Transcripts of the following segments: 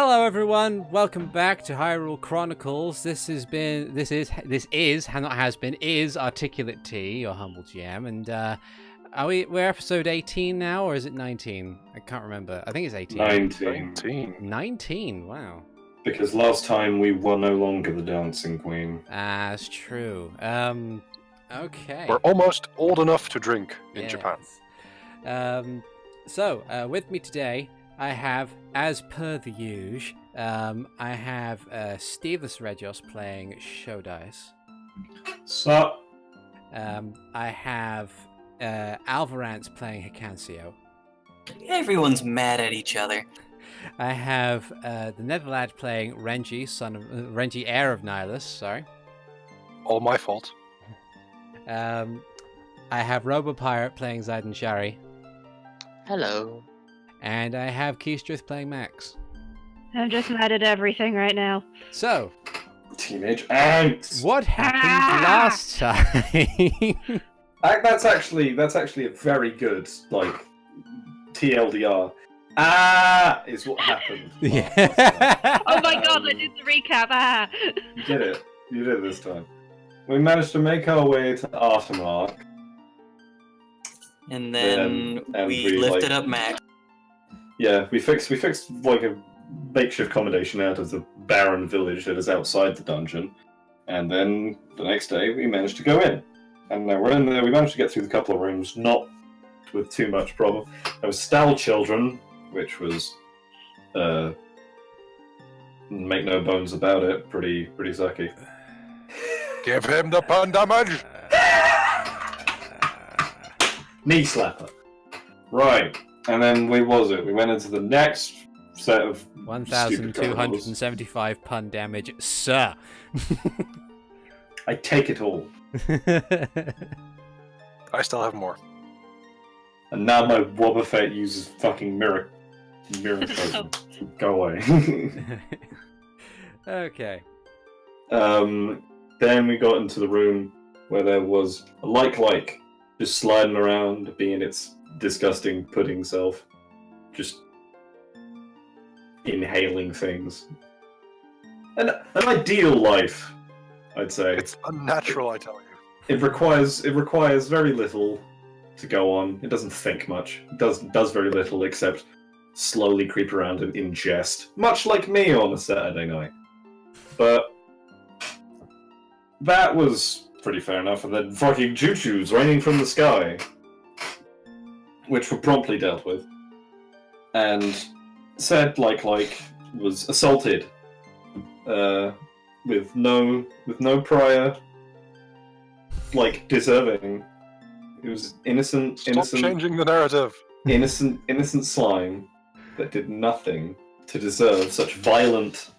Hello everyone, welcome back to Hyrule Chronicles. Is ArticulateT, your humble GM, and we're episode 18 now, or is it 19? I can't remember. I think it's 18. 19, wow. Because last time we were no longer the Dancing Queen. That's true. Okay. We're almost old enough to drink in Japan. So, with me today, I have, as per the usual, I have SteveTheSeregios playing Sho Daius. Sup? I have Alvarance playing Hikan. Everyone's mad at each other. I have TheNetherlad playing Renji, heir of Nihilus. Sorry. All my fault. I have RoboPirate playing Ziden Shari. Hello. And I have Keastreth playing Max. I'm just mad at everything right now. So, Teenage angst. what happened last time? That's actually a very good TLDR. Is what happened. Yeah. Oh my god, I did the recap. You did it. You did it this time. We managed to make our way to Artermark. And then we lifted up Max. Yeah, we fixed like a makeshift accommodation out of the barren village that is outside the dungeon, and then the next day we managed to go in. And now we're in there. We managed to get through the couple of rooms, not with too much problem. There was Stall Children, which was, make no bones about it, pretty sucky. Give him the pun damage! Knee slapper. Right. And then we went into the next set of 1,275 pun damage, sir. I take it all. I still have more. And now my Wobbuffet uses fucking mirror potion. Go away. Okay. Then we got into the room where there was a like just sliding around, being its disgusting pudding self, just inhaling things. An ideal life, I'd say. It's unnatural, I tell you. It requires very little to go on. It doesn't think much. It does very little except slowly creep around and ingest, much like me on a Saturday night. But that was pretty fair enough. And then fucking choo-choos raining from the sky, which were promptly dealt with. And said like was assaulted with no prior deserving. It was innocent. Stop changing the narrative. Innocent slime that did nothing to deserve such violent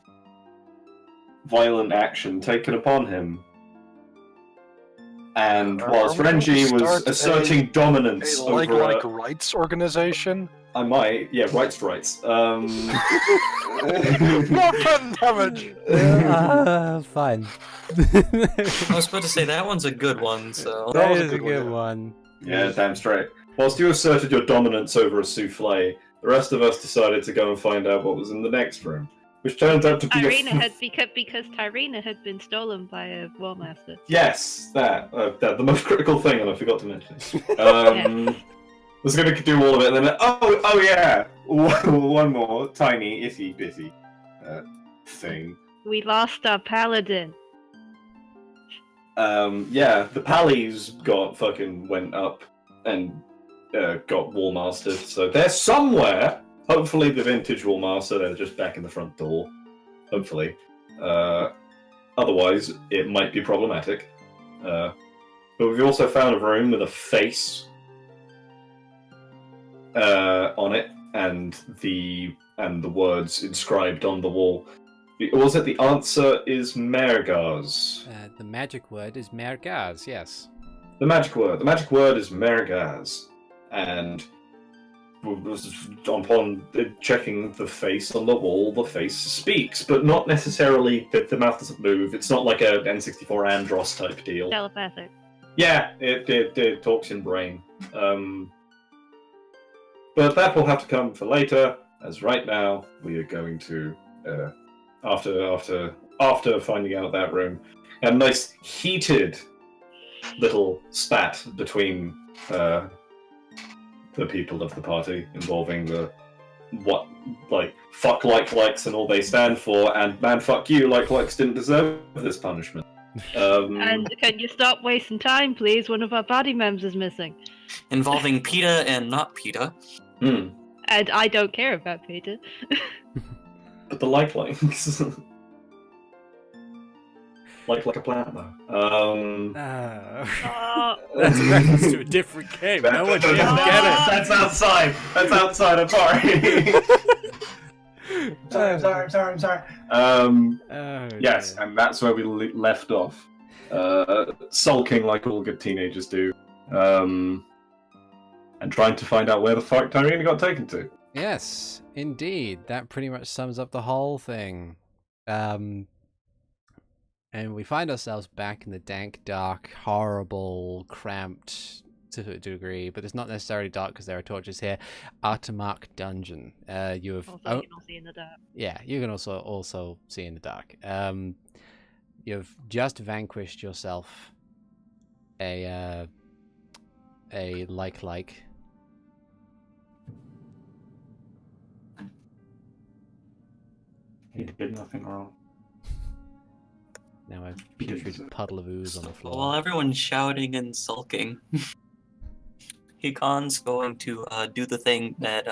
action taken upon him. And whilst Renji was asserting dominance over a rights organization, I might, yeah, rights. more pun damage. Fine. I was about to say that one's a good one, so That is a good one. Yeah, damn straight. Whilst you asserted your dominance over a souffle, the rest of us decided to go and find out what was in the next room, which turns out to be because Tyrina had been stolen by a War Master. Yes, that the most critical thing, and I forgot to mention it. I was going to do all of it, and then oh yeah, one more tiny itty bitty thing. We lost our paladin. Yeah, the pallies went up and got War Mastered, so they're somewhere. Hopefully the vintage War Master, they're just back in the front door. Hopefully. Otherwise, it might be problematic. But we've also found a room with a face on it, and the words inscribed on the wall. Was it the answer is Mergaz? The magic word is Mergaz, yes. The magic word is Mergaz. And upon checking the face on the wall, the face speaks, but not necessarily the mouth doesn't move. It's not like a N64 Andros type deal. Telepathic. Yeah, it talks in brain. But that will have to come for later, as right now we are going to after finding out that room, a nice heated little spat between the people of the party, involving the fuck likes and all they stand for, and man fuck you likes didn't deserve this punishment. And can you stop wasting time, please? One of our party members is missing. Involving PETA and not PETA. And I don't care about Peter. but the likes. like a plant, though. That's a reference to a different game. No one can get it. That's outside. I'm sorry. Yes, and that's where we left off. Sulking like all good teenagers do. And trying to find out where the fuck Tyrina got taken to. Yes, indeed. That pretty much sums up the whole thing. And we find ourselves back in the dank, dark, horrible, cramped to a degree, but it's not necessarily dark because there are torches here. Artermark dungeon. You have Also, you can all see in the dark. Yeah, you can also see in the dark. You've just vanquished yourself a like. He did nothing wrong. Now I've putrid puddle of ooze on the floor. While everyone's shouting and sulking, Hikan's going to do the thing that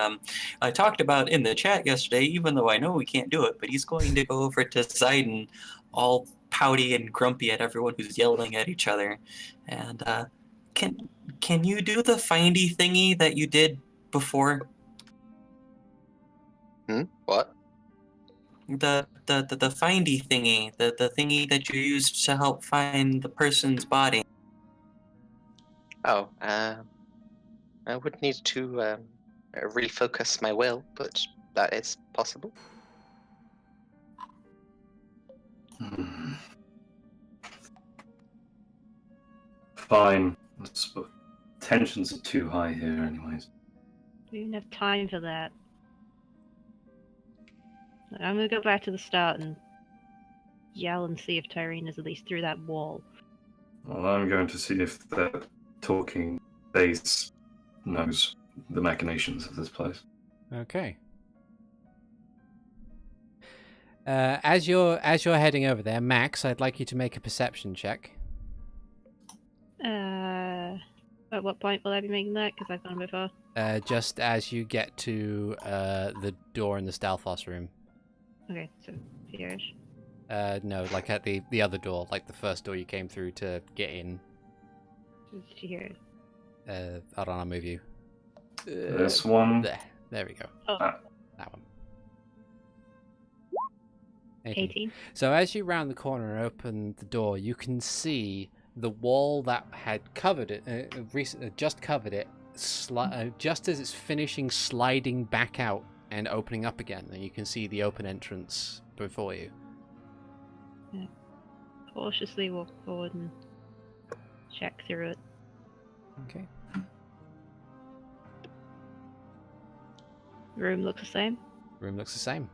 I talked about in the chat yesterday, even though I know we can't do it, but he's going to go over to Ziden, all pouty and grumpy at everyone who's yelling at each other. And can you do the findy thingy that you did before? What? The findy thingy, the thingy that you used to help find the person's body. Oh, I would need to refocus my will, but that is possible. Fine. Tensions are too high here, anyways. We don't have time for that. I'm gonna go back to the start and yell and see if Tyrene is at least through that wall. Well, I'm going to see if that talking base knows the machinations of this place. Okay. As you're heading over there, Max, I'd like you to make a perception check. At what point will I be making that? Because I've gone before. Just as you get to the door in the Stalfos room. Okay, so here-ish. No, like at the other door, like the first door you came through to get in. Here. Hold on, I'll move you. This one. There we go. Oh. That one. 18. So as you round the corner and open the door, you can see the wall that had covered it, just covered it, just as it's finishing sliding back out and opening up again, and you can see the open entrance before you. Yeah. Cautiously walk forward and check through it. Okay. Room looks the same. Room looks the same.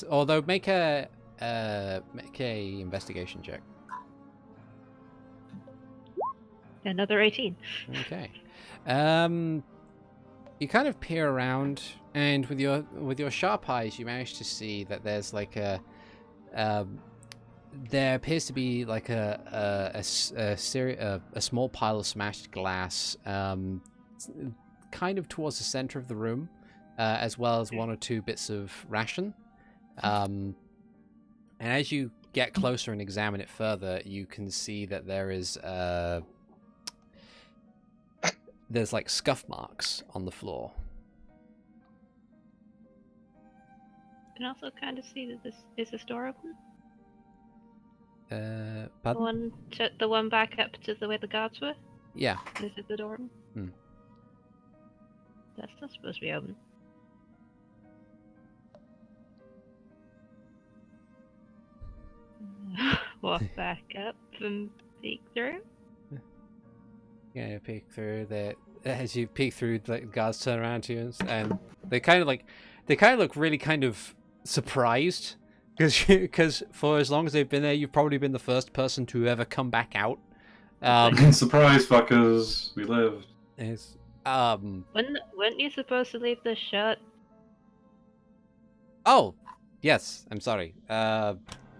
Although make a investigation check. Another 18. Okay. You kind of peer around, and with your sharp eyes, you manage to see that there's like there appears to be like a small pile of smashed glass, kind of towards the center of the room, as well as one or two bits of ration. And as you get closer and examine it further, you can see that there is there's like scuff marks on the floor. You can also kind of see that is this door open? Pardon? The one back up to the way the guards were? Yeah. This is the door open? Hmm. That's not supposed to be open. Walk back up and peek through. Yeah, peek through that. As you peek through, the guards turn around to you, and they kind of look really kind of surprised because for as long as they've been there, you've probably been the first person to ever come back out. Surprise, fuckers! We lived. Is Weren't you supposed to leave this shut? Oh, yes. I'm sorry.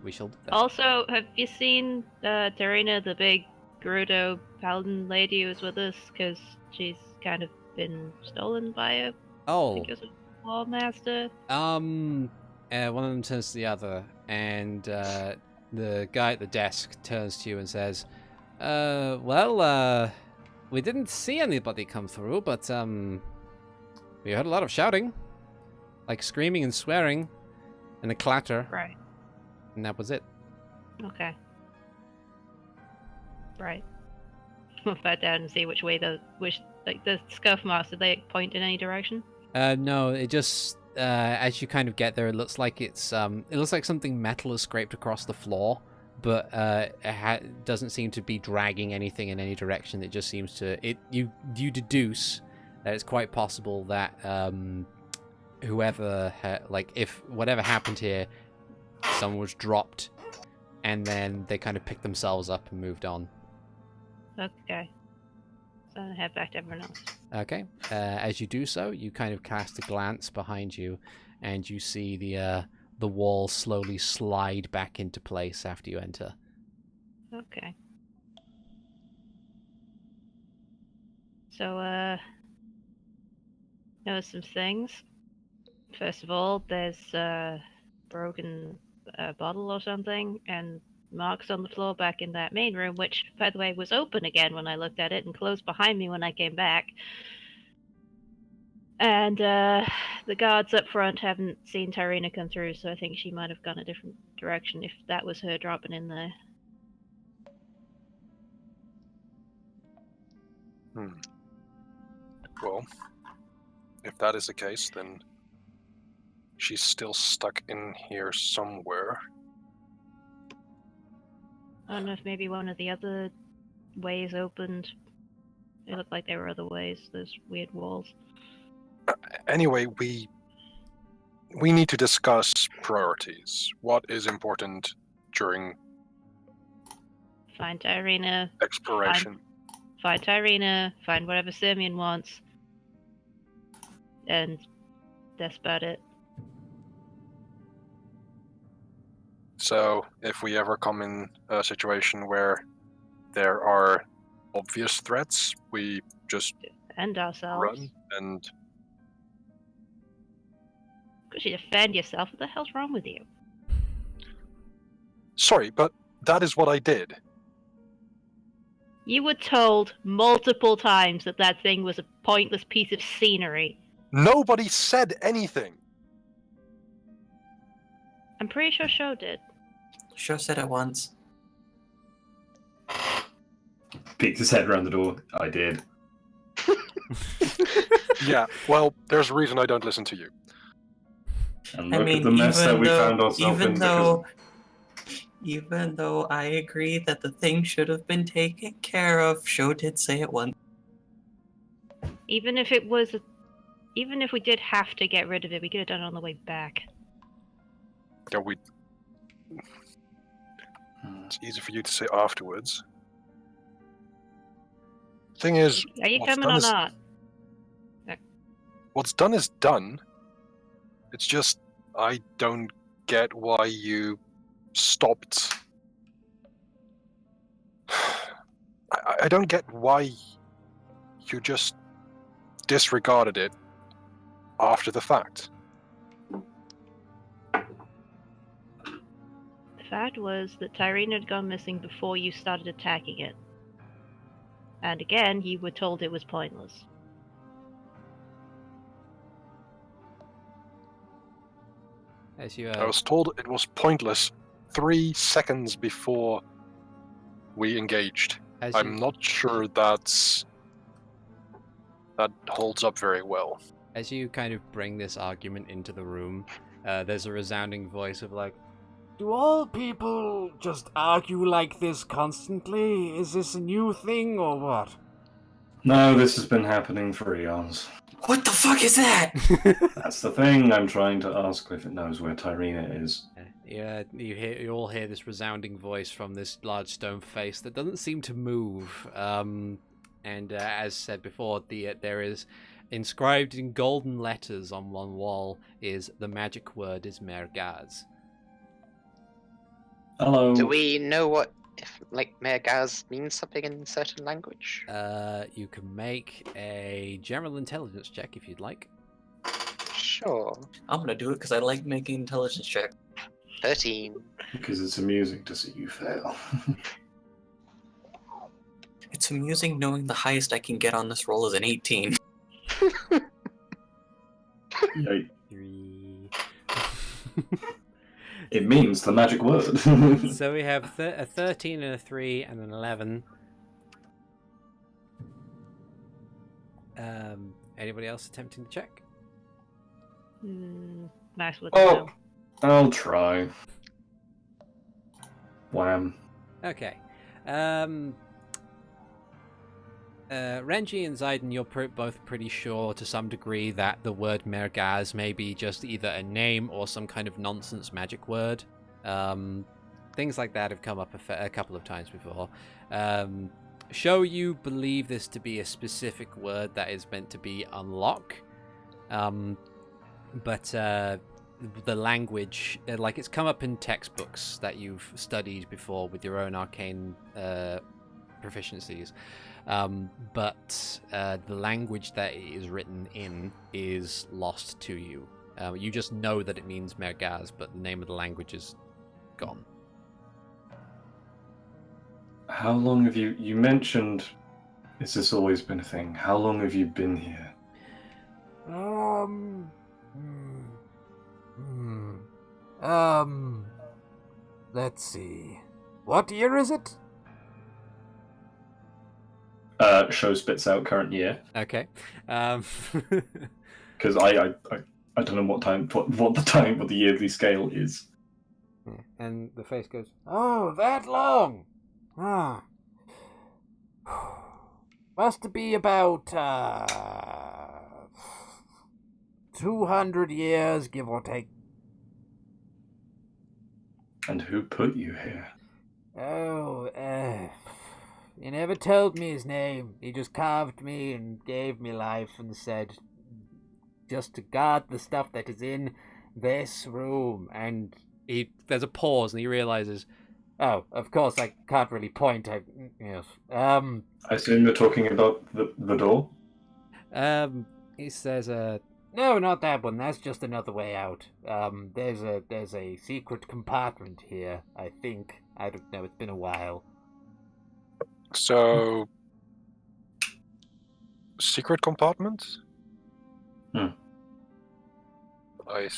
We shall do that. Also, have you seen Tarina, the big Gerudo paladin lady who was with us? Because she's kind of been stolen by I Oh, think it was a war master. one of them turns to the other, and the guy at the desk turns to you and says, well, we didn't see anybody come through, but we heard a lot of shouting, like screaming and swearing, and a clatter, Right. and that was it. Okay. Right. We'll back down and see which way the scuff marks, did they point in any direction? No, it just as you kind of get there, it looks like it looks like something metal is scraped across the floor, but it doesn't seem to be dragging anything in any direction. It just seems to you deduce that it's quite possible that whoever if whatever happened here, someone was dropped, and then they kind of picked themselves up and moved on. Okay. So I head back to everyone else. Okay. As you do so, you kind of cast a glance behind you, and you see the wall slowly slide back into place after you enter. Okay. So, notice some things. First of all, there's a broken bottle or something, and marks on the floor back in that main room, which, by the way, was open again when I looked at it and closed behind me when I came back. And the guards up front haven't seen Tarina come through, so I think she might have gone a different direction if that was her dropping in there. Well, if that is the case, then she's still stuck in here somewhere. I don't know if maybe one of the other ways opened. It looked like there were other ways, those weird walls. Anyway, we need to discuss priorities. What is important during Find Tarina, exploration? find Tarina, find whatever Simeon wants. And that's about it. So, if we ever come in a situation where there are obvious threats, we just And ourselves. run and... Could you defend yourself? What the hell's wrong with you? Sorry, but that is what I did. You were told multiple times that that thing was a pointless piece of scenery. Nobody said anything. I'm pretty sure Sho did. Sho said it once. Peeked his head around the door. I did. Yeah, well, there's a reason I don't listen to you. And I look mean, at the mess that we found ourselves in. Even though I agree that the thing should have been taken care of, Sho did say it once. Even if we did have to get rid of it, we could have done it on the way back. Yeah, it's easy for you to say afterwards. Thing is, Are you what's coming done or is- not? what's done is done. It's just, I don't get why you stopped. I don't get why you just disregarded it after the fact. The fact was that Tyrene had gone missing before you started attacking it. And again, you were told it was pointless. As you I was told it was pointless 3 seconds before we engaged. I'm not sure that holds up very well. As you kind of bring this argument into the room, there's a resounding voice of like, "Do all people just argue like this constantly? Is this a new thing or what?" No, this has been happening for eons. What the fuck is that? That's the thing. I'm trying to ask if it knows where Tyrina is. Yeah, you all hear this resounding voice from this large stone face that doesn't seem to move. And as said before, there is inscribed in golden letters on one wall is the magic word is Mergaz. Hello. Do we know what, if like Mergaz means something in a certain language? You can make a general intelligence check if you'd like. Sure. I'm gonna do it because I like making intelligence check. 13. Because it's amusing to see you fail. It's amusing knowing the highest I can get on this roll is an 18. Yay. 3. It means the magic word. So we have a 13 and a 3 and an 11. Anybody else attempting to check? Max with Oh, I'll try. Wham. Okay. Renji and Ziden, you're both pretty sure to some degree that the word Mergaz may be just either a name or some kind of nonsense magic word. Things like that have come up a couple of times before. Sho, you believe this to be a specific word that is meant to be unlock. But the language, like it's come up in textbooks that you've studied before with your own arcane proficiencies. But the language that it is written in is lost to you. You just know that it means Mergaz, but the name of the language is gone. How long have you mentioned, has this always been a thing? How long have you been here? Let's see. What year is it? Sho spits out current year. Okay. Because I don't know what the yearly scale is. And the face goes, Oh, that long. Ah. Must be about 200 years, give or take. And who put you here? Oh, he never told me his name. He just carved me and gave me life and said, just to guard the stuff that is in this room. And there's a pause and he realizes, oh, of course, I can't really point. Yes. I assume you're talking about the door? He says, No, not that one. That's just another way out. There's a secret compartment here, I think. I don't know, it's been a while. So, secret compartment? Hmm. I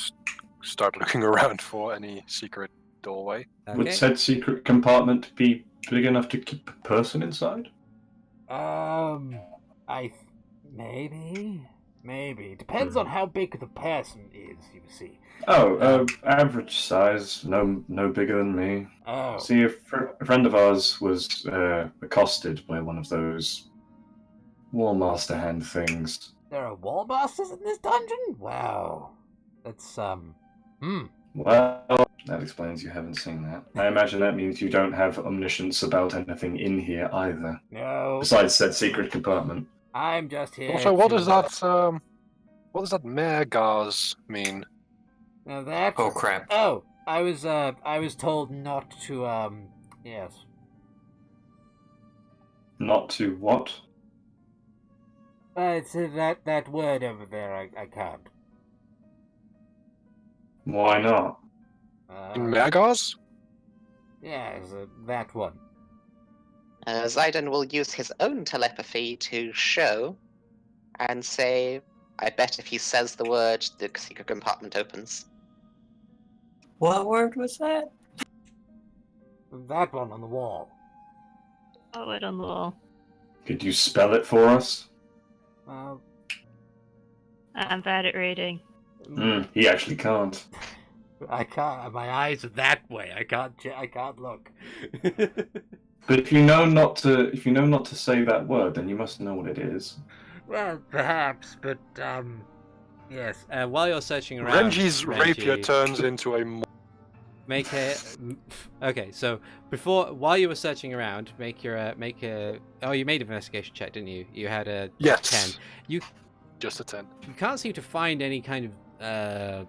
start looking around for any secret doorway. Would okay. said secret compartment be big enough to keep a person inside? Maybe. Depends on how big the person is, you see. Oh, average size, no bigger than me. Oh. See, a friend of ours was accosted by one of those War Master hand things. There are wall masters in this dungeon? Wow. That's, Well, that explains you haven't seen that. I imagine that means you don't have omniscience about anything in here either. No. Besides said secret compartment. I'm just here Also, what to- does that Mergaz mean? Now that... Oh crap. Oh, I was told not to, yes. Not to what? It's that word over there, I can't. Why not? Mergaz? Yes, that one. Ziden will use his own telepathy to show and say, I bet if he says the word, the secret compartment opens. What word was that? That one on the wall. Oh, it on the wall. Could you spell it for us? I'm bad at reading. He actually can't. I can't. My eyes are that way. I can't look. But if you know not to say that word, then you must know what it is. Well, perhaps, but, yes. While you're searching around, Renji's rapier turns into a... Make a... Okay, so while you were searching around, make a... Oh, you made an investigation check, didn't you? You had a 10. Just a 10. You can't seem to find any kind of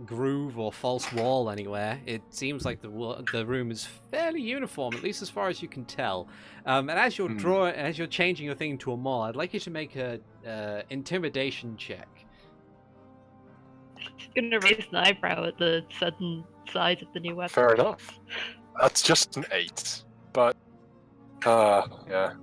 groove or false wall anywhere. It seems like the room is fairly uniform, at least as far as you can tell. And as you're changing your thing into a mall, I'd like you to make a intimidation check. I'm gonna raise an eyebrow at the sudden size of the new weapon. Fair enough. That's just an 8. But, yeah.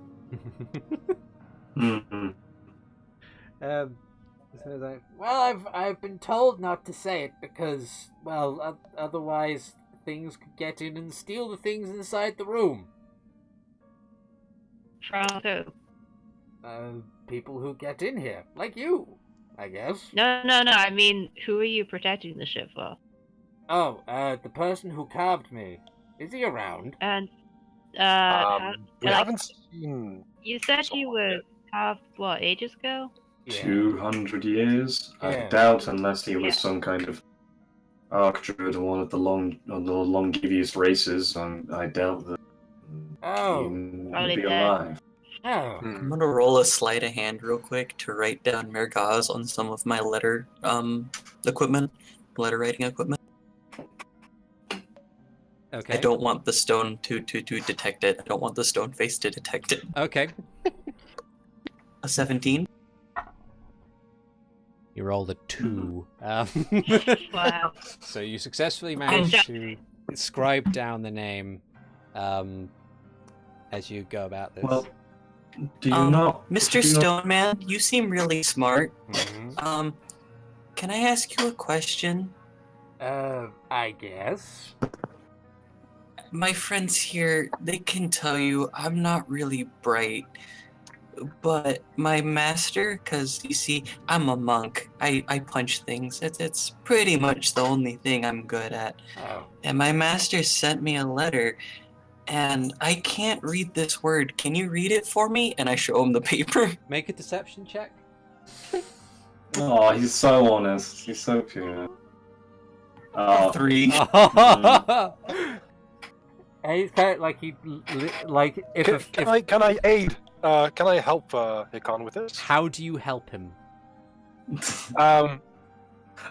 Well, I've been told not to say it because, well, otherwise things could get in and steal the things inside the room. From who? People who get in here, like you, I guess. No. I mean, who are you protecting the ship for? Oh, the person who carved me. Is he around? And, we haven't seen... You said you were carved, what, ages ago? Yeah. 200 years? Yeah. I doubt, unless he was some kind of Archdruid or one of the Longivius races. I doubt that he would be alive. Oh. I'm gonna roll a sleight of hand real quick to write down Mergaz on some of my letter writing equipment. Okay. I don't want the stone to detect it. I don't want the stone face to detect it. Okay. A 17. You rolled a 2. Wow. So you successfully managed to scribe down the name as you go about this. Well, do you not... Mr. Stoneman, you seem really smart. Mm-hmm. Can I ask you a question? I guess. My friends here, they can tell you I'm not really bright. But my master, because you see, I'm a monk. I punch things. It's pretty much the only thing I'm good at. Oh. And my master sent me a letter, and I can't read this word. Can you read it for me? And I show him the paper. Make a deception check. Oh, he's so honest. He's so pure. 3. And he's kind of like Can I aid? Can I help Hikan with this? How do you help him? Are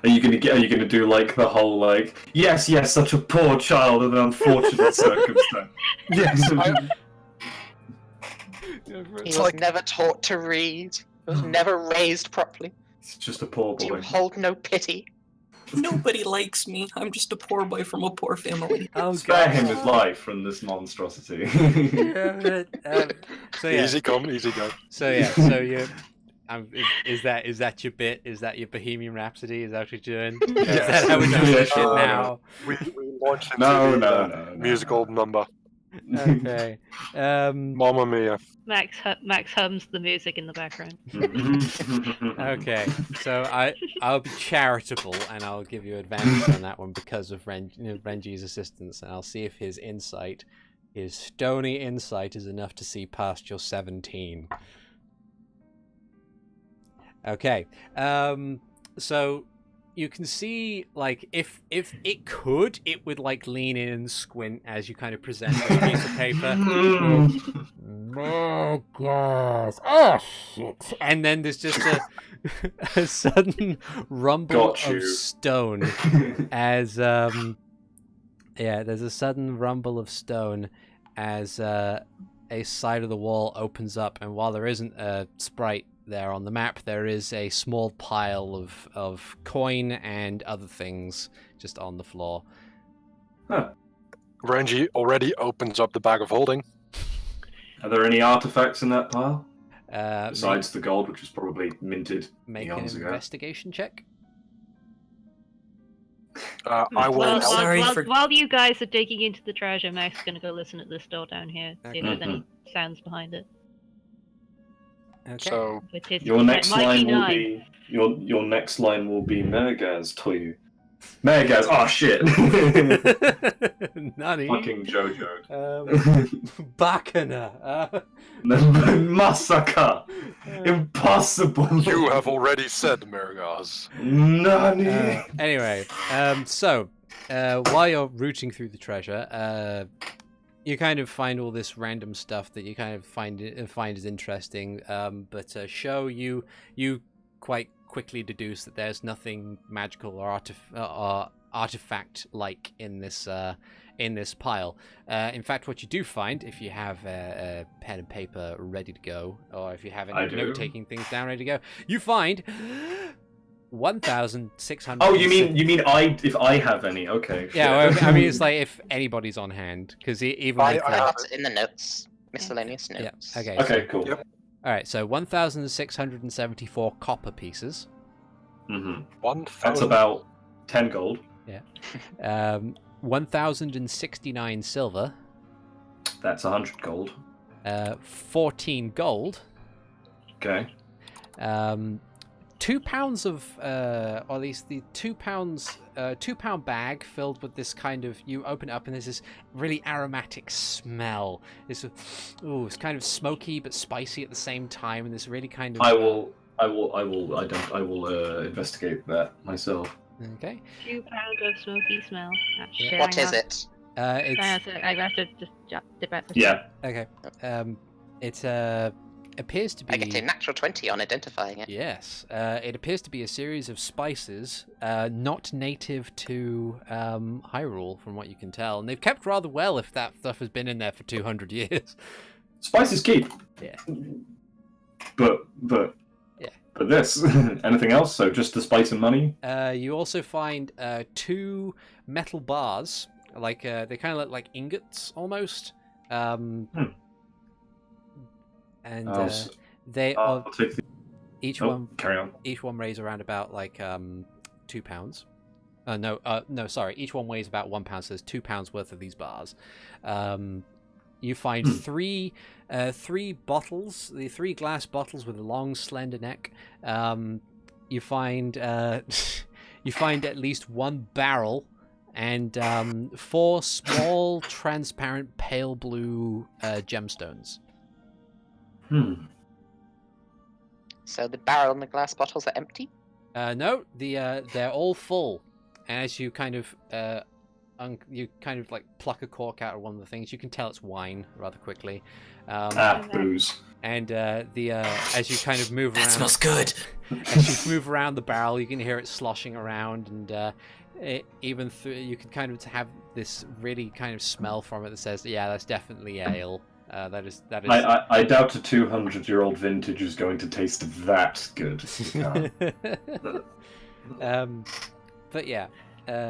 you gonna do like the whole like yes, such a poor child in an unfortunate circumstance? Yes. He was never taught to read. He was never raised properly. He's just a poor Do boy. you hold no pity? Nobody likes me. I'm just a poor boy from a poor family. Oh, Spare him his life from this monstrosity. Easy come, easy go. So you, is that your bit? Is that your Bohemian Rhapsody? Is that what you're doing? Is that how we're doing this shit now? We launched into No. musical number. Okay. Mamma Mia. Max hums the music in the background. Okay. So I'll be charitable and I'll give you advantage on that one because of Renji's assistance, and I'll see if his stony insight is enough to see past your 17. Okay. So you can see, like, if it could, it would, like, lean in and squint as you kind of present this piece of paper. Megas. Oh, shit. And then there's just a sudden rumble of stone as, there's a sudden rumble of stone as a side of the wall opens up, and while there isn't a sprite there on the map, there is a small pile of coin and other things just on the floor. Huh. Renji already opens up the bag of holding. Are there any artifacts in that pile? Besides Make the gold, which was probably minted an eons ago. investigation check. I will While, help. while you guys are digging into the treasure, Mac's gonna go listen at this door down here, see if there's any sounds behind it. Okay. So Which is Your next mighty line will nine. be your next line will be Mergaz Toyu. Mayor goes, oh shit. Nani. Fucking Jojo. Bacana. Massacre. Impossible. You have already said, Mergaz. Nani. Anyway, so while you're rooting through the treasure, you kind of find all this random stuff that you kind of find is interesting. But Sho, you quite quickly deduce that there's nothing magical or artifact-like in this pile. In fact, what you do find, if you have a pen and paper ready to go, or if you have any note-taking things down ready to go, you find 1,600. Oh, you mean if I have any? Okay. Yeah, well, I mean it's like if anybody's on hand, because even I with I have got it in the notes. Miscellaneous notes. yeah, okay. Okay, cool. Yep. All right, so 1,674 copper pieces. Mm-hmm. 1,000. That's about 10 gold. 1,069 silver. That's 100 gold. 14 gold. Okay. 2 pounds of, or at least the 2 pounds, 2-pound bag filled with this kind of. You open it up and there's this really aromatic smell. It's kind of smoky but spicy at the same time, and this really kind of. I will investigate that myself. Okay. 2 pounds of smoky smell. What is it? It's I have to just dip out for Yeah. okay. It appears to be. I get a natural 20 on identifying it. Yes, it appears to be a series of spices not native to Hyrule, from what you can tell, and they've kept rather well if that stuff has been in there for 200 years. Spices keep. Yeah. But this, anything else? So just the spice and money? You also find 2 metal bars, like they kind of look like ingots almost, and they I'll are take the... each Oh, one. carry on. Each one weighs around about like 2 pounds. No, sorry. Each one weighs about 1 pound. So there's 2 pounds worth of these bars. You find three bottles, the 3 glass bottles with a long, slender neck. You find you find at least 1 barrel and 4 small, transparent, pale blue gemstones. So the barrel and the glass bottles are empty? No, they're all full. And as you kind of like pluck a cork out of one of the things, you can tell it's wine rather quickly. Booze. And as you kind of move around, That smells good. as you move around the barrel, you can hear it sloshing around, and you can kind of have this really kind of smell from it that says, "Yeah, that's definitely ale." That is. I doubt a 200-year-old vintage is going to taste that good. But yeah,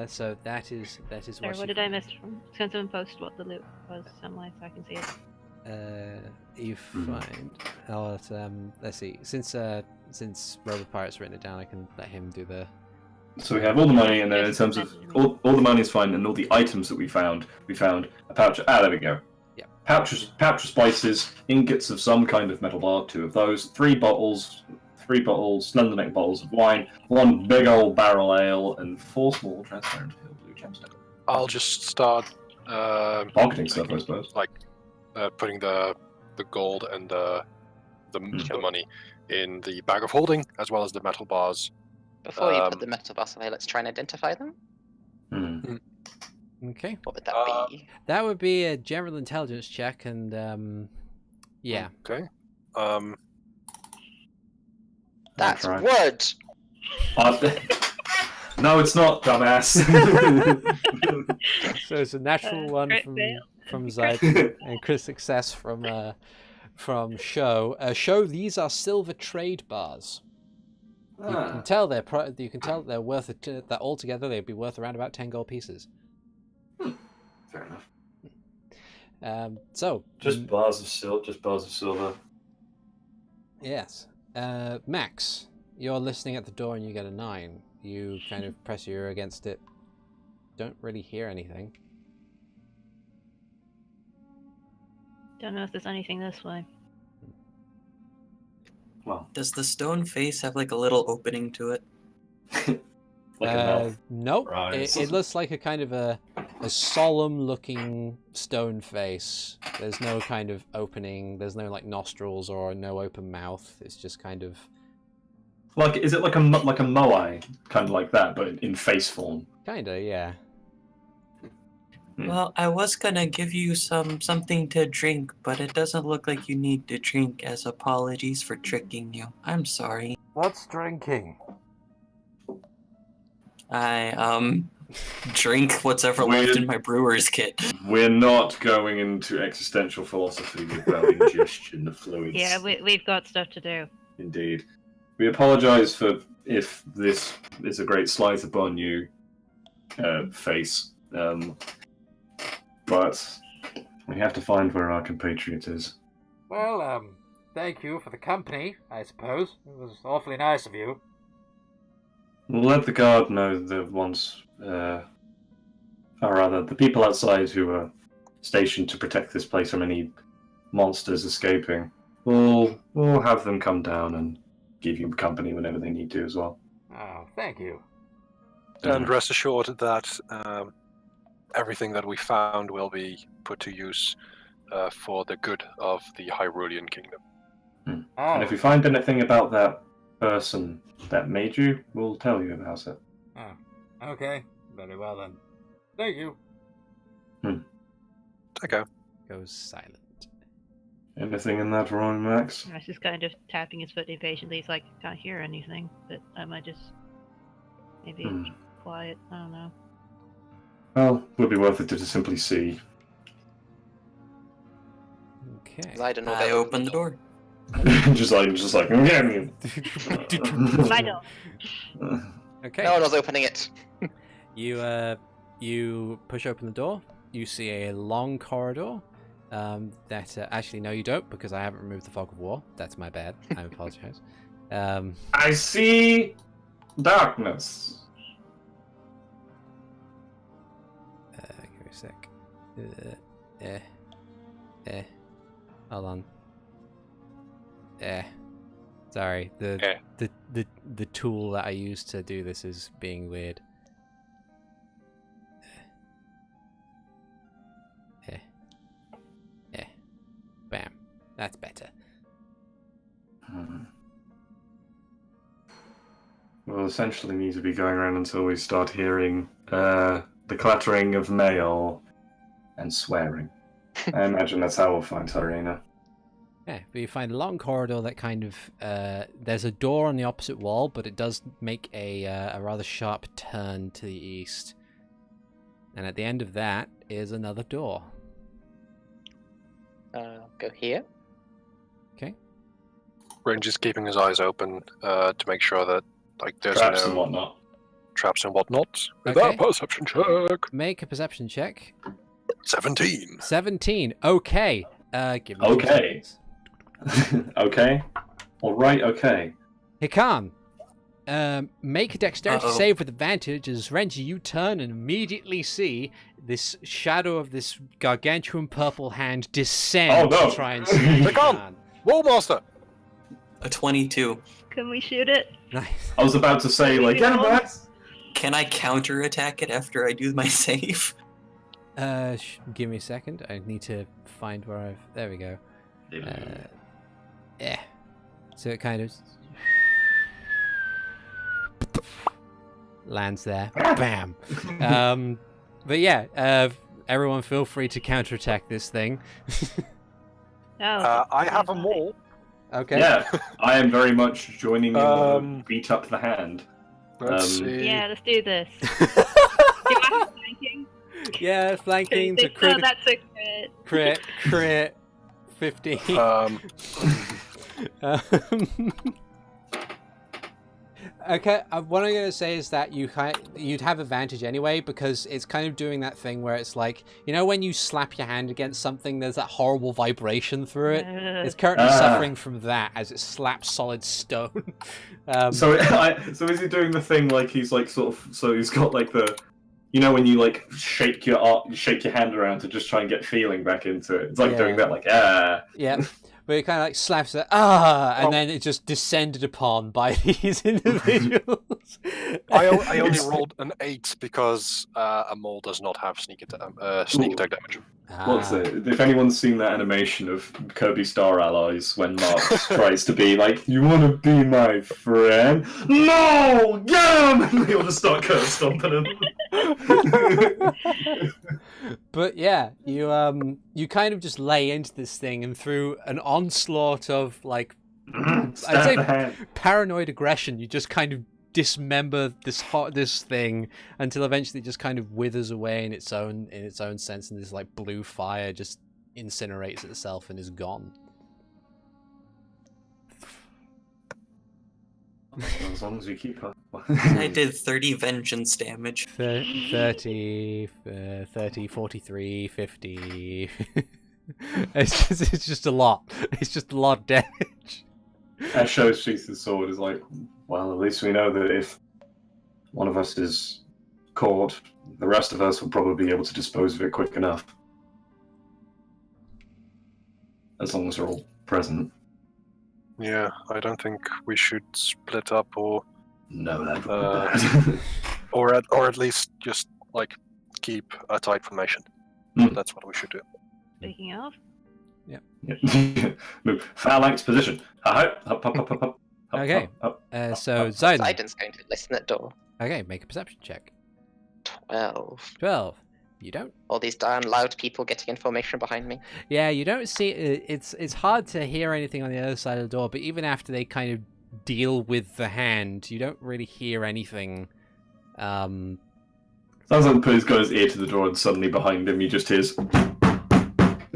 so that is Sorry, what did I miss from? Can someone post what the loot was somewhere so I can see it? You find. Oh, let's see. Since Robot Pirate's written it down, I can let him do the. So we have all the money, and then in terms of all the money is fine, and all the items that we found a pouch. There we go. Yeah. Pouch of spices, ingots of some kind of metal bar, 2 of those, 3 bottles, slender neck bottles of wine, 1 big old barrel ale, and 4 small transparent pale blue gemstones. I'll just start Marketing stuff, I suppose. like putting the gold and the money in the bag of holding, as well as the metal bars. Before you put the metal bars away, let's try and identify them. Okay. What would that be? That would be a general intelligence check, and yeah. Okay. That's right. wood! No, it's not, dumbass. So it's a natural one crit from fail. Ziden and crit success from Sho. Sho, these are silver trade bars. You can tell they're worth that altogether they'd be worth around about 10 gold pieces. Fair enough. So Just bars of silver. yes, Max, you're listening at the door and you get a 9. You kind of press your ear against it. Don't really hear anything. Don't know if there's anything this way. Well, Does the stone face have like a little opening to it? Like a mouth. Nope. Right. It looks like a kind of a solemn-looking stone face. There's no kind of opening. There's no like nostrils or no open mouth. It's just kind of Like, is it like a moai, kind of like that, but in face form? kinda, yeah. Well, I was gonna give you something to drink, but it doesn't look like you need to drink as apologies for tricking you. I'm sorry. What's drinking? I drink what's ever left in my brewer's kit. We're not going into existential philosophy about ingestion of fluids. Yeah, we've got stuff to do. Indeed. We apologise for if this is a great slice upon you, face. But we have to find where our compatriot is. Well, thank you for the company, I suppose. It was awfully nice of you. We'll let the guard know the ones, or rather, the people outside who are stationed to protect this place from any monsters escaping. We'll have them come down and give you company whenever they need to as well. Oh, thank you. And rest assured that everything that we found will be put to use for the good of the Hyrulean kingdom. Oh. Oh, And if we find anything about that person that made you, we'll tell you about it. oh, okay. Very well then. Thank you. Okay. Goes silent. Anything in that wrong, Max? Max is kind of tapping his foot impatiently. He's like, can't hear anything, but I might just maybe be quiet. I don't know. Well, it would be worth it to just simply see. Okay. Ziden will I go open the door. just like, yeah. I don't. Okay. No one was opening it. You push open the door. You see a long corridor. That actually no, you don't, because I haven't removed the fog of war. That's my bad. I apologize. I see darkness. Give me a sec. Hold on. Sorry. The tool that I use to do this is being weird. Bam. That's better. We'll essentially need to be going around until we start hearing the clattering of mail and swearing. I imagine that's how we'll find Tarina. Yeah, but you find a long corridor that kind of there's a door on the opposite wall, but it does make a rather sharp turn to the east. And at the end of that is another door. Go here. Okay. Renji's keeping his eyes open to make sure that there's Traps no and whatnot. traps and whatnot. With Okay. that perception check. Make a perception check. 17. 17. Okay. Give me 2 Okay. seconds. Okay. Alright, okay. Hikan, make a dexterity Uh-oh. save with advantage as Renji, you turn and immediately see this shadow of this gargantuan purple hand descend Oh, no. to try and see Hikan! Hikan. Wallmaster! A 22. Can we shoot it? Nice. I was about to say, like, yeah, Max! Can I counterattack it after I do my save? Give me a second. I need to find where I've... There we go. Yeah. So it kind of... lands there. Bam! But yeah, everyone feel free to counterattack this thing. Oh. I have them all. Okay. Yeah, I am very much joining in Um, beat up the hand. Let's see. Yeah, let's do this. Do you have flanking? Yeah, flanking to Oh, crit. that's a crit. Crit. 15. Okay, what I'm going to say is that you'd have advantage anyway, because it's kind of doing that thing where it's like, you know when you slap your hand against something, there's that horrible vibration through it? It's currently suffering from that as it slaps solid stone. So is he doing the thing like he's like sort of, so he's got like the, you know when you like shake your hand around to just try and get feeling back into it? It's like doing that like, Yeah. But it kind of like slaps it, and then it just descended upon by these individuals. I only rolled an 8 because a mole does not have sneak attack damage. What's it? If anyone's seen that animation of Kirby Star Allies when Mark tries to be like, "You want to be my friend?" No, get him! And they all just start curse stomping him. But yeah, you kind of just lay into this thing, and through an onslaught of like, I'd say paranoid aggression, you just kind of dismember this thing until eventually it just kind of withers away in its own sense, and this like blue fire just incinerates itself and is gone. As long as you keep her. I did 30 vengeance damage. 30, 43, 50. It's just a lot. It's just a lot of damage. As Sho sheaths his sword, is like, well, at least we know that if one of us is caught, the rest of us will probably be able to dispose of it quick enough. As long as we're all present. Yeah, I don't think we should split up or No, that would be bad. or at least just like keep a tight formation. That's what we should do. Speaking of, Move. Phalanx position. Up. Okay. Up. So Ziden. Ziden's going to listen at door. Okay, make a perception check. 12. 12. You don't. All these darn loud people getting information behind me. Yeah, you don't see. It's hard to hear anything on the other side of the door, but even after they kind of deal with the hand, you don't really hear anything. Sounds like the police got his ear to the door, and suddenly behind him, he just hears.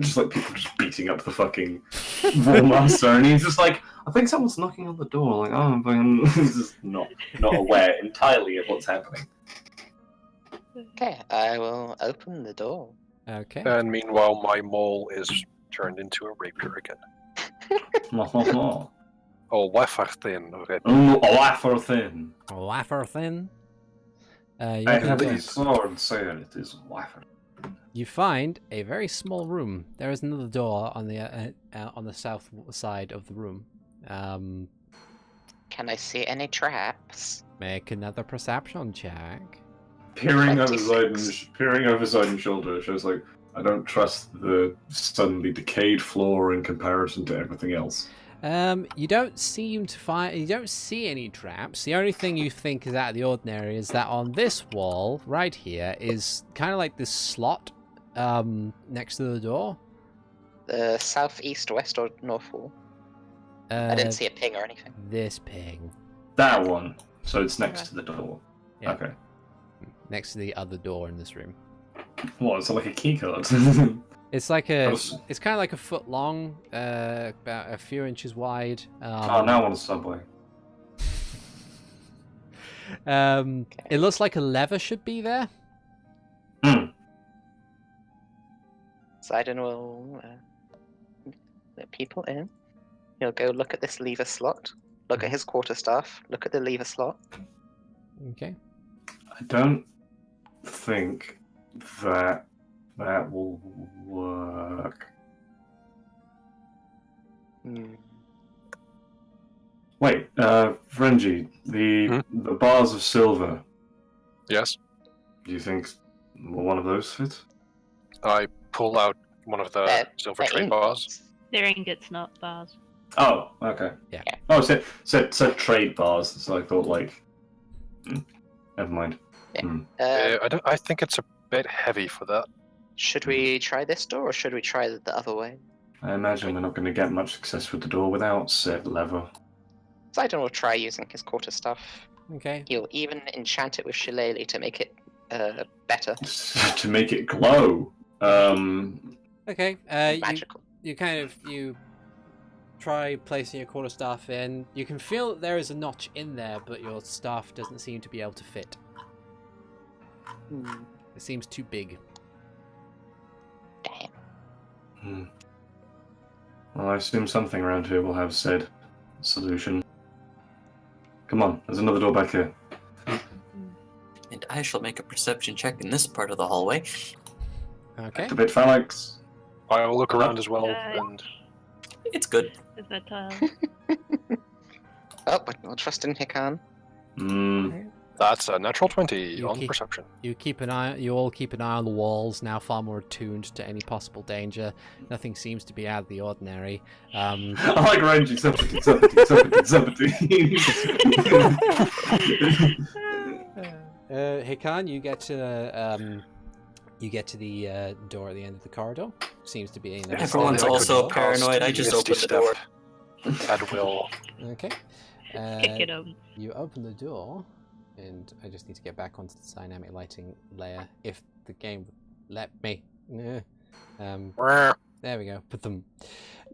Just like people just beating up the fucking wallmaster, and he's just like, I think someone's knocking on the door. Like, oh, but he's just not aware entirely of what's happening. Okay, I will open the door. Okay. And meanwhile, my mole is turned into a rapier again. Oh, wafer thin. Wafer thin. Wafer thin. I have a sword saying it is wafer. You find a very small room. There is another door on the south side of the room. Can I see any traps? Make another perception check. Peering over 26. Ziden's shoulder, shows like, I don't trust the suddenly decayed floor in comparison to everything else. You don't seem to find. You don't see any traps. The only thing you think is out of the ordinary is that on this wall right here is kind of like this slot, next to the door. The south, east, west, or north wall? I didn't see a ping or anything. This ping. That one. So it's next to the door. Yeah. Okay. Next to the other door in this room. What? Is it like a key card? It's like it's kind of like a foot long, about a few inches wide. Now on a subway. It looks like a lever should be there. Ziden will let people in. He'll go look at this lever slot, look at his quarterstaff, look at the lever slot. Okay. I don't think that will work. Wait, Renji, the bars of silver. Yes. Do you think one of those fit? I pull out one of the silver trade bars. they're ingots, not bars. Oh, okay. Yeah. Oh, said trade bars. So I thought like, never mind. Yeah. I think it's a bit heavy for that. Should we try this door or should we try the other way? I imagine we're not going to get much success with the door without said lever. Ziden will try using his quarterstaff. Okay. He'll even enchant it with shillelagh to make it better. To make it glow. Okay. Magical. You try placing your quarterstaff in. You can feel that there is a notch in there, but your staff doesn't seem to be able to fit. It seems too big. Damn. Well, I assume something around here will have said solution. Come on, there's another door back here. And I shall make a perception check in this part of the hallway. Okay. Activate phalanx. I will look around as well, and It's good. Is that tile? Oh, but we'll trust in Hikan. That's a natural 20 You on keep- perception. You all keep an eye on the walls, now far more attuned to any possible danger. Nothing seems to be out of the ordinary. I like Renji. Somebody. Hikan, you get to the door at the end of the corridor. Seems to be in Everyone's I could also cast paranoid. I just Misty opened the door. Step At will. Okay. Kick it open. You open the door, and I just need to get back onto the dynamic lighting layer if the game would let me. There we go.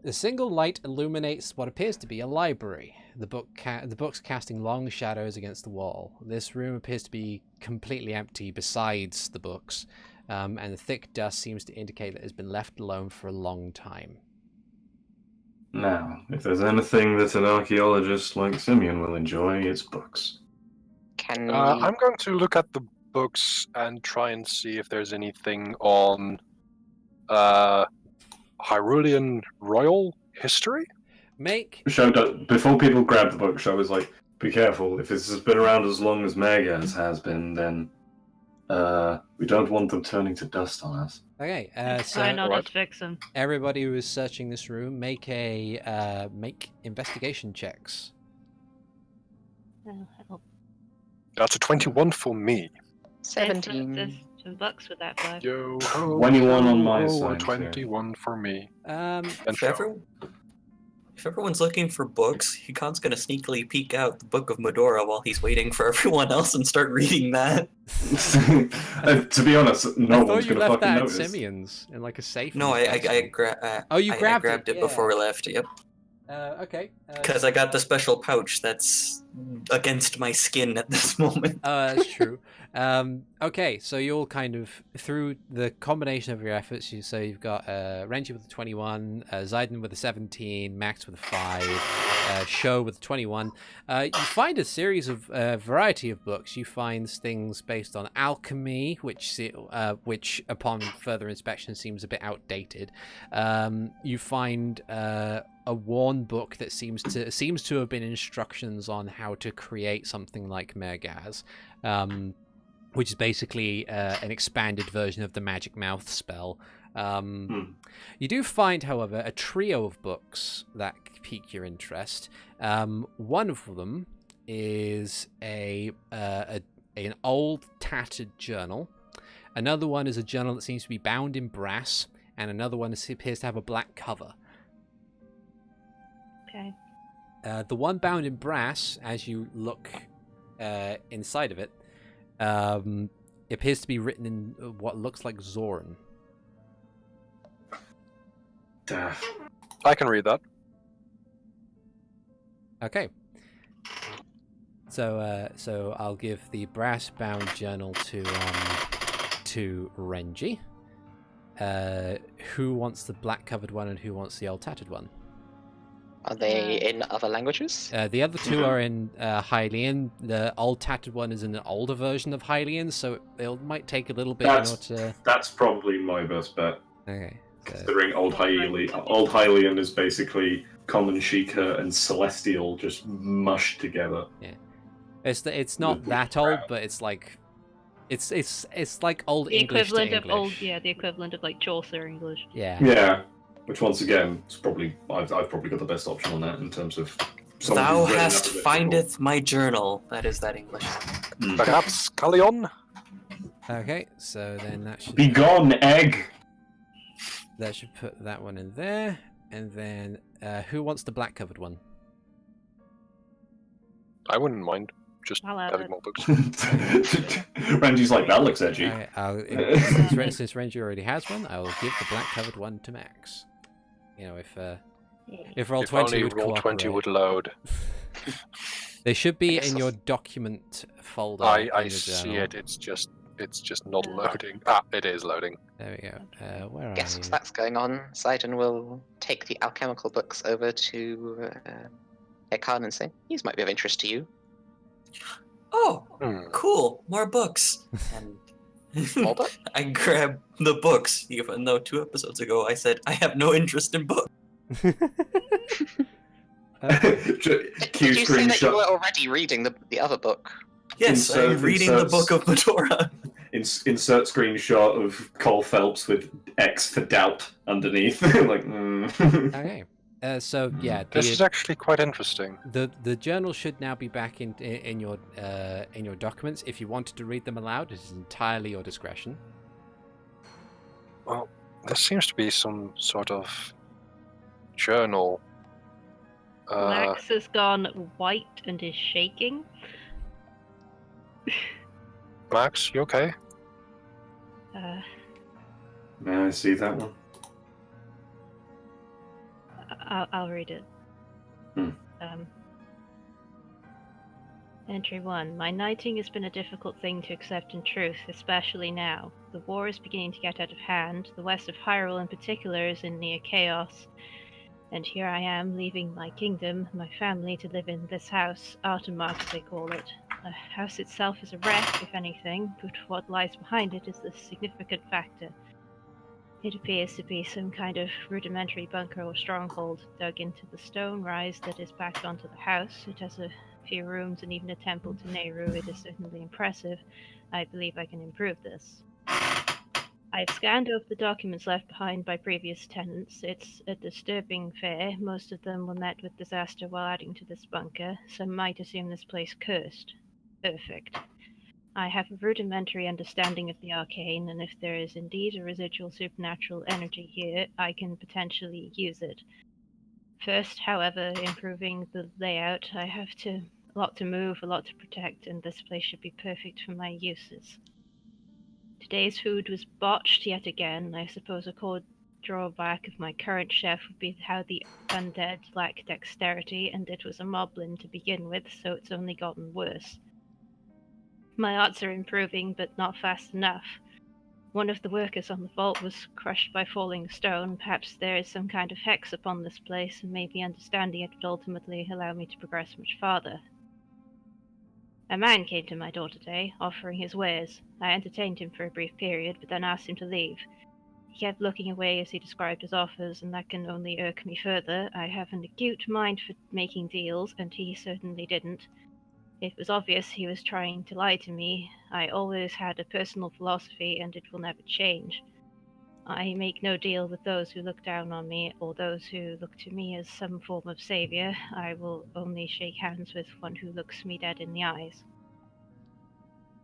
The single light illuminates what appears to be a library. The books casting long shadows against the wall. This room appears to be completely empty besides the books, and the thick dust seems to indicate that it's been left alone for a long time. Now, if there's anything that an archaeologist like Simeon will enjoy, it's books. Can we... I'm going to look at the books and try and see if there's anything on Hyrulean royal history. Before people grab the book, Sho was like, be careful, if this has been around as long as Megas has been, then we don't want them turning to dust on us. Okay, Why not Right. just fix them? everybody who is searching this room, make investigation checks. Oh, help. That's a 21 for me. 17. There's some bucks with that 5. Yo ho, 21 on my ho, side, a 21 for me. And If everyone's looking for books, Hikan's gonna sneakily peek out the Book of Medora while he's waiting for everyone else and start reading that. To be honest, no I one's thought you gonna left fucking that notice. at Simeon's in like a safe. No, in the I basement. grabbed it yeah. before we left. Yep, Okay. because I got the special pouch that's against my skin at this moment. That's true. Okay, so you're kind of through the combination of your efforts. You've got Renji with a 21, Ziden with a 17, Max with a 5, Sho with a 21. You find a series of variety of books. You find things based on alchemy, which upon further inspection seems a bit outdated. You find a worn book that seems to have been instructions on how to create something like Mergaz, which is basically an expanded version of the Magic Mouth spell. You do find, however, a trio of books that pique your interest. One of them is an old tattered journal. Another one is a journal that seems to be bound in brass, and another one appears to have a black cover. Okay. The one bound in brass, as you look inside of it, appears to be written in what looks like Zoran. I can read that. Okay. So I'll give the brass-bound journal to Renji. Who wants the black-covered one, and who wants the old tattered one? Are they in other languages? The other two are in Hylian. The old tattered one is in an older version of Hylian, so it might take a little bit in order to... That's probably my best bet. Okay. So... Considering Old Hylian is basically common Sheikah and Celestial just mushed together. Yeah. It's not that old, but it's like... It's like old The English to equivalent of English. the equivalent of like Chaucer English. Yeah. Yeah. Which once again, it's probably I've probably got the best option on that in terms of. Thou hast findeth my journal. That is that English. Perhaps Callion? Okay, so then that should... Be gone, egg! That should put that one in there. And then, who wants the black-covered one? I wouldn't mind just I'll have having it. more books. Renji's like, that looks edgy. Okay, since Renji already has one, I will give the black-covered one to Max. You know, if Roll20 If only would Roll20 cooperate. would load. They should be Yes, in of- your document folder. I in the see journal. it. It's just not loading. Ah, it is loading. There we go. Where are Yes, you? that's going on. Ziden will take the alchemical books over to Hikan and say, these might be of interest to you. Oh, Hmm. cool! More books. And More books? I grab the books, even though 2 episodes ago I said I have no interest in books. Did Q you say that you screenshot. were already reading the other book? Yes, I'm reading the inserts- Book of Medora. Insert screenshot of Cole Phelps with X for doubt underneath. Like, Okay. So yeah, This is actually quite interesting. the journal should now be back in your documents. If you wanted to read them aloud, it is entirely your discretion. Well, there seems to be some sort of journal. Max has gone white and is shaking. Max, you okay? May I see that one? I'll read it. Entry 1. My knighting has been a difficult thing to accept in truth, especially now. The war is beginning to get out of hand. The west of Hyrule in particular is in near chaos. And here I am, leaving my kingdom, my family, to live in this house, Artermark as they call it. The house itself is a wreck, if anything, but what lies behind it is the significant factor. It appears to be some kind of rudimentary bunker or stronghold dug into the stone rise that is backed onto the house. It has a few rooms and even a temple to Nehru. It is certainly impressive. I believe I can improve this. I've scanned over the documents left behind by previous tenants. It's a disturbing affair. Most of them were met with disaster while adding to this bunker. Some might assume this place cursed. Perfect. I have a rudimentary understanding of the arcane, and if there is indeed a residual supernatural energy here, I can potentially use it. First, however, improving the layout, I have a lot to move, a lot to protect, and this place should be perfect for my uses. Today's food was botched yet again. I suppose a core drawback of my current chef would be how the undead lack dexterity, and it was a moblin to begin with, so it's only gotten worse. My arts are improving, but not fast enough. One of the workers on the vault was crushed by falling stone. Perhaps there is some kind of hex upon this place, and maybe understanding it would ultimately allow me to progress much farther. A man came to my door today, offering his wares. I entertained him for a brief period, but then asked him to leave. He kept looking away as he described his offers, and that can only irk me further. I have an acute mind for making deals, and he certainly didn't. It was obvious he was trying to lie to me. I always had a personal philosophy, and it will never change. I make no deal with those who look down on me, or those who look to me as some form of savior. I will only shake hands with one who looks me dead in the eyes.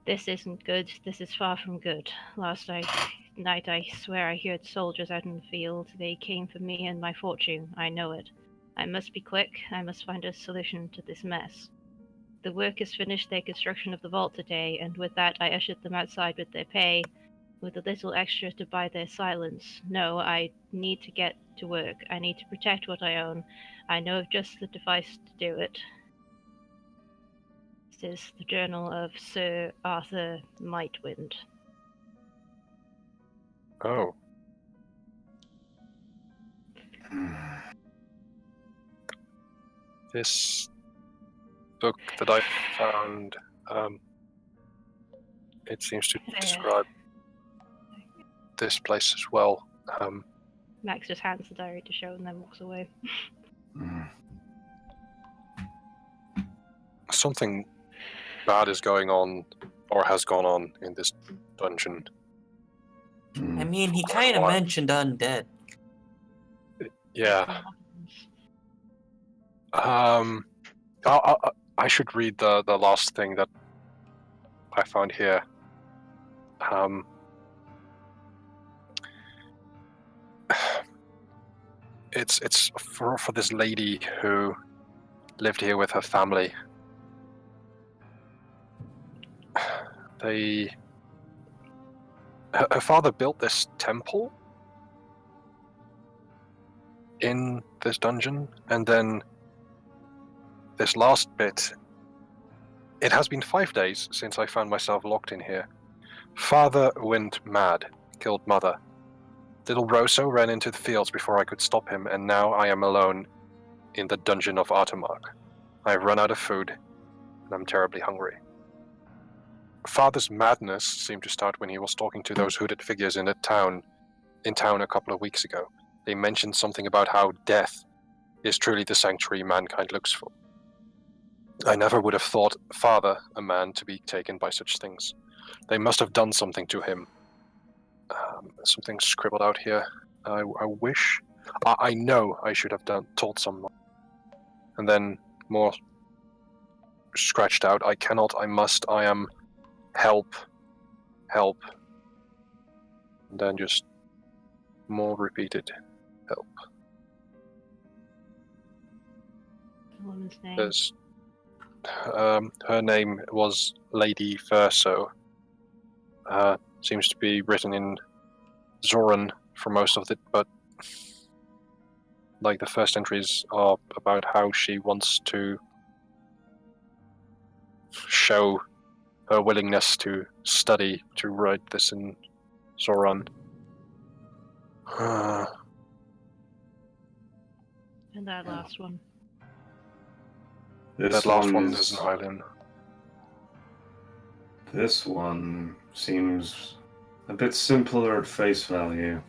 This isn't good. This is far from good. Last night I swear I heard soldiers out in the field. They came for me and my fortune. I know it. I must be quick. I must find a solution to this mess. The workers finished their construction of the vault today, and with that I ushered them outside with their pay, with a little extra to buy their silence. No, I need to get to work. I need to protect what I own. I know of just the device to do it. This is the journal of Sir Arthur Mightwind. Oh. This book that I found, it seems to describe this place as well. Max just hands the diary to Sho and then walks away. Something bad is going on, or has gone on, in this dungeon. I mean, he kind of mentioned undead. Yeah. I should read the last thing that I found here. It's for this lady who lived here with her family. Her father built this temple in this dungeon, and then this last bit. It has been 5 days since I found myself locked in here. Father went mad, killed mother. Little Rosso ran into the fields before I could stop him, and now I am alone in the dungeon of Artermark. I've run out of food, and I'm terribly hungry. Father's madness seemed to start when he was talking to those hooded figures in town a couple of weeks ago. They mentioned something about how death is truly the sanctuary mankind looks for. I never would have thought father a man to be taken by such things. They must have done something to him. Something scribbled out here. I wish. I know I should have told someone. And then more scratched out. I cannot. I must. I am. Help. Help. And then just more repeated. Help. The woman's name. There's. Her name was Lady Verso. Seems to be written in Zoran for most of it, but like the first entries are about how she wants to show her willingness to study to write this in Zoran. And that last one. This That last one is is in Hylian. This one seems a bit simpler at face value.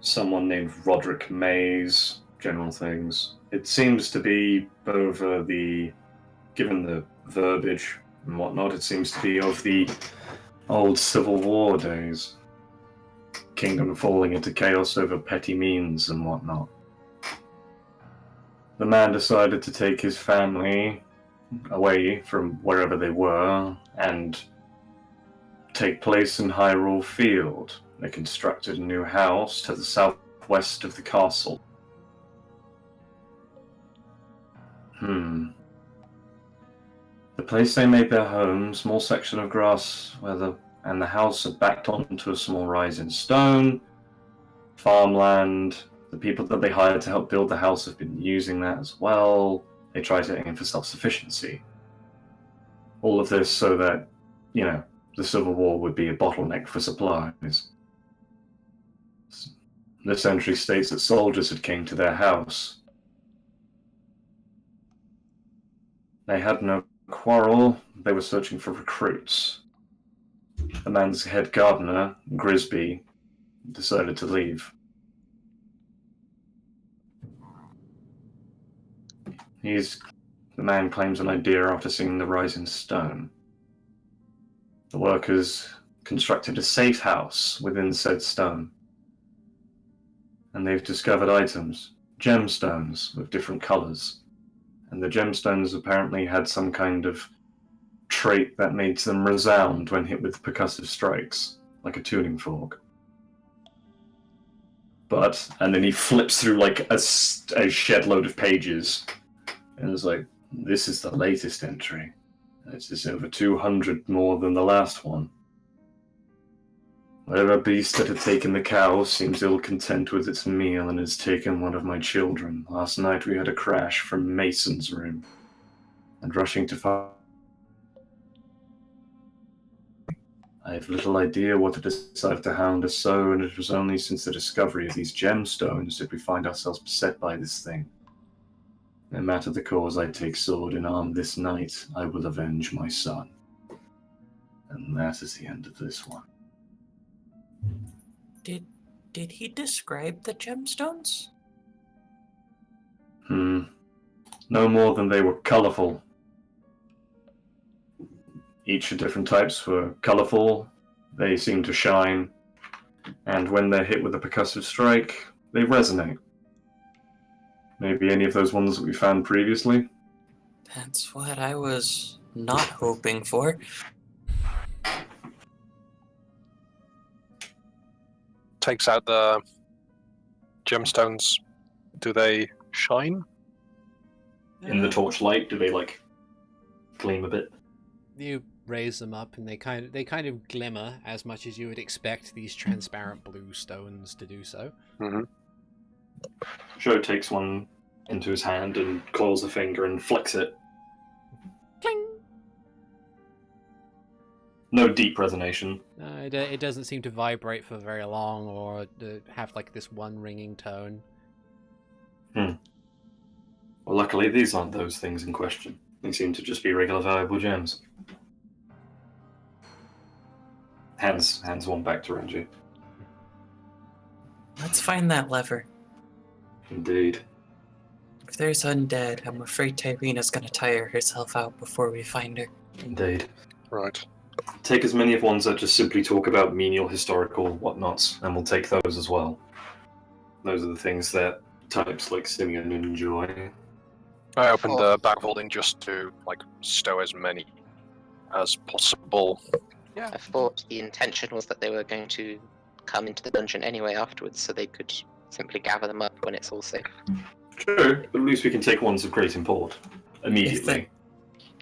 Someone named Roderick Mays, general things. It seems to be over given the verbiage and whatnot, it seems to be of the old Civil War days. Kingdom falling into chaos over petty means and whatnot. The man decided to take his family away from wherever they were and take place in Hyrule Field. They constructed a new house to the southwest of the castle. The place they made their home, small section of grass and the house had backed onto a small rise in stone, farmland. The people that they hired to help build the house have been using that as well. They try to aim for self-sufficiency. All of this so that, the Civil War would be a bottleneck for supplies. This entry states that soldiers had came to their house. They had no quarrel, they were searching for recruits. The man's head gardener, Grisby, decided to leave. The man claims an idea after seeing the rise in stone. The workers constructed a safe house within said stone. And they've discovered items, gemstones of different colors. And the gemstones apparently had some kind of trait that made them resound when hit with percussive strikes, like a tuning fork. And then he flips through like a shed load of pages. And it's like, this is the latest entry. This is over 200 more than the last one. Whatever beast that had taken the cow seems ill-content with its meal and has taken one of my children. Last night we had a crash from Mason's room. And rushing to find... I have little idea what had decided to hound us so, and it was only since the discovery of these gemstones that we find ourselves beset by this thing. No matter the cause, I take sword in arm this night. I will avenge my son. And that is the end of this one. Did he describe the gemstones? No more than they were colorful. Each of different types were colorful. They seem to shine. And when they're hit with a percussive strike, they resonate. Maybe any of those ones that we found previously? That's what I was not hoping for. Takes out the gemstones. Do they shine? In the torchlight, do they gleam a bit? You raise them up, and they kind of glimmer as much as you would expect these transparent blue stones to do so. Mm-hmm. Sho takes one into his hand and claws a finger and flicks it. Cling! No deep resonation. It doesn't seem to vibrate for very long or have this one ringing tone. Well, luckily these aren't those things in question. They seem to just be regular valuable gems. Hands one back to Renji. Let's find that lever. Indeed. If there's undead, I'm afraid Tyrena's gonna tire herself out before we find her. Indeed. Right. Take as many of ones that just simply talk about menial historical whatnots, and we'll take those as well. Those are the things that types like Simeon enjoy. I opened the bag holding just to stow as many as possible. I thought the intention was that they were going to come into the dungeon anyway afterwards, so they could simply gather them up when it's all safe. True, but at least we can take ones of great import immediately.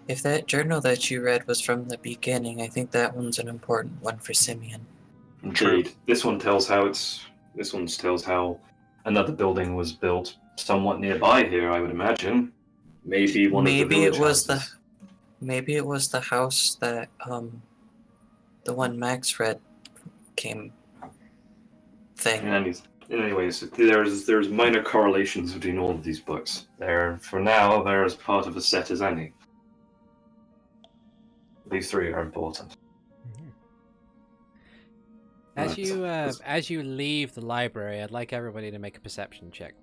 If that journal that you read was from the beginning, I think that one's an important one for Simeon. Indeed. This one tells how another building was built somewhat nearby here, I would imagine. Maybe one of the village houses. Maybe it was the house that the one Max read came thing. Anyways, there's minor correlations between all of these books. For now, they're as part of a set as any. These three are important. As you leave the library, I'd like everybody to make a perception check.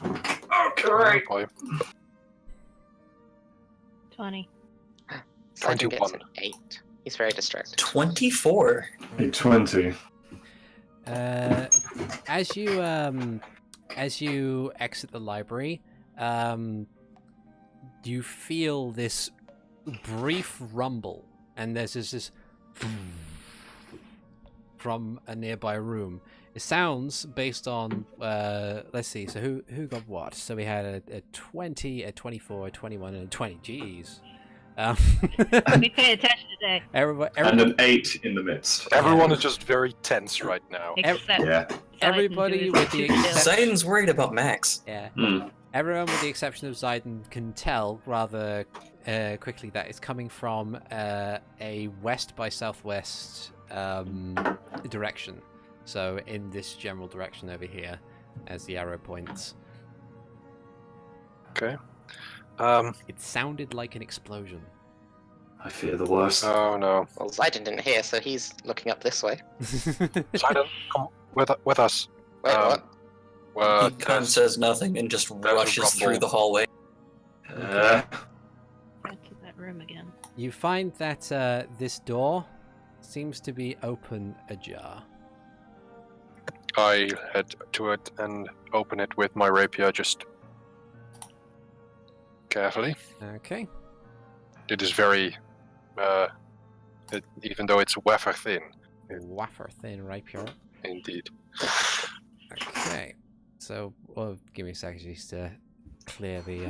Okay. Boy. 20. Ziden 21. gets an 8. He's very distracted. 24. A 20. As you exit the library, you feel this brief rumble, and there's this from a nearby room. It sounds based on let's see. So who got what? So we had a 20, a 24, a 21, and a 20. Jeez. We pay attention today. Everybody, And an 8 in the midst. Everyone is just very tense right now. Except Yeah. everybody with the exception. Ziden's worried about Max. Yeah. Mm. Everyone with the exception of Ziden can tell rather quickly that it's coming from a west by southwest direction. So in this general direction over here, as the arrow points. Okay. It sounded like an explosion. I fear the worst. Oh no. Well, Ziden didn't hear, so he's looking up this way. Ziden, come with us. Wait, what? Hikan says nothing and just rushes through the hallway. Get to that room again. You find that this door seems to be open ajar. I head to it and open it with my rapier, just carefully. Okay. It is very, even though it's wafer thin. Wafer thin rapier. Indeed. Okay. So, give me a second just to clear the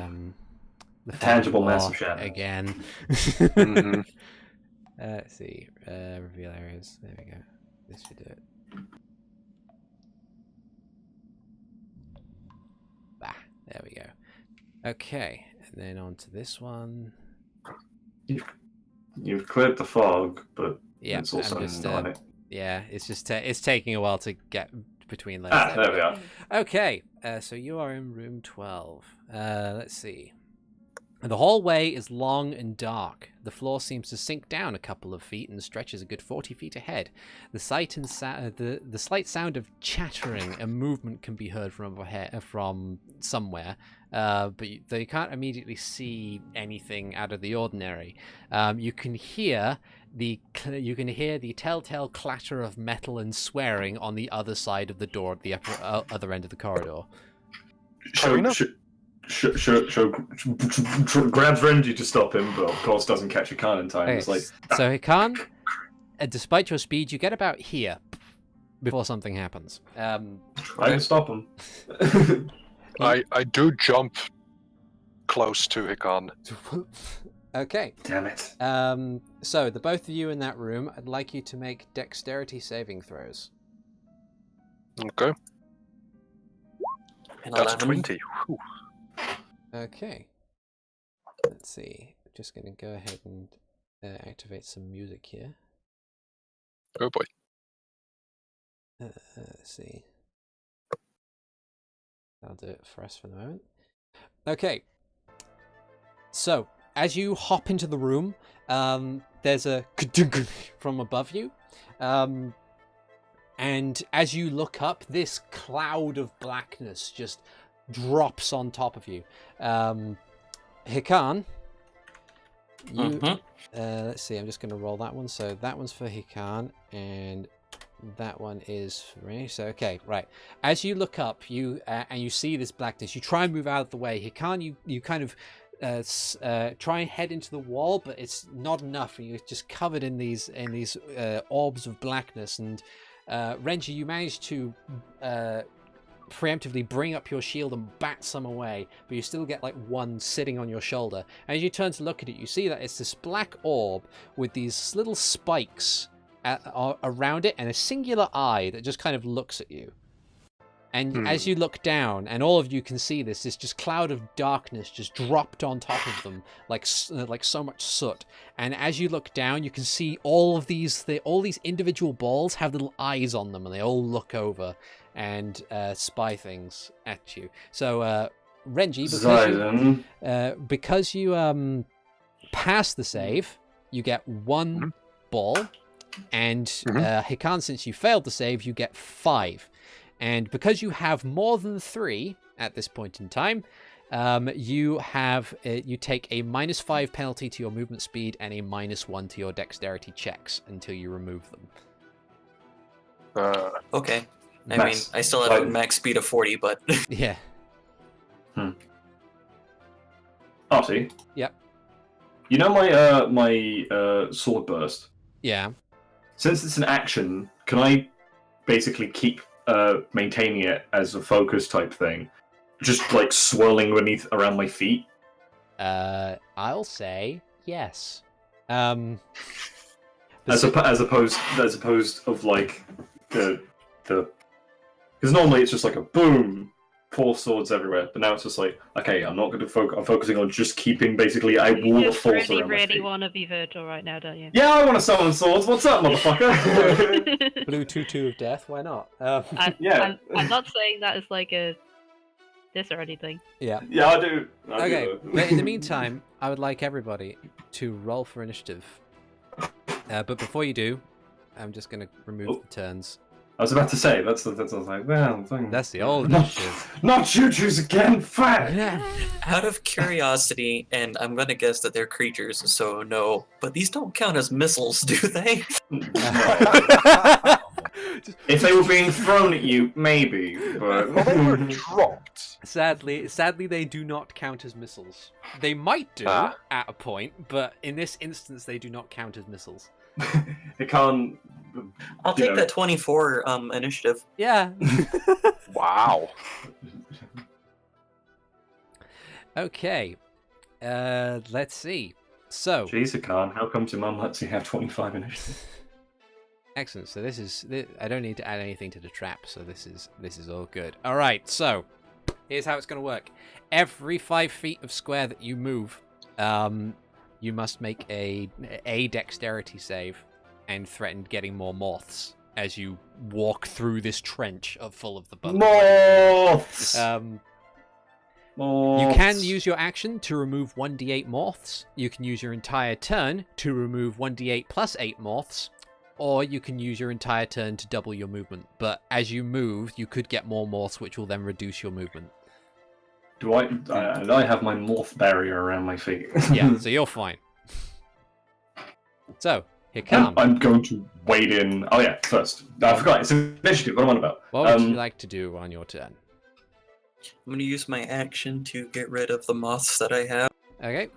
tangible floor mass of shadows. again. Mm-hmm. Let's see. Reveal areas. There we go. This should do it. Bah. There we go. Okay. And then on to this one. You've cleared the fog, but Yeah. it's also I'm just, not it. yeah. It's just it's taking a while to get between those. There we are. Okay, so you are in room 12. Let's see. The hallway is long and dark. The floor seems to sink down a couple of feet and stretches a good 40 feet ahead. The slight sound of chattering and movement can be heard from somewhere, but they can't immediately see anything out of the ordinary. You can hear the telltale clatter of metal and swearing on the other side of the door at the other end of the corridor. Sho grabs Renji to stop him, but of course doesn't catch Hikan in time. Okay, It's like, so Hikan, despite your speed, you get about here before something happens. try to stop him. I do jump close to Hikan. Okay. Damn it. So the both of you in that room, I'd like you to make dexterity saving throws. Okay. And That's 11. 20. Whew. Okay. Let's see. Just gonna go ahead and activate some music here. Oh boy. Let's see. I'll do it for us for the moment. Okay. So, as you hop into the room, there's a from above you. And as you look up, this cloud of blackness just drops on top of you. Hikan, you. Let's see. I'm just going to roll that one. So that one's for Hikan, and that one is for me. So okay, right. As you look up, and you see this blackness, you try and move out of the way. Hikan, you kind of try and head into the wall, but it's not enough. You're just covered in these orbs of blackness. And Renji, you manage to preemptively bring up your shield and bat some away, but you still get like one sitting on your shoulder. And as you turn to look at it, you see that it's this black orb with these little spikes around it and a singular eye that just kind of looks at you. And as you look down, and all of you can see this just cloud of darkness just dropped on top of them, like so much soot. And as you look down, you can see all these individual balls have little eyes on them, and they all look over and spy things at you. So, Renji, because you pass the save, you get one ball, and Hikan, since you failed the save, you get 5. And because you have more than 3 at this point in time, you take a -5 penalty to your movement speed and a -1 to your dexterity checks until you remove them. Okay. I mean, I still have a max speed of 40, but... Yeah. Artie? Yep. You know my sword burst? Yeah. Since it's an action, can I basically keep maintaining it as a focus type thing, just like swirling around my feet? I'll say yes. As opposed of like the because normally it's just like a boom, 4 swords everywhere, but now it's just like, okay, I'm not going to focus. I'm focusing on just keeping basically a wall of force around my feet. You really want to be virtual right now, don't you? Yeah, I want to summon swords. What's up, motherfucker? Blue 2/2 of death. Why not? Yeah. I'm not saying that as like a this or anything. Yeah. Yeah, I do. Okay. But in the meantime, I would like everybody to roll for initiative. But before you do, I'm just going to remove the turns. I was about to say, that's like, well... That's the old initiative. Not you choose again, fuck! Out of curiosity, and I'm gonna guess that they're creatures, so no, but these don't count as missiles, do they? If they were being thrown at you, maybe, but... Well, they were dropped. Sadly, they do not count as missiles. They might do at a point, but in this instance, they do not count as missiles. It can't... I'll take that 24 initiative. Yeah. Wow. Okay. Let's see. So. Jeez, Hikan, how come your mum lets you have 25 initiative? Excellent. So this is. I don't need to add anything to the trap, so this is all good. All right. So here's how it's going to work. Every 5 feet of square that you move, you must make a dexterity save and threaten getting more moths as you walk through this trench full of the bugs. Moths! You can use your action to remove 1d8 moths. You can use your entire turn to remove 1d8 plus 8 moths. Or you can use your entire turn to double your movement. But as you move, you could get more moths, which will then reduce your movement. Do I have my morph barrier around my feet? Yeah, so you're fine. So, Hikan. I'm going to wade in. Oh yeah, first. I forgot, it's an initiative. What am I on about? What would you like to do on your turn? I'm going to use my action to get rid of the moths that I have. Okay.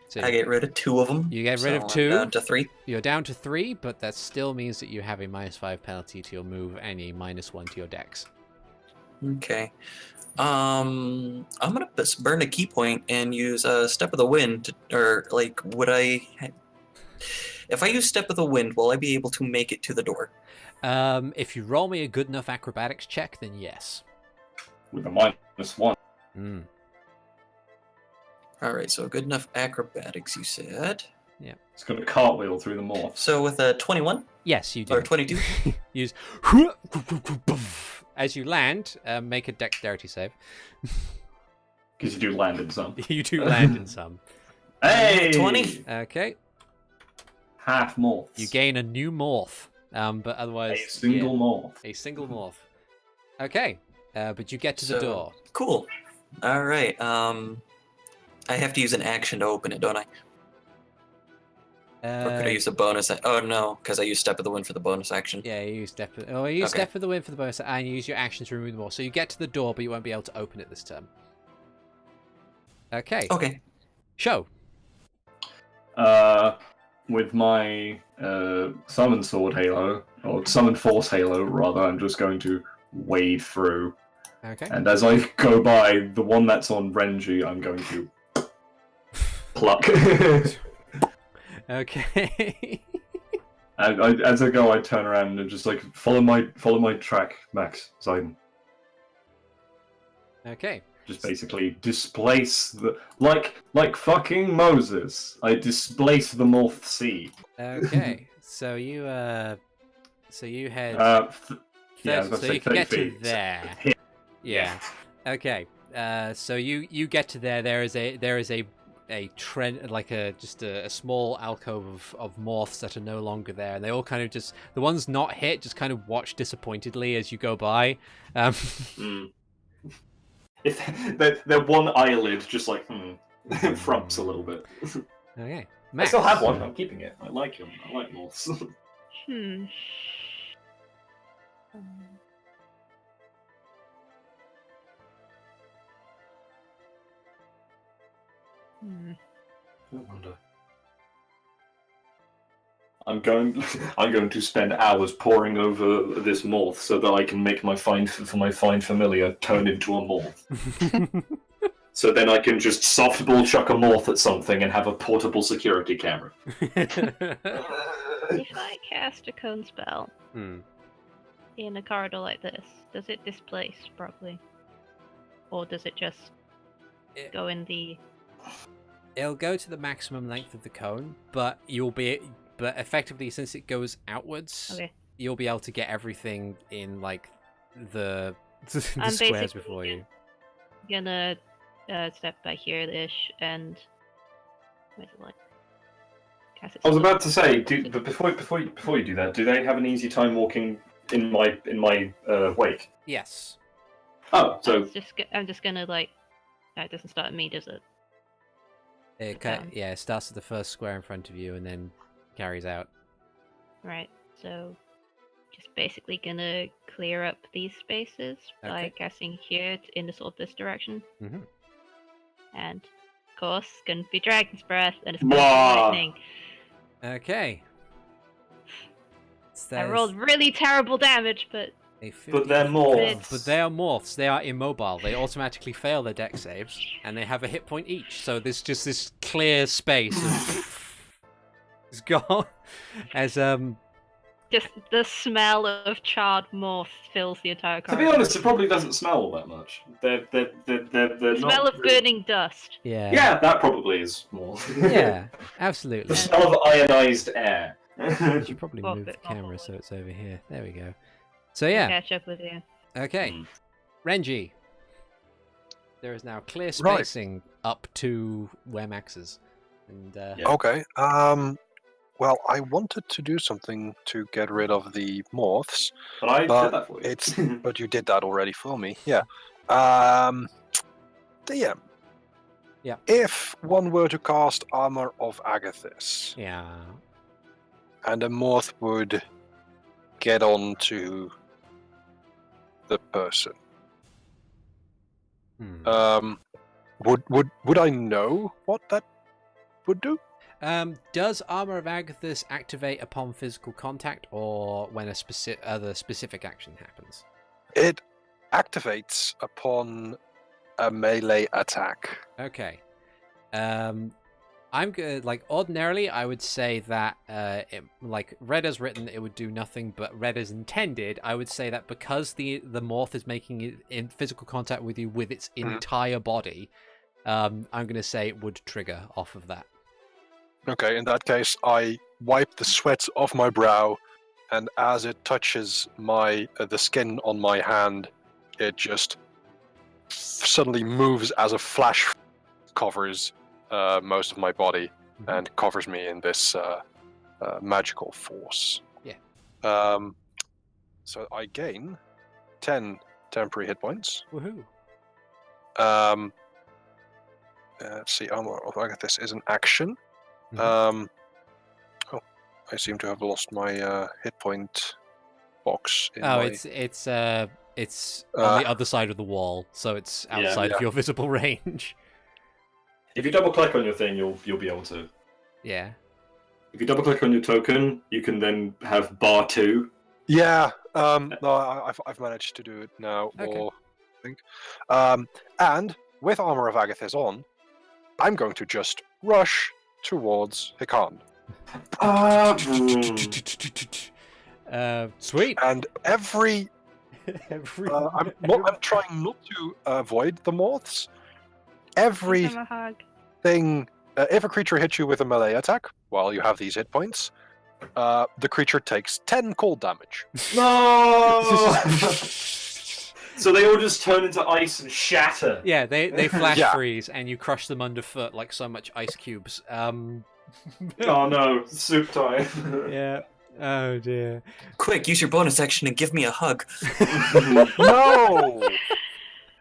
So I get rid of 2 of them. You get rid of 2. I'm down to 3. You're down to 3, but that still means that you have a -5 penalty to your move and a -1 to your dex. Okay. I'm gonna burn a key point and use Step of the Wind, would I? If I use Step of the Wind, will I be able to make it to the door? If you roll me a good enough acrobatics check, then yes. With a -1. All right, so good enough acrobatics, you said. Yeah. It's going to cartwheel through the morph. So with a 21? Yes, you do. Or 22? Use as you land, make a dexterity save. Because you do land in some. You do land in some. Hey! 20? Okay. Half morph. You gain a new morph. But otherwise... A single morph. A single morph. Okay. But you get to the door. Cool. All right. I have to use an action to open it, don't I? Or could I use a bonus? Oh no, because I used Step of the Wind for the bonus action. Yeah, you use Step of the Wind for the bonus, and you use your action to remove the wall. So you get to the door, but you won't be able to open it this turn. Okay. Okay. Sho. With my Summon Sword Halo, or Summon Force Halo, rather, I'm just going to wade through. Okay. And as I go by, the one that's on Renji, I'm going to pluck. Okay. And as I go, I turn around and just like follow my track, Max Ziden. Okay. Just basically displace the like fucking Moses. I displace the North Sea. Okay. So you head. So you can get to there. Yeah. Okay. So you get to there. There is a trend, like just a small alcove of morphs that are no longer there, and they all kind of just, the ones not hit just kind of watch disappointedly as you go by. If their one eyelid just like frumps a little bit. Okay. I Max. still have one. I'm keeping it. I like him. I like morphs. I wonder. I'm going to spend hours poring over this morph so that I can make my find familiar turn into a morph. So then I can just softball chuck a morph at something and have a portable security camera. If I cast a cone spell in a corridor like this, does it displace properly? Or does it just go in the... It'll go to the maximum length of the cone, but but effectively, since it goes outwards, you'll be able to get everything in like the squares before you. Gonna step back here-ish and where's it like? I was about to say, but before you do that, do they have an easy time walking in my wake? Yes. Oh, so I'm just gonna like. That doesn't start at me, does it? It starts at the first square in front of you and then carries out. Right. So, just basically gonna clear up these spaces by casting here in the sort of this direction. Mm-hmm. And of course, gonna be Dragon's Breath and it's gonna be lightning. Okay. I rolled really terrible damage, but they're morphs. But they are morphs. They are immobile. They automatically fail their dex saves, and they have a hit point each. So there's just this clear space of it's gone. As just the smell of charred morphs fills the entire corridor. To be honest, it probably doesn't smell all that much. They're the smell of burning dust. Yeah. Yeah, that probably is more. Yeah, absolutely. The smell of ionized air. You should probably move the camera so it's over here. There we go. So yeah. Catch up with you. Okay. Renji. There is now clear spacing up to where Max is. And Okay. Well, I wanted to do something to get rid of the morphs, but I did that for you. But you did that already for me. Yeah. DM. Yeah. If one were to cast Armor of Agathis, and a morph would get onto the person, would I know what that would do? Does Armor of Agathis activate upon physical contact or when a other specific action happens? It activates upon a melee attack. Okay. I'm good. Like ordinarily, I would say that like red as written, it would do nothing. But red as intended, I would say that because the morph is making it in physical contact with you with its entire body, I'm going to say it would trigger off of that. Okay, in that case, I wipe the sweat off my brow, and as it touches the skin on my hand, it just suddenly moves as a flash covers most of my body and covers me in this magical force. Yeah. So I gain 10 temporary hit points. Woohoo! Let's see, Armor of Agathis is an action. Mhm. Oh, I seem to have lost my hit point box. In Oh, my... it's on the other side of the wall, so it's outside of Yeah. your visible range. If you double click on your thing, you'll be able to. Yeah. If you double click on your token, you can then have bar 2. Yeah. No, I've managed to do it now. Okay. Or, I think. And with Armor of Agathis on, I'm going to just rush towards Hikan. Sweet. And every I'm trying not to avoid the moths. Give him a hug. Everything, if a creature hits you with a melee attack while you have these hit points, the creature takes 10 cold damage. No! So they all just turn into ice and shatter. Yeah, they flash Yeah. freeze, and you crush them underfoot like so much ice cubes. Oh no, soup time. Yeah. Oh dear. Quick, use your bonus action and give me a hug. No!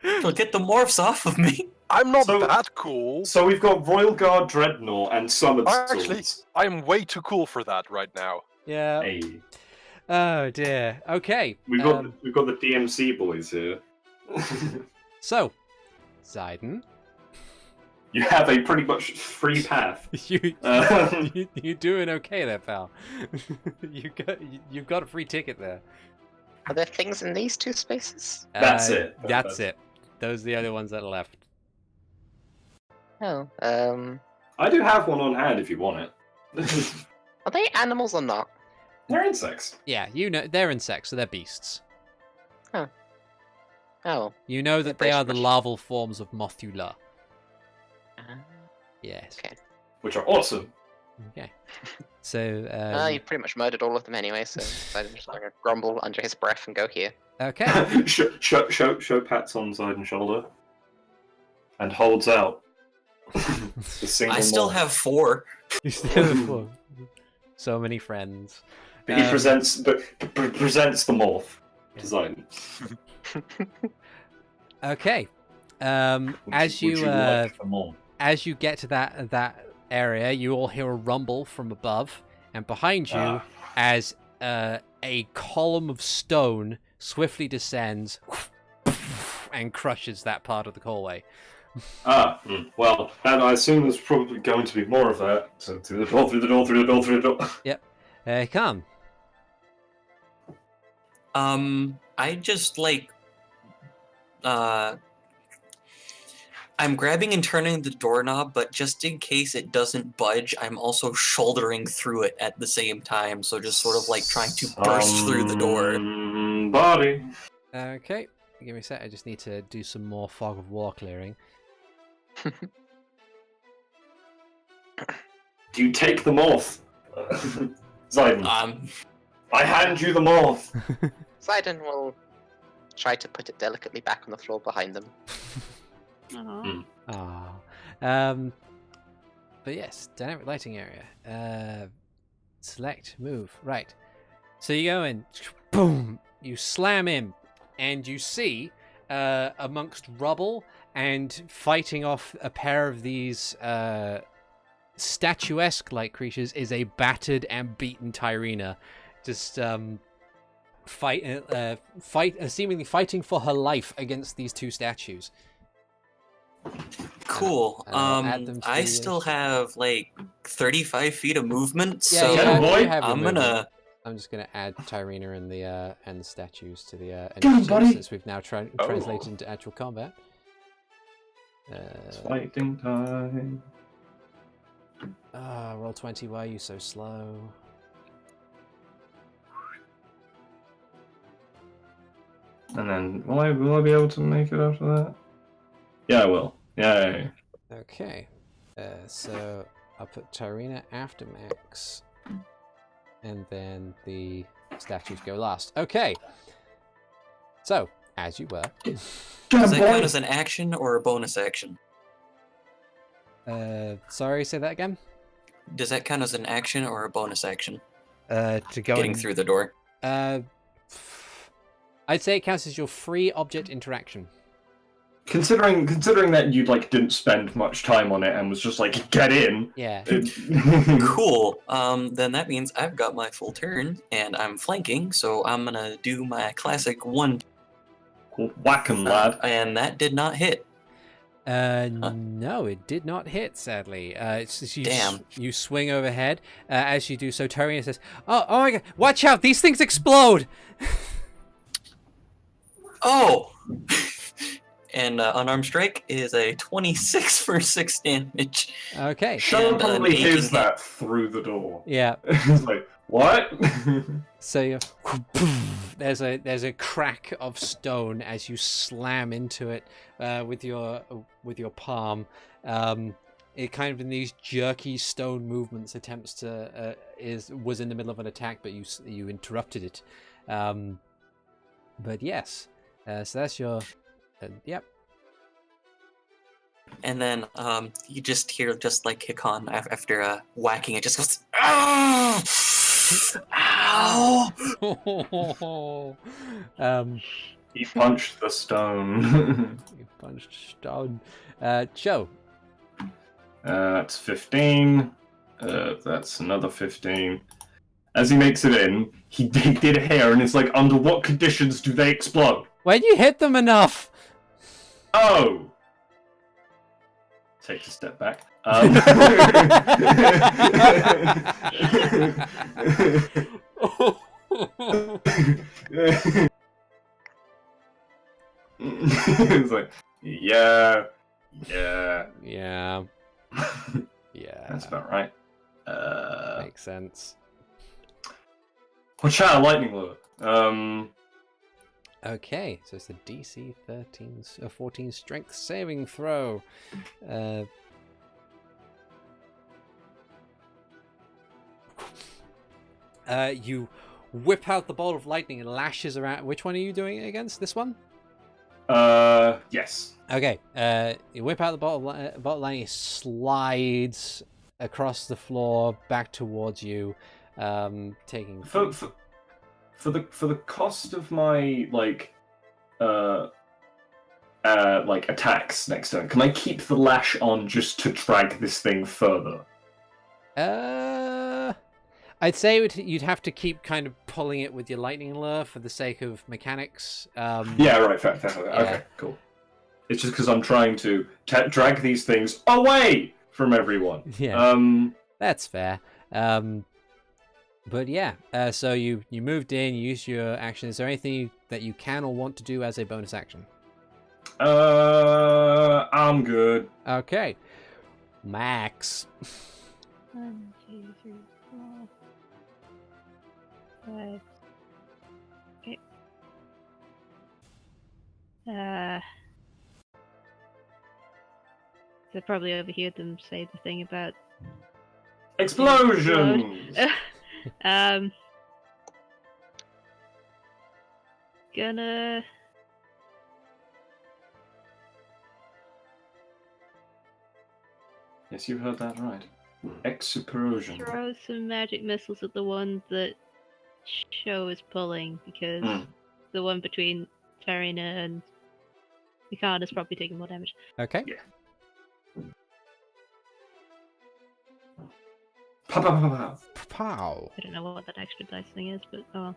It'll get the morphs off of me. I'm not So- that cool. So we've got Royal Guard Dreadnought and Summoned Actually, Swords. I'm way too cool for that right now. Yeah. Hey, Oh dear. Okay. we've got the DMC boys here. So, Ziden, You have a pretty much free path. you're doing okay there, pal. You've got a free ticket there. Are there things in these two spaces? That's it. That's it. Those are the only ones that are left. Oh, I do have one on hand if you want it. are they animals or not? They're insects. Yeah, you know they're insects, so they're beasts. Oh. You know that They're they are the pretty larval forms of Mothula. Uh, Yes. Okay. Which are awesome. Okay. So, you pretty much murdered all of them anyway, so I'm just going to grumble under his breath and go here. okay. Show pats on Ziden's shoulder. And holds out. The single I still moth. have 4. You still have one. So many friends. But he presents the morph to Ziden. Okay. As you like the morph? as you get to that area, you all hear a rumble from above, and behind you, as a column of stone swiftly descends and crushes that part of the hallway. Well, and I assume there's probably going to be more of that. So through the door, through the door, through the door, through the door. Come. I just I'm grabbing and turning the doorknob, but just in case it doesn't budge, I'm also shouldering through it at the same time, so just sort of trying to burst through the door. Body. Okay. Give me a sec. I just need to do some more fog of war clearing. Do you take the morph? Ziden, I hand you the morph. Ziden will try to put it delicately back on the floor behind them. But yes, dynamic lighting area. Select, move. Right. So you go in, boom, you slam in, and you see, amongst rubble and fighting off a pair of these statuesque-like creatures is a battered and beaten Tyrina, just seemingly fighting for her life against these two statues. Cool. Add them to I the- still have 35 feet of movement, Yeah, so you have boy. your I'm movement. gonna. I'm just gonna add Tyrina and the statues to the Go on, initiative, buddy. since we've now translated into actual combat. It's fighting time. Roll 20. Why are you so slow? And then, will I be able to make it after that? Yeah, I will. Yay. Okay. So I'll put Tyrina after Max, and then the statues go last. Okay. So, as you were. Does that count as an action or a bonus action? Sorry, say that again? Does that count as an action or a bonus action? To go Getting in- through the door. I I'd say it counts as your free object interaction. Considering that you like didn't spend much time on it and was just like get in. Yeah. Cool. Then that means I've got my full turn, and I'm flanking, so I'm gonna do my classic one. Whack 'em, lad. And that did not hit. No, it did not hit, sadly. Damn. You swing overhead. As you do so, Torian says, oh my god, watch out, these things explode! Oh! And unarmed strike is a 26 for 6 damage. Okay. Sho And, probably an hears 18 that through the door. Yeah. He's like, what? So you there's a crack of stone as you slam into it with your palm. It kind of in these jerky stone movements attempts to was in the middle of an attack, but you interrupted it. But yes, so that's your yep. And then you just hear, just like Hikan, after whacking it, just goes, "Ah! Ow!" He punched the stone. You punched stone. Joe. That's 15. That's another 15. As he makes it in, he did a hair, and it's like, under what conditions do they explode? When you hit them enough. Oh! Takes a step back. It's like, yeah. Yeah. That's about right. Makes sense. Watch out, lightning lure. Okay, so it's a DC 14 strength saving throw. You whip out the bolt of lightning and lashes around. Which one are you doing it against? This one? Yes. Okay, you whip out the bolt of lightning, it slides across the floor back towards you, taking... For the cost of my like attacks next turn, can I keep the lash on just to drag this thing further? I'd say you'd have to keep kind of pulling it with your lightning lure for the sake of mechanics. Yeah, right, fair. Yeah. Okay, cool. It's just because I'm trying to drag these things away from everyone. Yeah, that's fair. But yeah, so you moved in, you used your action. Is there anything that you can or want to do as a bonus action? I'm good. Okay. Max. 1, 2, 3, 4, 5. Okay. I probably overheard them say the thing about Explosions! Gonna Yes, you heard that right. Explosion. throw some magic missiles at the one that Sho is pulling, because the one between Tarina and Hikan is probably taking more damage. Okay. Yeah. Pow, pow, pow, pow. Pow. I don't know what that extra dice thing is, but oh well.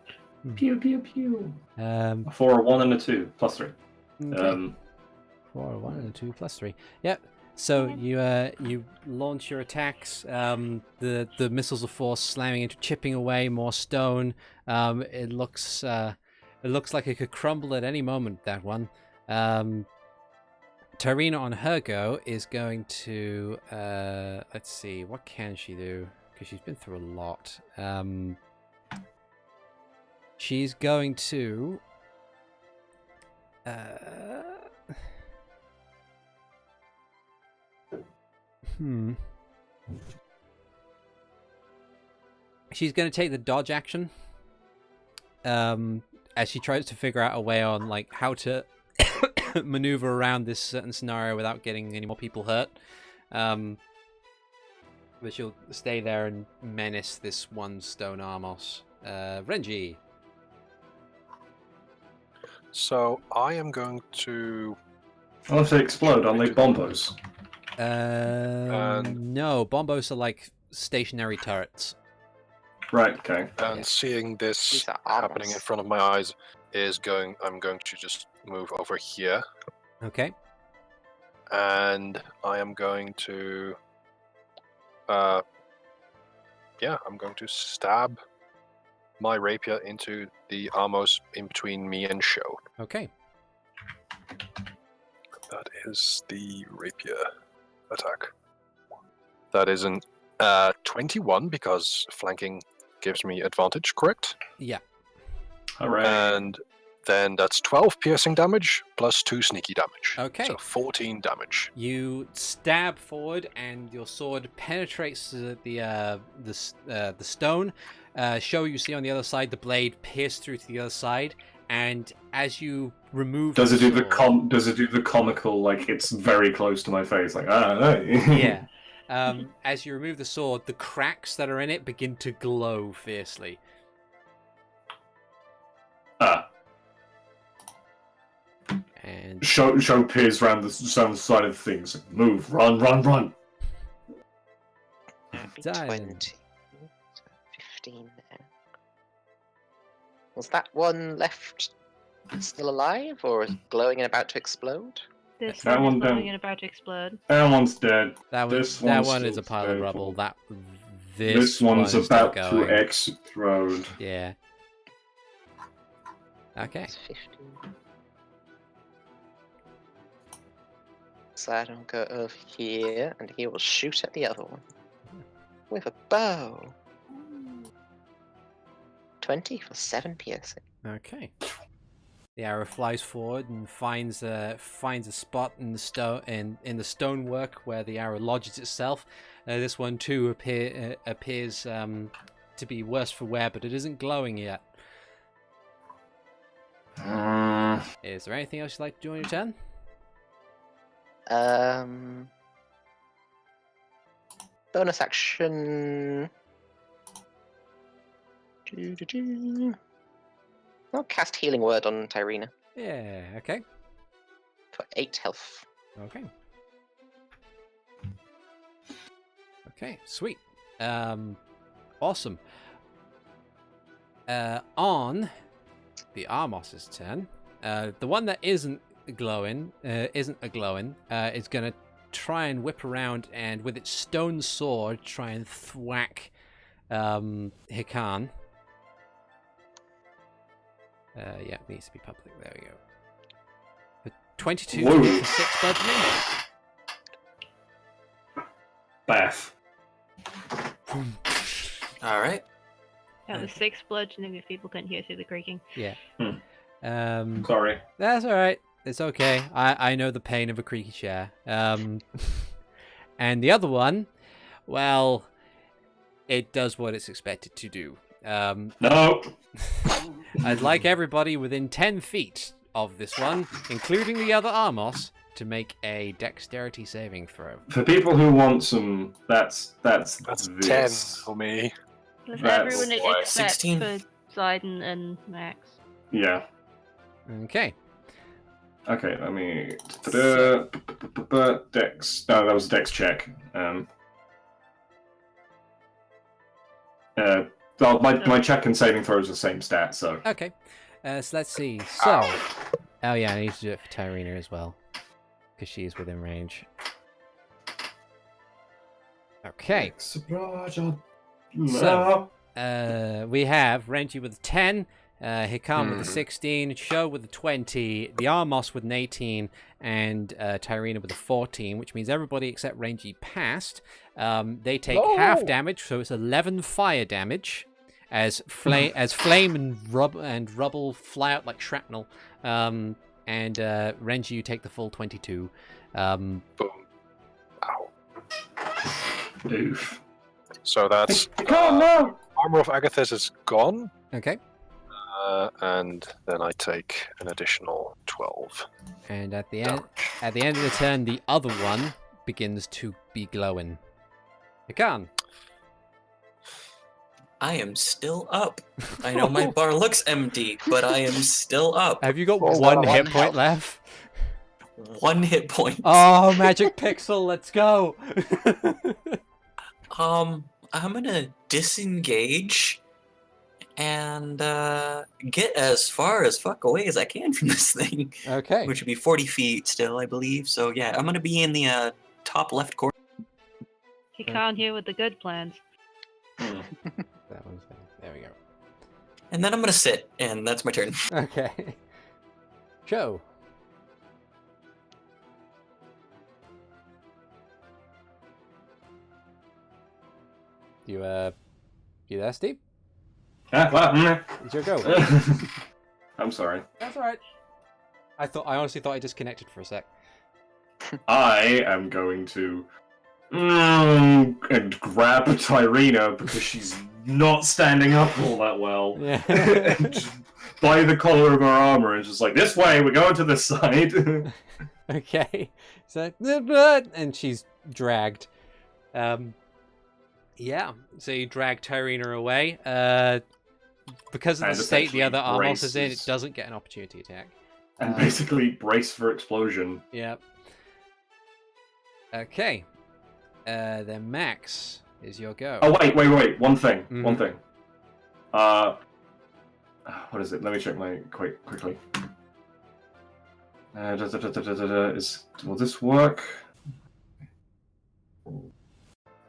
Pew, pew, pew. A 4, a 1, and a 2, plus 3. Okay. 4, a 1, and a 2, plus 3. Yep. So you launch your attacks. The missiles of force slamming into, chipping away more stone. It looks like it could crumble at any moment. That one. Tarina on her go is going to let's see, what can she do? Because she's been through a lot. She's going to She's going to take the dodge action as she tries to figure out a way on like how to maneuver around this certain scenario without getting any more people hurt. But she'll stay there and menace this one stone Armos. Renji. So I am going to. Well, if they explode, aren't they bombos? No, bombos are like stationary turrets. Right. Okay. And Yeah. seeing this These are happening in armors. front of my eyes I'm going to just move over here, Okay. and I am going to. I'm going to stab my rapier into the armors in between me and Sho. Okay. That is the rapier attack. That is an 21 because flanking gives me advantage, correct? Yeah. All right. And then that's 12 piercing damage plus 2 sneaky damage. Okay. So 14 damage. You stab forward, and your sword penetrates the stone. Sho, you see on the other side the blade pierce through to the other side, and as you remove, Does it do the sword, Does it do the comical, like it's very close to my face, like hey. Yeah. As you remove the sword, the cracks that are in it begin to glow fiercely. And Sho peers around the side of things. Move, run. Done. 20. 15 there. Was that one left still alive, or glowing and about to explode? This That one one is glowing down. and about to explode. That one's dead. that This one one's is a still pile of stable. rubble. This one one's is still about going. to explode. Yeah. Okay. It's 15. So I don't go over here, and he will shoot at the other one with a bow. 20 for 7 piercing. Okay. The arrow flies forward and finds a spot in the in the stonework where the arrow lodges itself. This one too appears to be worse for wear, but it isn't glowing yet. Is there anything else you'd like to do on your turn? Bonus action. I'll cast Healing Word on Tyrina Yeah. Okay. for 8 health. Okay. Okay. Sweet. Awesome. On the Armos's turn, the one that isn't a glowing, is gonna try and whip around and with its stone sword try and thwack Hikan. Yeah, it needs to be public. There we go. For 22 Whoa. for 6 bludgeoning. Bath. All right. That was 6 bludgeoning if people couldn't hear through the creaking. Yeah. Sorry. That's all right. It's okay. I know the pain of a creaky chair. And the other one, well, it does what it's expected to do. No. I'd like everybody within 10 feet of this one, including the other Armos, to make a dexterity saving throw. For people who want some, that's 10 this. for me. That's That's everyone why. except 16. for Ziden and Max. Yeah. Okay. Okay, let me. Dex. No, that was a dex check. My check and saving throws are the same stat, so. Okay. So let's see. So. Oh, yeah, I need to do it for Tyrina as well. Because she is within range. Okay. Explosion. So, we have Renji with a 10, Hikan with a 16, Sho with a 20, the Armos with an 18, and Tyrina with a 14, which means everybody except Renji passed. They take half damage, so it's 11 fire damage, as flame and rubble fly out like shrapnel. And Renji, you take the full 22. Boom. Ow. Oof. So that's No! Armor of Agathis is gone, Okay. and then I take an additional 12. And at the end of the turn, the other one begins to be glowing. Hikan. I am still up. I know my bar looks empty, but I am still up. Have you got Well, one one hit point health. left? 1 hit point. Oh, magic pixel, let's go! I'm gonna disengage and get as far as fuck away as I can from this thing. Okay. Which would be 40 feet still, I believe. So yeah, I'm gonna be in the top left corner. Hikan here with the good plans. That one's there we go. And then I'm gonna sit, and that's my turn. Okay. Sho. You there, Steve? It's your go. I'm sorry. That's alright. I honestly thought I disconnected for a sec. I am going to and grab Tyrina because she's not standing up all that well. Yeah. And just by the collar of her armor and just like, this way, we're going to this side. Okay. So and she's dragged. Yeah. So you drag Tyrina away. Because of And the state the other essentially Armos is in, it braces. doesn't get an opportunity attack. And basically brace for explosion. Yep. Okay. Then Max is your go. Oh, wait. One thing. Mhm. One thing. What is it? Let me check my quickly. Will this work?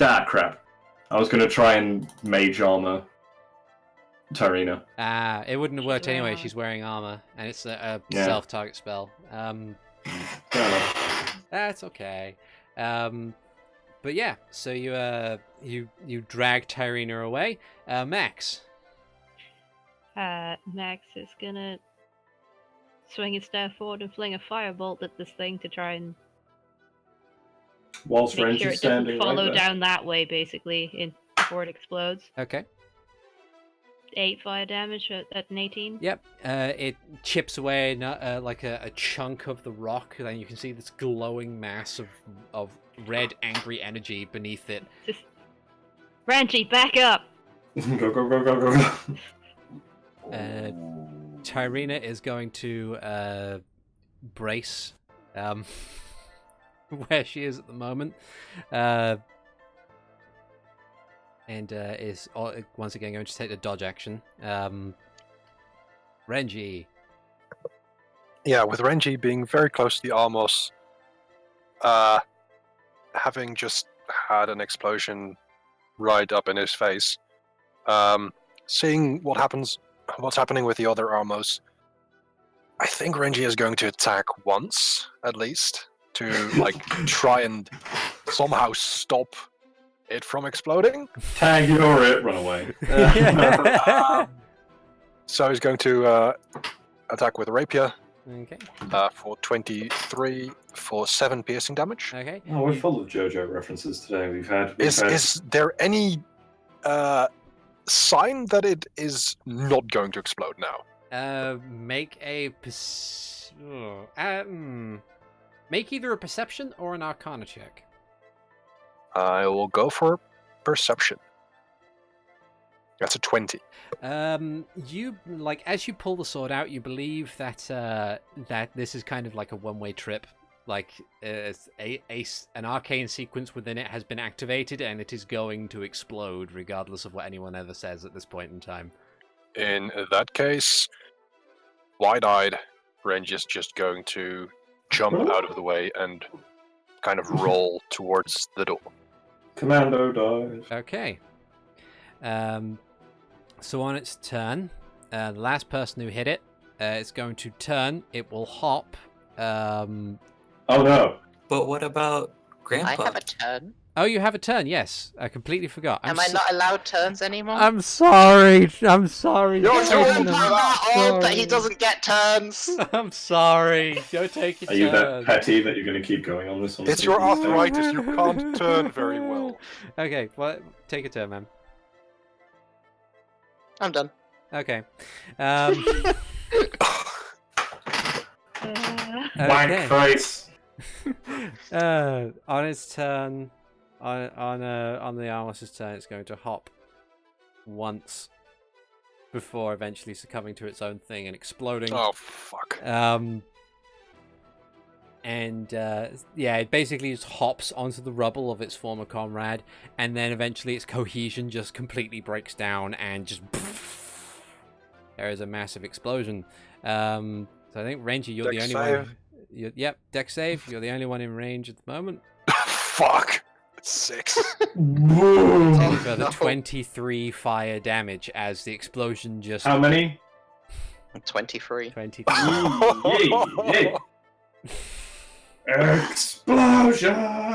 Ah, crap. I was going to try and mage armor Tyrina. It wouldn't have She's worked wearing anyway. armor. She's wearing armor, and it's a Yeah. self-target spell. Fair enough. That's okay. But yeah, so you drag Tyrina away. Max. Max is gonna swing his staff forward and fling a firebolt at this thing to try and Whilst make Renji's sure it doesn't standing follow right there. down that way, basically, before it explodes. Okay. 8 fire damage at an 18. Yep. It chips away like a chunk of the rock, and then you can see this glowing mass of red, angry energy beneath it. Just Renji, back up! Go. Tyrina is going to brace where she is at the moment, and is once again going to take the dodge action. Renji. Yeah, with Renji being very close to the Armos, having just had an explosion right up in his face, seeing what's happening with the other Armos, I think Renji is going to attack once, at least, to like try and somehow stop it from exploding. Tag, you're it, run away. So he's going to attack with a rapier Okay. for 23 for 7 piercing damage. Okay. Oh, we're full of JoJo references today. We've had Is there any sign that it is not going to explode now? Make a make either a perception or an arcana check. I will go for perception. That's a 20. You like as you pull the sword out, you believe that that this is kind of like a one-way trip. Like an arcane sequence within it has been activated, and it is going to explode, regardless of what anyone ever says at this point in time. In that case, wide-eyed, Renji is just going to jump out of the way and kind of roll towards the door. Commando dies. Okay. So on its turn, the last person who hit it, it's going to turn. It will hop. Oh no. But what about Grandpa? I have a turn. Oh, you have a turn. Yes, I completely forgot. Am I not allowed turns anymore? I'm sorry. I'm sorry. You're He's so all old. that old that he doesn't get turns. I'm sorry. Go take your Are you turn. that petty that you're going to keep going on this one? It's your arthritis, you can't turn very well. Okay, well, take a turn, man. I'm done. Okay. Wank Okay. face. On its turn, on the Armos's turn, it's going to hop once before eventually succumbing to its own thing and exploding. Oh, fuck. It basically just hops onto the rubble of its former comrade, and then eventually its cohesion just completely breaks down and just there is a massive explosion. So I think Renji, you're the Dex only save. one. Yep, dex save. You're the only one in range at the moment. Fuck. 6. Take further no. 23 fire damage as the explosion just. How many? 23. 23. Yay! Explosion!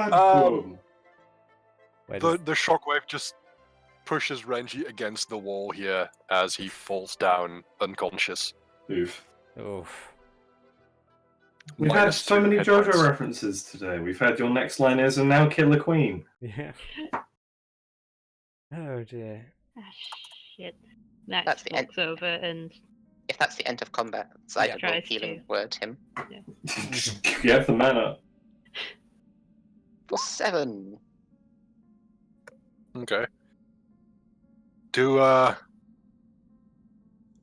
Boom. Wait, The shockwave just pushes Renji against the wall here as he falls down unconscious. Oof. oof. We've had Minus so 2 many hit JoJo points. references today. We've had your next line is, and now kill the queen. Yeah. Oh dear. Ah, shit. Max That's the end. walks over and If that's the end of combat, Ziden will tries healing to. word him. Get the mana. For 7. Okay.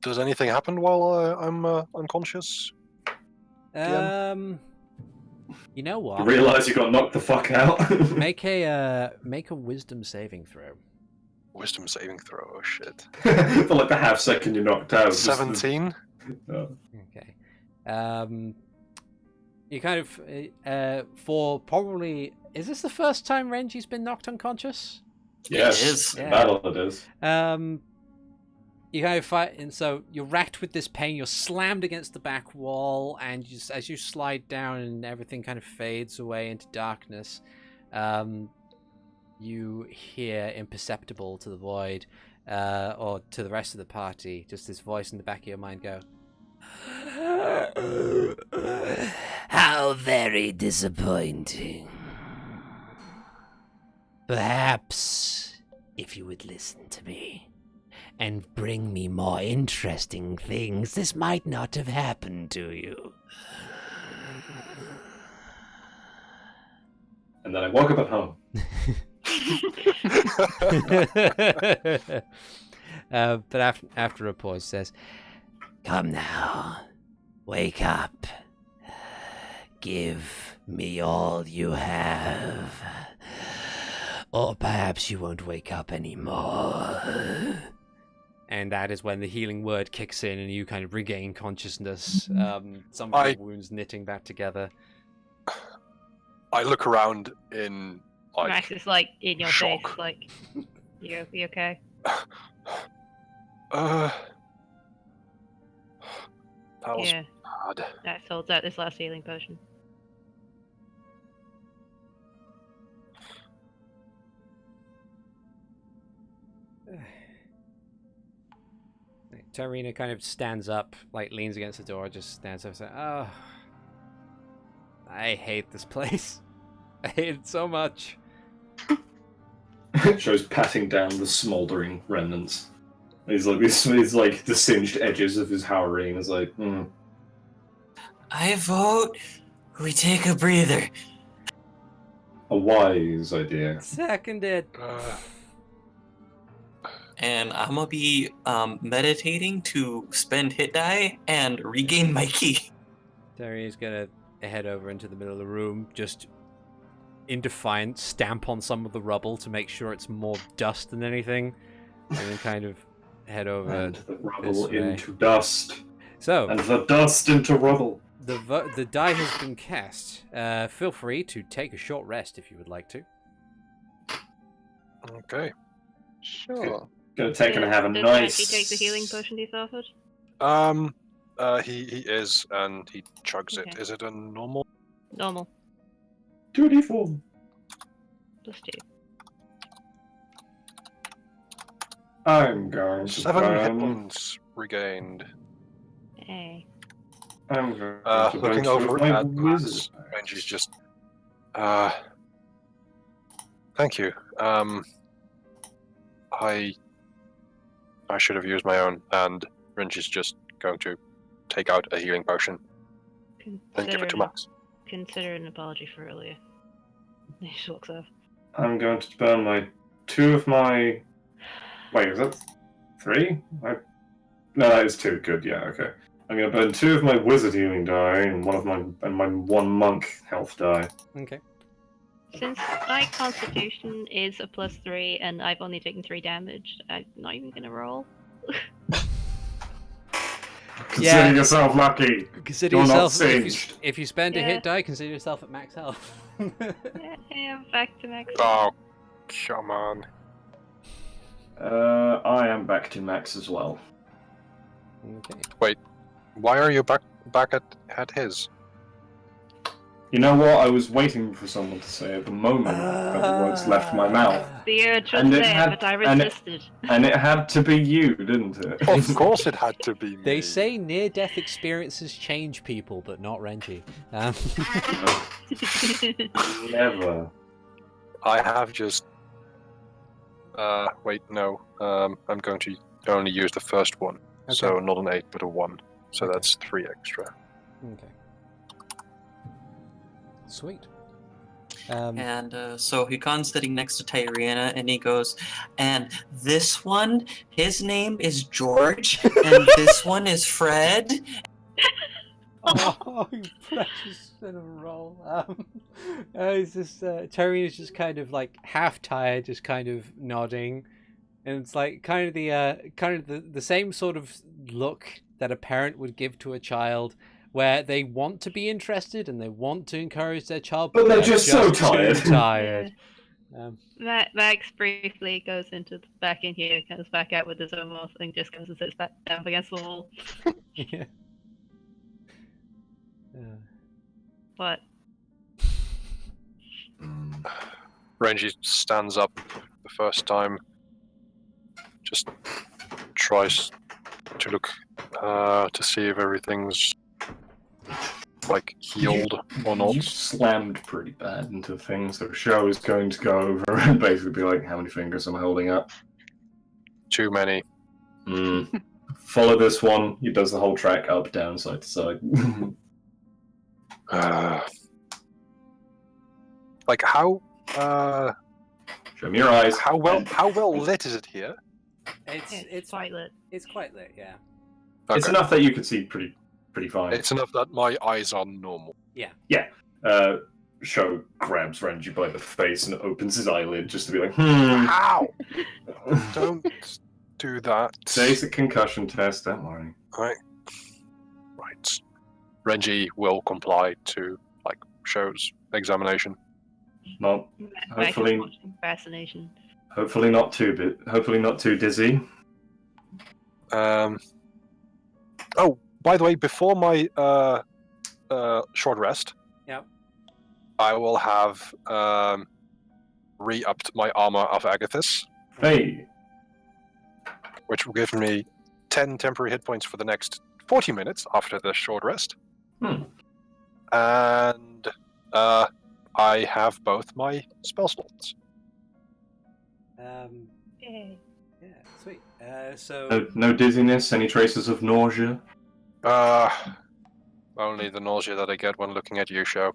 Does anything happen while I'm unconscious? You know You what? realise you got knocked the fuck out. Make a wisdom saving throw. Wisdom saving throw. Oh shit. For like the half second you're knocked out. just the- 17. Oh. Okay. You kind of for probably is this the first time Renji's been knocked unconscious? Yes, It is. in Yeah. battle it is. You kind of fight, and so you're racked with this pain. You're slammed against the back wall, and just as you slide down, and everything kind of fades away into darkness, you hear, imperceptible to the void, or to the rest of the party, just this voice in the back of your mind go, "How very disappointing. Perhaps, if you would listen to me and bring me more interesting things, this might not have happened to you." And then I woke up at home. But after a pause, says, "Come now, wake up. Give me all you have. Or perhaps you won't wake up anymore." And that is when the healing word kicks in and you kind of regain consciousness. Some of your wounds knitting back together. I look around in Max is like in your shock. face, like, you okay? That was Yeah. bad. Max holds out this last healing potion. Tarina kind of stands up, like leans against the door, just stands up and says, "Oh, I hate this place. I hate it so much." Shows patting down the smouldering remnants. He's like the singed edges of his harem. He's like, I vote we take a breather. a wise idea. Seconded. And I'm gonna be meditating to spend hit die and regain my key. Tarina's gonna head over into the middle of the room, just in defiance, stamp on some of the rubble to make sure it's more dust than anything, and then kind of head over And the this rubble way. into dust. So, And the dust into rubble. the die has been cast. Feel free to take a short rest if you would like to. Okay. Sure. Gonna take and have a Does nice. She take the healing potion he's offered? He is, and he chugs it. Okay. Is it a normal? Normal. 2d4. +2. I'm going to 7 hit burn. points regained. Hey. I'm going to Looking burn over my at wizard. Renji's just. Thank you. I should have used my own, and Renji's just going to take out a healing potion and give it to Max. Consider an apology for earlier. He just walks off. I'm going to burn my 2 of my. Wait, is that 3? No, that is 2. Good, yeah, okay. I'm gonna burn 2 of my wizard healing die and my 1 monk health die. Okay. Since my constitution is a +3 and I've only taken 3 damage, I'm not even gonna roll. Consider yourself lucky. Consider You're not yourself singed. if you spend a Yeah. hit die, consider yourself at max health. Yeah, I'm back to max. Oh, come on. I am back to max as well. Okay. Why are you back at his? You know what? I was waiting for someone to say at the moment, but the words left my mouth. The urge was And it there, had- but I and it- resisted. And it had to be you, didn't it? Of course it had to be me. They say near-death experiences change people, but not Renji. Never. I have just... wait, no. I'm going to only use the first one. So Okay. not an 8, but a 1. So Okay. that's 3 extra. Okay. Sweet. Um, And so Hikan's sitting next to Tyriana, and he goes, and this one, his name is George, and this one is Fred. oh, you precious little roll. It's just Tyriana's just kind of like half tired, just kind of nodding, and it's like kind of the same sort of look that a parent would give to a child, where they want to be interested and they want to encourage their child, But they're just so too tired. tired. Max briefly goes into the back in here, comes back out with his own more thing, just comes and sits back down against the wall. Yeah. What? Renji stands up the first time. Just tries to look to see if everything's like healed or not. You slammed pretty bad into things, so Sho is going to go over and basically be like, how many fingers am I holding up? Too many. Follow this one. He does the whole track up, down, side to side. Like how Show me your eyes. how well lit is it here? It's quite lit. It's quite lit, yeah. It's Okay. enough that you can see pretty fine. It's enough that my eyes are normal. Sho grabs Renji by the face and opens his eyelid just to be like, Ow! Don't do that. Basic concussion test, don't worry. Right. Renji will comply to Sho's examination. Not Max is hopefully watching fascination. hopefully not too dizzy. Oh, by the way, before my short rest, Yep. I will have re-upped my armor of Agathis, Hey. which will give me 10 temporary hit points for the next 40 minutes after the short rest. And I have both my spell slots. Yay. Yeah, sweet. So No dizziness, any traces of nausea? Only the nausea that I get when looking at you, Sho.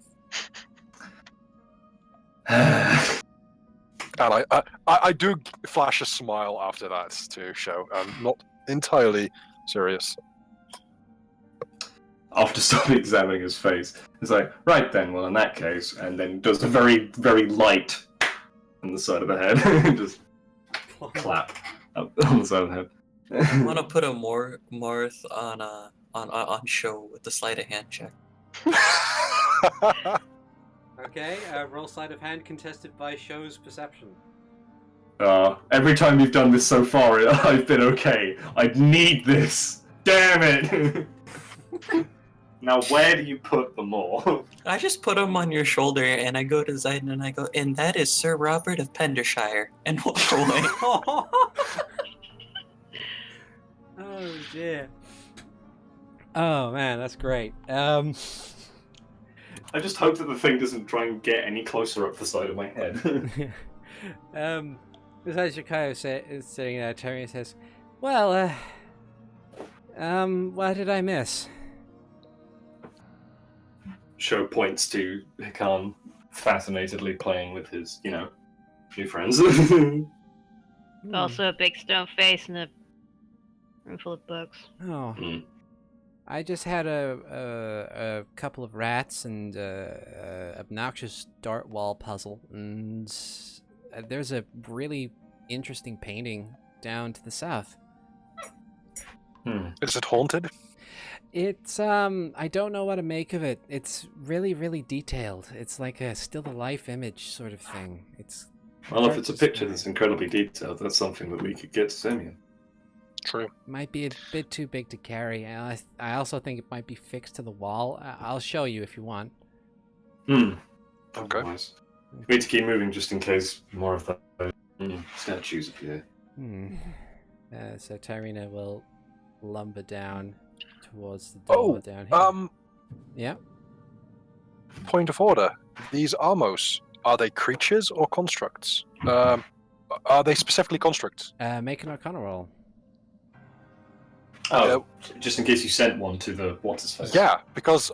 And I do flash a smile after that too, Sho. I'm not entirely serious. After stopping examining his face, it's like, right then, well in that case, and then does a very, very light on the side of the head. Just clap up on the side of the head. I want to put a Morth on Sho with the sleight of hand check. okay, roll sleight of hand contested by Sho's perception. Every time you've done this so far, I've been okay. I need this. Damn it! Now, where do you put them all? I just put him on your shoulder, and I go to Ziden, and I go, and that is Sir Robert of Pendershire, and walk away. Oh dear. Oh man, that's great. I just hope that the thing doesn't try and get any closer up the side of my head. Besides Sheikah is sitting there, Terry says, "Well, where did I miss?" Sho points to Hikan, fascinatedly playing with his, new friends. Also a big stone face and a Room full of books. Oh. Hmm. I just had a couple of rats and obnoxious dart wall puzzle, and there's a really interesting painting down to the south. Is it haunted? It's I don't know what to make of it. It's really, really detailed. It's like a still life image sort of thing. It's Well, if it's a hard to picture describe. that's incredibly detailed, that's something that we could get to Simeon. True. Might be a bit too big to carry. And I also think it might be fixed to the wall. I'll show you if you want. Okay. Otherwise, we need to keep moving just in case more of those statues appear. So Tyrina will lumber down towards the door down here. Yeah. Point of order. These Armos, are they creatures or constructs? Are they specifically constructs? Make an Arcana roll. Oh, just in case you sent one to the what's-his-face. Yeah, because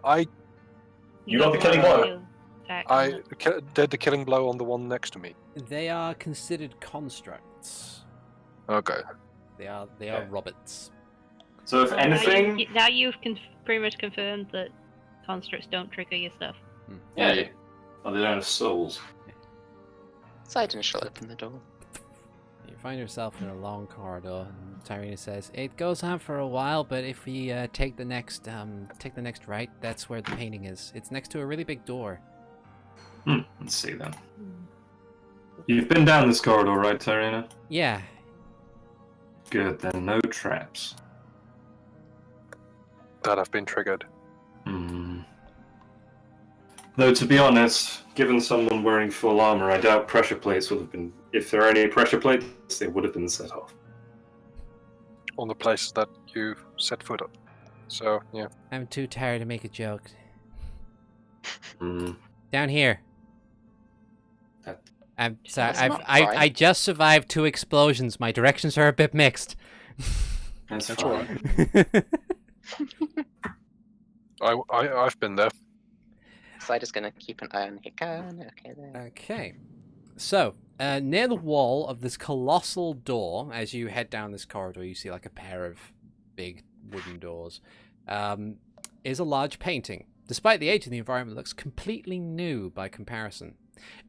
You got the killing blow. I did the killing blow on the one next to me. They are considered constructs. Okay. They are Yeah. robots. So if anything... Now you've pretty much confirmed that constructs don't trigger your stuff. Yeah. Well, they don't have souls. Ziden shall open the door. You find yourself in a long corridor, and Tyrina says, "It goes on for a while, but if we take the next right, that's where the painting is. It's next to a really big door." Let's see then. You've been down this corridor, right, Tyrina? Yeah. Good, then no traps. That have been triggered. Though, to be honest, given someone wearing full armor, I doubt pressure plates would have been... If there are any pressure plates, they would have been set off. On the places that you set foot on. So, yeah. I'm too tired to make a joke. Hmm. Down here. I'm sorry. That's not fine. I just survived 2 explosions. My directions are a bit mixed. That's That's fine. I've been there. Ziden's gonna keep an eye on Hikan. Okay, there. Okay. So, near the wall of this colossal door, as you head down this corridor, you see like a pair of big wooden doors, is a large painting. Despite the age of the environment, it looks completely new by comparison.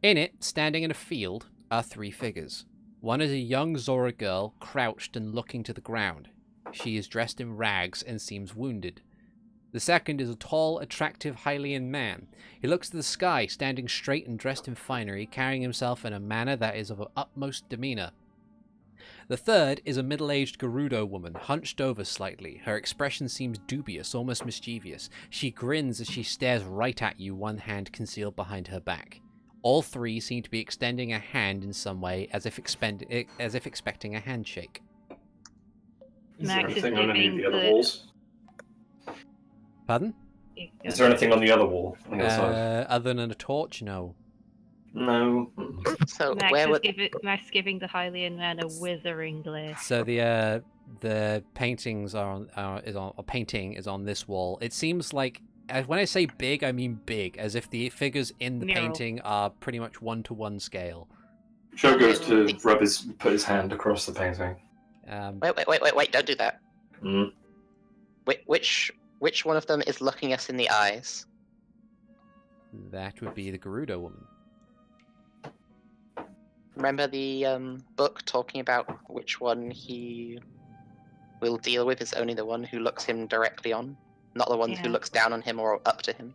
In it, standing in a field, are 3 figures. One is a young Zora girl, crouched and looking to the ground. She is dressed in rags and seems wounded. The second is a tall, attractive Hylian man. He looks to the sky, standing straight and dressed in finery, carrying himself in a manner that is of utmost demeanor. The third is a middle-aged Gerudo woman, hunched over slightly. Her expression seems dubious, almost mischievous. She grins as she stares right at you, one hand concealed behind her back. All 3 seem to be extending a hand in some way, as if expecting a handshake. Is there Max is anything on any of giving the other the- walls? Pardon? Is there anything on the other wall? On the other side? Other than a torch, no. No. So Max where is would giving the Hylian man a withering glare. So the paintings painting is on this wall. It seems like, when I say big, I mean big, as if the figures in the Mural. painting are pretty much 1-to-1 scale. Sho goes to put his hand across the painting. wait! Don't do that. Mm. Which one of them is looking us in the eyes? That would be the Gerudo woman. Remember the book talking about which one he will deal with is only the one who looks him directly on, not the one who Yeah. looks down on him or up to him.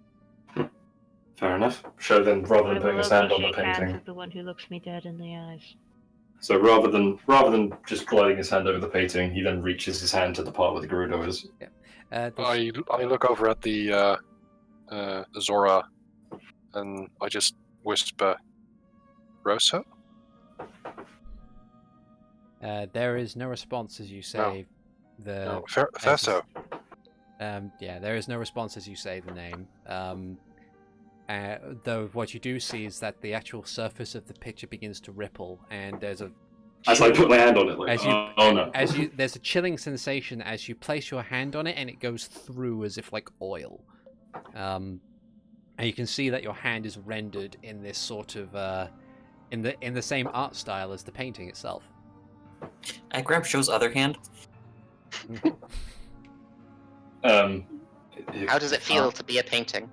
Fair enough. Sho then, rather I than putting will his hand on the shake hands painting, with the one who looks me dead in the eyes. so rather than just gliding his hand over the painting, he then reaches his hand to the part where the Gerudo is. I look over at the Zora, and I just whisper, "Rosa." There is no response as you say No, Fesso. Yeah, there is no response as you say the name. Though what you do see is that the actual surface of the picture begins to ripple, and there's a As I put my hand on it, like, oh no. there's a chilling sensation as you place your hand on it, and it goes through as if like oil. And you can see that your hand is rendered in this sort of in the same art style as the painting itself. I grab Sho's other hand. How does it feel to be a painting?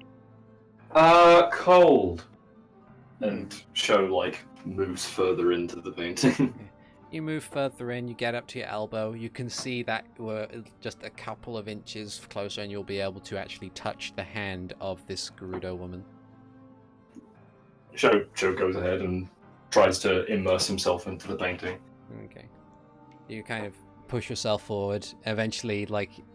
Cold. And Sho, moves further into the painting. You move further in, you get up to your elbow, you can see that we're just a couple of inches closer and you'll be able to actually touch the hand of this Gerudo woman. Sho goes ahead and tries to immerse himself into the painting. Okay. You kind of push yourself forward. Eventually,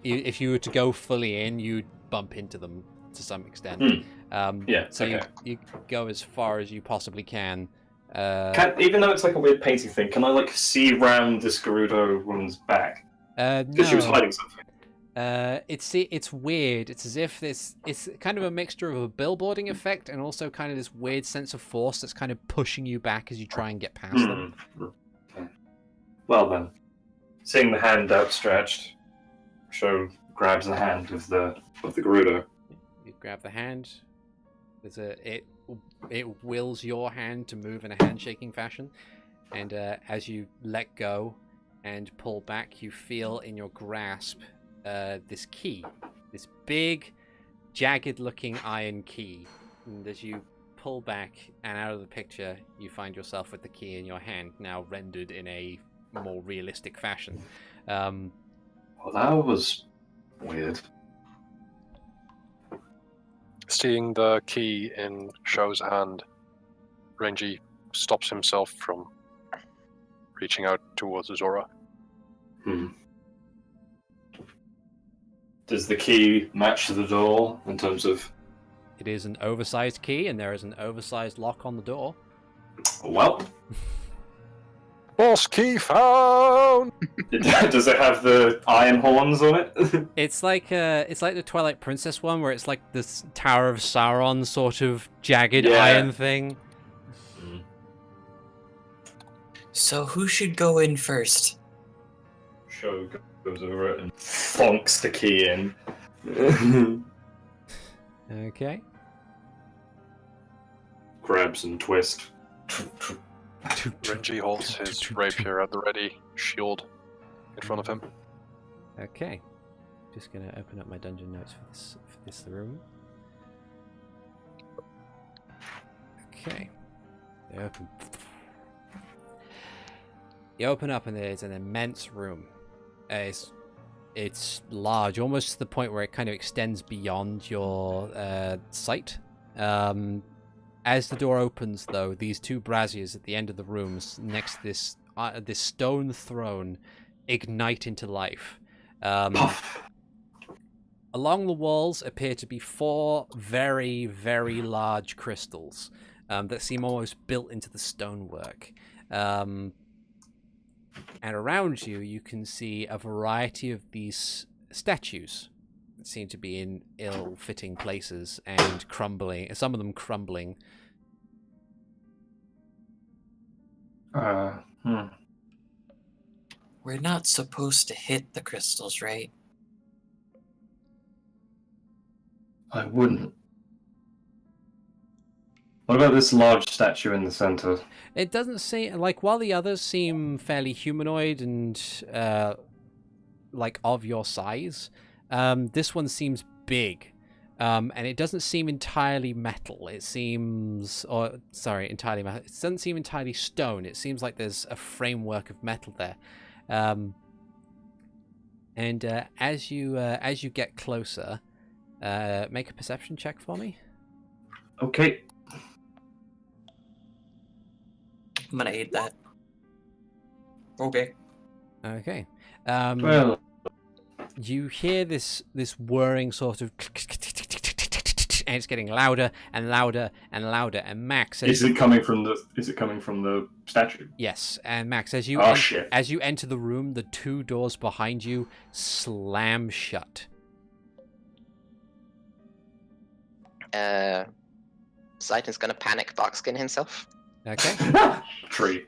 if you were to go fully in, you'd bump into them to some extent. So okay. you go as far as you possibly can. Even though it's a weird painting thing, can I see round this Gerudo woman's back? Because she was hiding something. It's weird. It's as if it's kind of a mixture of a billboarding effect and also kind of this weird sense of force that's kind of pushing you back as you try and get past them. Okay. Well then, seeing the hand outstretched, Sho grabs the hand of the Gerudo. You grab the hand. It wills your hand to move in a handshaking fashion, and as you let go and pull back, you feel in your grasp this key, this big, jagged-looking iron key. And as you pull back and out of the picture, you find yourself with the key in your hand, now rendered in a more realistic fashion. Well, that was weird. Seeing the key in Sho's hand, Renji stops himself from reaching out towards Zora. Does the key match the door in terms of... It is an oversized key, and there is an oversized lock on the door. Well... Boss key found! Does it have the iron horns on it? It's like the Twilight Princess one, where it's like this Tower of Sauron sort of jagged iron thing. So who should go in first? Sho goes over it and thonks the key in. Okay. Grabs and twist. Renji holds his rapier at the ready, shield in front of him. Okay. Just gonna open up my dungeon notes for this room. Okay. You open up and there's an immense room. It's large, almost to the point where it kind of extends beyond your sight. As the door opens, though, these two braziers at the end of the rooms, next to this stone throne, ignite into life. Along the walls appear to be 4 very, very large crystals that seem almost built into the stonework. And around you, you can see a variety of these statues that seem to be in ill-fitting places and crumbling. Some of them crumbling. We're not supposed to hit the crystals, right? I wouldn't. What about this large statue in the center? It doesn't seem while the others seem fairly humanoid and of your size, this one seems big, and it doesn't seem entirely metal. It seems, entirely metal. It doesn't seem entirely stone. It seems like there's a framework of metal there. And as you get closer, make a perception check for me. Okay. I'm gonna aid that. Okay. Okay. Well, you hear this whirring sort of, and it's getting louder and louder and louder. And Max, is it coming from the statue? Yes, and Max, as you enter the room, the 2 doors behind you slam shut. Ziden's gonna panic barkskin himself. Okay. Tree.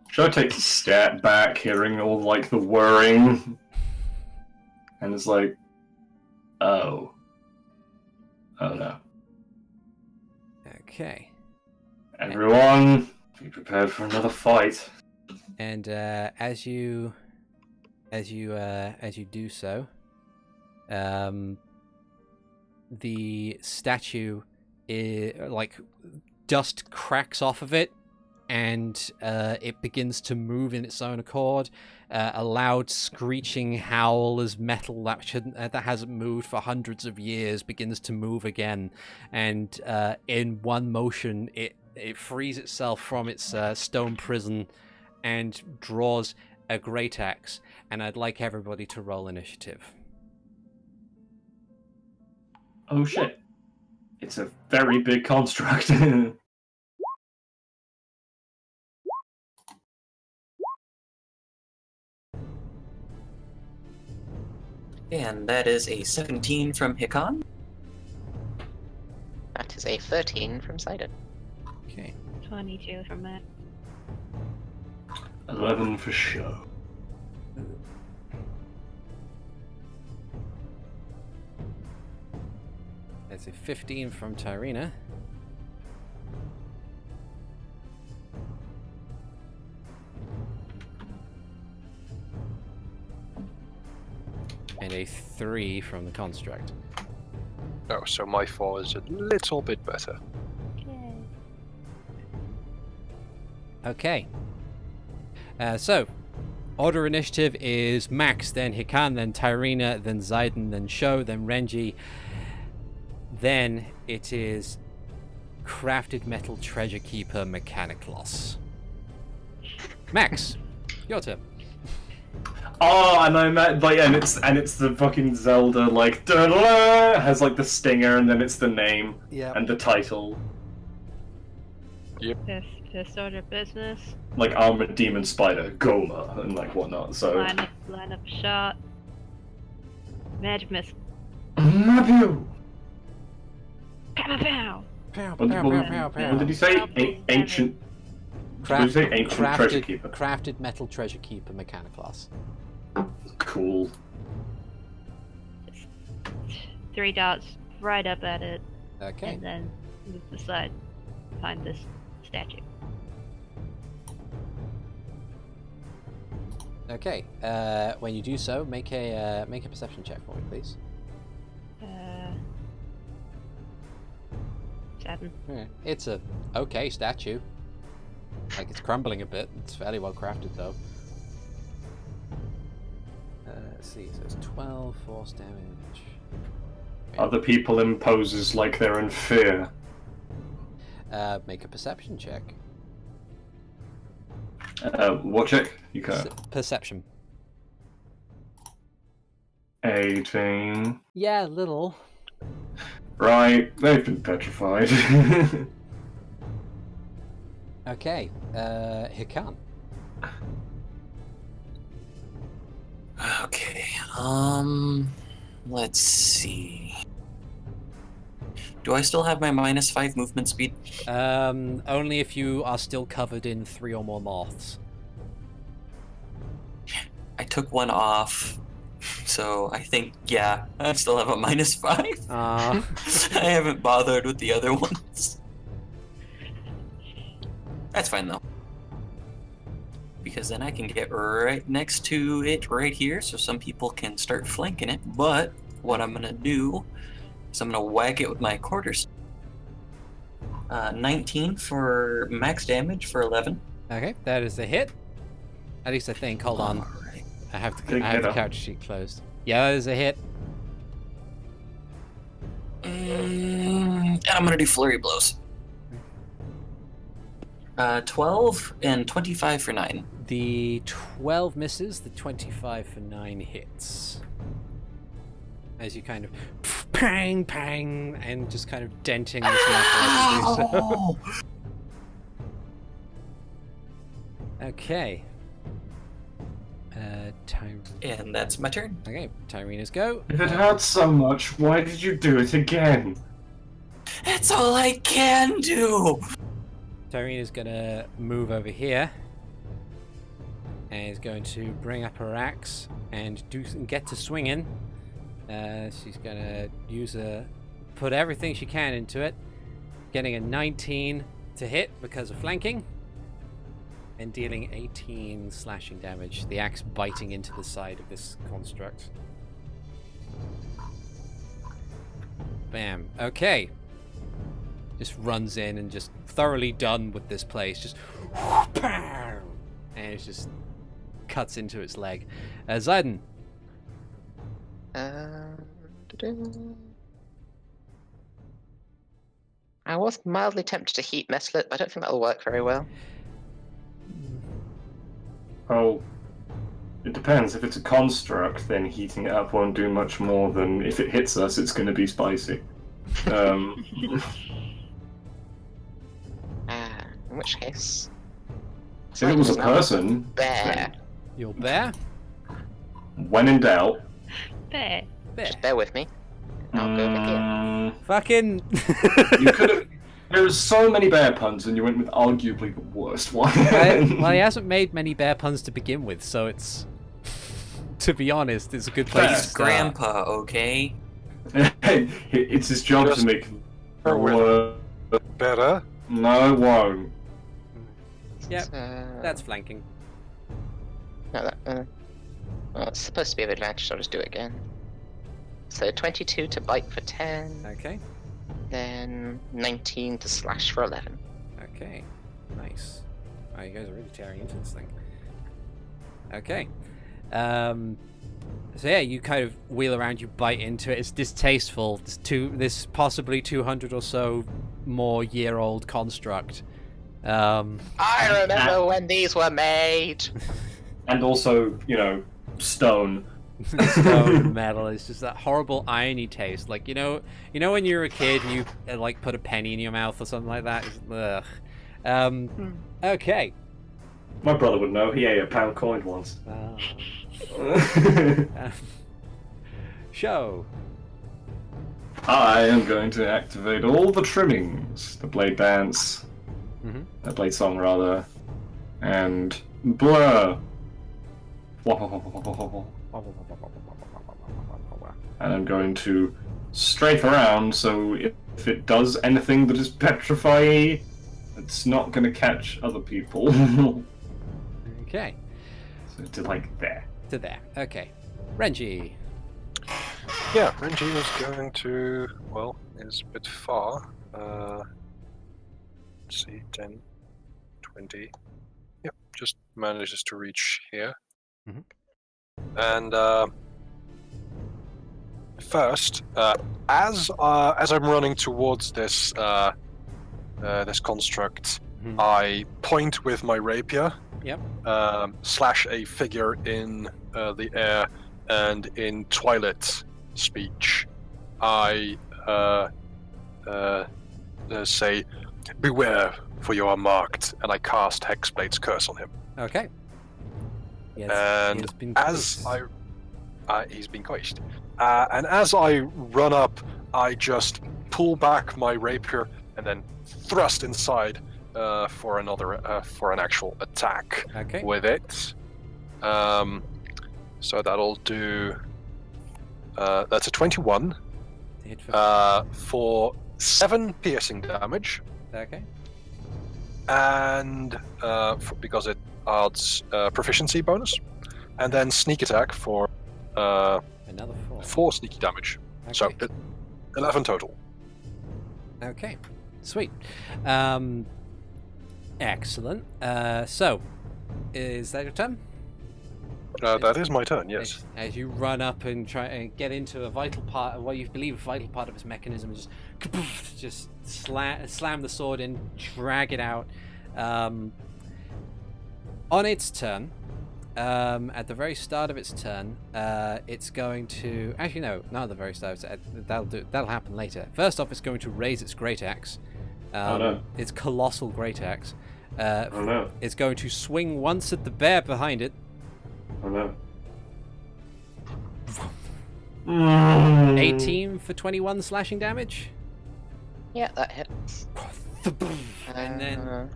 Should I take a step back, hearing all the whirring? And it's like, oh no. Okay. Everyone, be prepared for another fight. And as you as you do so, the statue like dust cracks off of it, and it begins to move in its own accord. A loud screeching howl as metal that hasn't moved for hundreds of years begins to move again, and in one motion it frees itself from its stone prison and draws a great axe. And I'd like everybody to roll initiative. Oh shit. It's a very big construct. And that is a 17 from Hikan. That is a 13 from Ziden. Okay. 22 from Matt. 11 for Sho. That's a 15 from Tyrina. And a 3 from the construct. Oh, so my 4 is a little bit better. Okay. So, order initiative is Max, then Hikan, then Tyrina, then Ziden, then Sho, then Renji. Then it is Crafted Metal Treasure Keeper Mechaniclos. Max, your turn. Oh, I know, Matt. Like, and it's the fucking Zelda, like, da-da-da, has like the stinger, and then it's the name and the title. First order of business. Like Armored Demon Spider, Goma, and like whatnot. So. Line up a shot. Magic missile. Mabu! Pow pow! Pow, What, pow, what, pow, pow, pow. what did you say? Ancient. What did you say? Ancient Treasure Keeper. Crafted Metal Treasure Keeper Mechaniclos. Cool. 3 dots right up at it. Okay. And then move the side behind this statue. Okay. When you do so, make a perception check for me, please. 7. Yeah. It's a okay statue. Like, it's crumbling a bit. It's fairly well crafted, though. Let's see. So it's 12 force damage. Other people in poses like they're in fear. Make a perception check. What check? You can. Perception. 18. Yeah, little. Right, they've been petrified. Okay. Hikan. Okay. Let's see. Do I still have my -5 movement speed? Only if you are still covered in 3 or more moths. I took one off, so I think, yeah, I still have a -5. I haven't bothered with the other ones. That's fine, though. Because then I can get right next to it right here, so some people can start flanking it. But what I'm going to do is I'm going to whack it with my quarters. 19 for max damage for 11. Okay, that is a hit. At least I think. Hold on. Alright. I have the couch sheet closed. Yeah, that is a hit. And I'm going to do flurry blows. 12 and 25 for 9. The 12 misses, the 25 for 9 hits. As you kind of pang, pang, and just kind of denting this metal as you do so. Okay. And that's my turn. Okay, Tyrina's go. If it hurts so much, why did you do it again? That's all I can do! Tyrina's gonna move over here and is going to bring up her axe and get to swinging. She's gonna put everything she can into it, getting a 19 to hit because of flanking. And dealing 18 slashing damage. The axe biting into the side of this construct. Bam. Okay. Just runs in and just thoroughly done with this place. Just and it just cuts into its leg. Ziden. I was mildly tempted to heat Meslet, but I don't think that'll work very well. Oh, it depends. If it's a construct, then heating it up won't do much more than if it hits us, it's going to be spicy. In which case, If it was a person, bear. Your bear? when in doubt, Bear. Bear. Just bear with me. I'll go over here. Fucking. You could have. There's so many bear puns, and you went with arguably the worst one. Well, he hasn't made many bear puns to begin with, so it's. To be honest, it's a good place to He's start. grandpa, okay? It's his job Just to make bear with word. Better. No, it won't. Yep, that's flanking. No, well, it's supposed to be of advantage, so I'll just do it again. So 22 to bite for 10, Okay, then 19 to slash for 11. okay. Nice. Wow, you guys are really tearing into this thing. Okay. So yeah, you kind of wheel around, you bite into it. It's distasteful. This possibly 200 or so more year-old construct. I remember when these were made! And also, stone. Stone metal. It's just that horrible irony taste. Like, you know when you were a kid and you like put a penny in your mouth or something like that. Ugh. Okay. My brother would know. He ate a pound coin once. Show. I am going to activate all the trimmings. The blade dance. The blade song, rather. And blur. And I'm going to strafe around, so if it does anything that is petrify, it's not going to catch other people. Okay. So to there. To there. Okay. Renji. Yeah, Renji is going to, well, is a bit far. Let's see, 10, 20. Yep, just manages to reach here. And first, as I'm running towards this this construct, I point with my rapier. Yep. Slash a figure in the air, and in Twilight speech, I say, "Beware, for you are marked," and I cast Hexblade's Curse on him. Okay. Yes, And he has been as cursed. he's been coached, and as I run up, I just pull back my rapier and then thrust inside for an actual attack Okay. with it. So that'll do. That's a 21 Hit for... for 7 piercing damage, Okay. and because it adds proficiency bonus, and then sneak attack for Another 4. 4 sneaky damage. So Okay. 11 total. Okay. Sweet. Excellent. So, is that your turn? That is my turn. Yes. As you run up and try and get into a vital part, what you believe a vital part of its mechanism, and just slam the sword in, drag it out. On its turn, at the very start of its turn, it's going to actually not at the very start. That'll happen later. First off, it's going to raise its great axe. Oh no! Its colossal great axe. Oh no! It's going to swing once at the bear behind it. Oh no! 18 for 21 slashing damage. Yeah, that hits. And then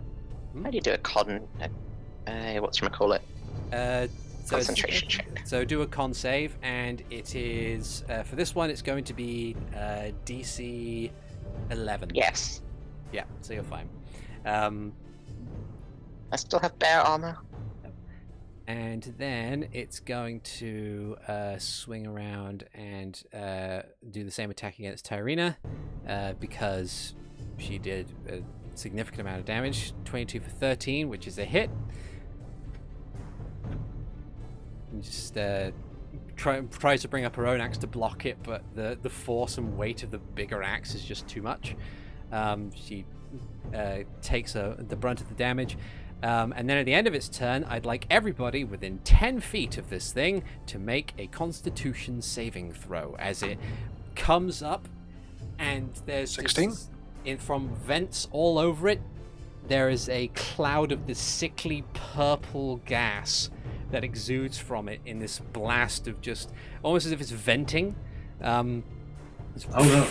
How do you do a con? Whatchamacallit? so Concentration check. So do a con save, and it is for this one. It's going to be DC 11. Yes. Yeah, so you're fine. I still have bear armor. And then it's going to swing around and do the same attack against Tyrina, because she did a significant amount of damage. 22 for 13, which is a hit. And just tries to bring up her own axe to block it, but the force and weight of the bigger axe is just too much. She takes the brunt of the damage. And then at the end of its turn, I'd like everybody within 10 feet of this thing to make a Constitution saving throw as it comes up, and there's 16? From vents all over it, there is a cloud of this sickly purple gas that exudes from it in this blast of just almost as if it's venting. Oh no.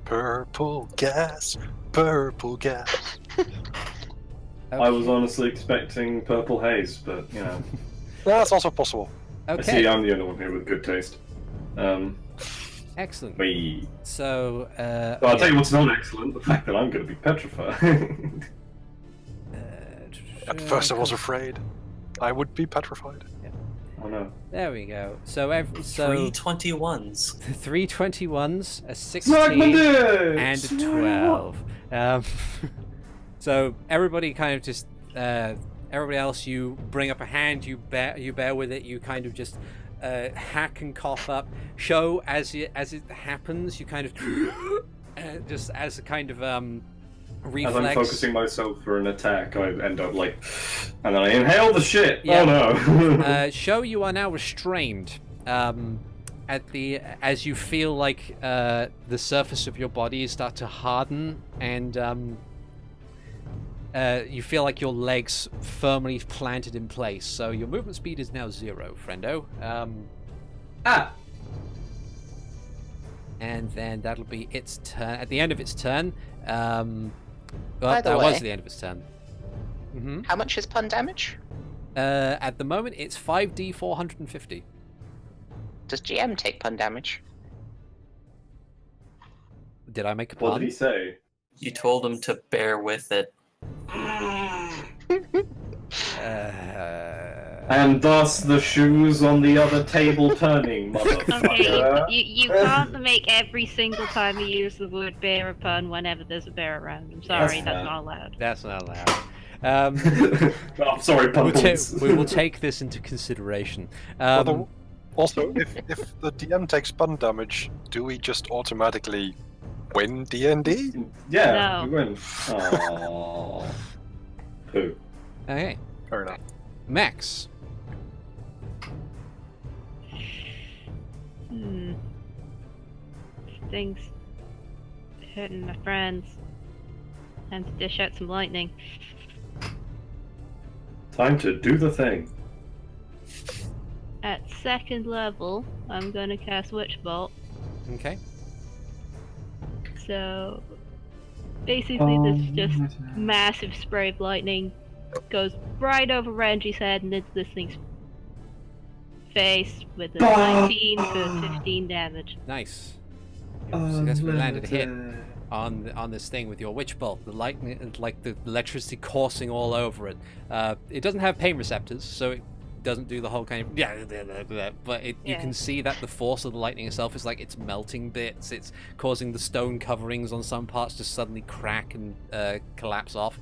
Purple gas, purple gas. I was honestly expecting purple haze, but you know. That's also possible. I Okay. see I'm the only one here with good taste. Excellent. Me. So, But I'll tell you what's not excellent, the fact that I'm going to be petrified. At first I was afraid. I would be petrified. Oh no. There we go. So 321s. 321s, a 16, Snugman and a 12. So everybody kind of just everybody else, you bring up a hand, you bear with it, you kind of just hack and cough up. Sho, as it happens, you kind of just as a kind of reflex. As I'm focusing myself for an attack, I end up like, and then I inhale the shit. Yeah. Oh no. Sho, you are now restrained. As you feel like the surface of your body start to harden, and you feel like your legs firmly planted in place. So your movement speed is now 0, friendo. And then that'll be its turn. At the end of its turn, By the that way, was the end of its turn. Mm-hmm. how much is pun damage? At the moment, it's 5d 450. Does GM take pun damage? Did I make a What pun? did he say? You told him to bear with it. And thus the shoes on the other table turning, motherfucker. Okay, you can't make every single time you use the word bear a pun whenever there's a bear around. I'm sorry, that's not allowed. That's not allowed. Oh, sorry, pumpkins. We will take this into consideration. Also, if the DM takes pun damage, do we just automatically win D&D? Yeah, No. we win. Aww. Poo. Okay, Fair enough. Max. Things hurting my friends. Time to dish out some lightning. Time to do the thing. At 2nd level, I'm gonna cast Witch Bolt. Okay. So basically, this just massive spray of lightning goes right over Renji's head and into this thing's face with a 19 for 15 damage. Nice. You successfully landed a hit on this thing with your witch bolt. The lightning, like the electricity coursing all over it. It doesn't have pain receptors, so it doesn't do the whole kind of but you can see that the force of the lightning itself is like it's melting bits. It's causing the stone coverings on some parts to suddenly crack and collapse off.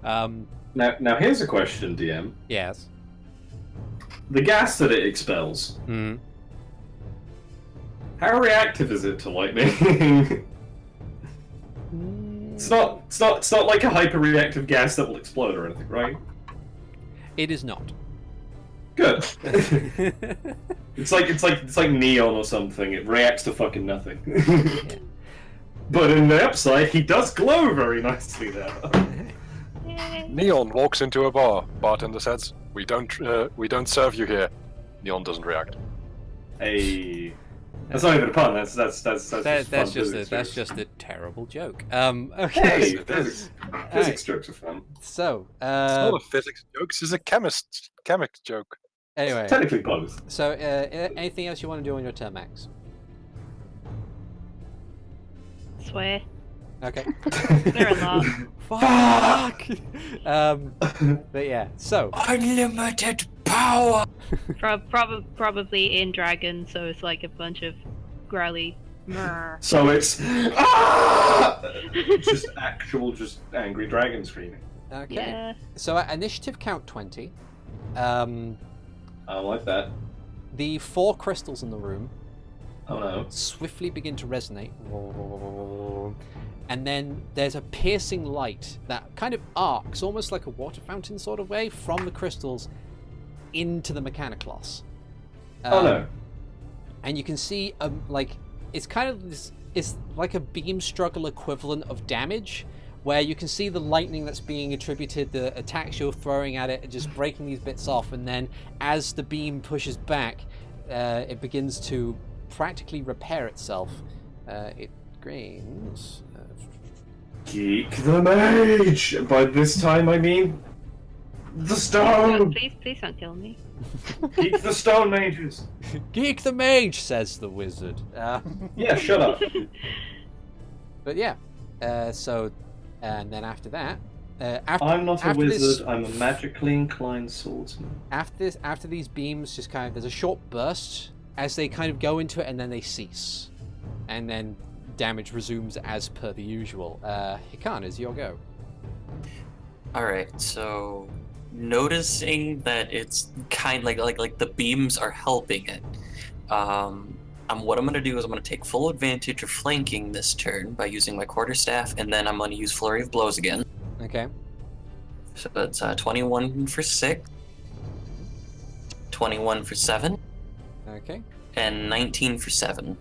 Now here's a question, DM. Yes. The gas that it expels, Mm. how reactive is it to lightning? It's not like a hyper-reactive gas that will explode or anything, right? It is not. Good. It's like neon or something. It reacts to fucking nothing. But in the upside, he does glow very nicely there. Neon walks into a bar. Bartender says, "We don't serve you here." Neon doesn't react. Hey, that's not even a pun. That's just a terrible joke. Hey, Okay. physics jokes are fun. So, It's not a physics joke. It's a chemic joke. anyway, Technically both. so anything else you want to do on your turn, Max? Swear. Okay. There are a lot. Fuck! But yeah, so Unlimited power! Probably in dragon, so it's like a bunch of growly. "Mrr." So it's ah! just angry dragon screaming. okay. Yeah. So at initiative count 20, I like that. the 4 crystals in the room Oh no. swiftly begin to resonate. And then there's a piercing light that kind of arcs, almost like a water fountain sort of way, from the crystals into the Mechanicloss. Oh no. And you can see, like, it's kind of this, it's like a beam struggle equivalent of damage, where you can see the lightning that's being attributed, the attacks you're throwing at it, just breaking these bits off, and then as the beam pushes back, it begins to practically repair itself. It gains... Geek the mage! By this time I mean the stone! Please don't kill me. Geek the stone mages! Geek the mage, says the wizard. Yeah, shut up. But yeah, so, and then after that, I'm not a after wizard, this- I'm a magically inclined swordsman. after these beams, just kind of, there's a short burst as they kind of go into it, and then they cease, and then damage resumes as per the usual. Hikan, is your go. Alright, so noticing that it's kind of like the beams are helping it. What I'm gonna do is I'm gonna take full advantage of flanking this turn by using my quarterstaff, and then I'm gonna use Flurry of Blows again. Okay. So that's 21 for 6, 21 for 7, Okay. and 19 for 7.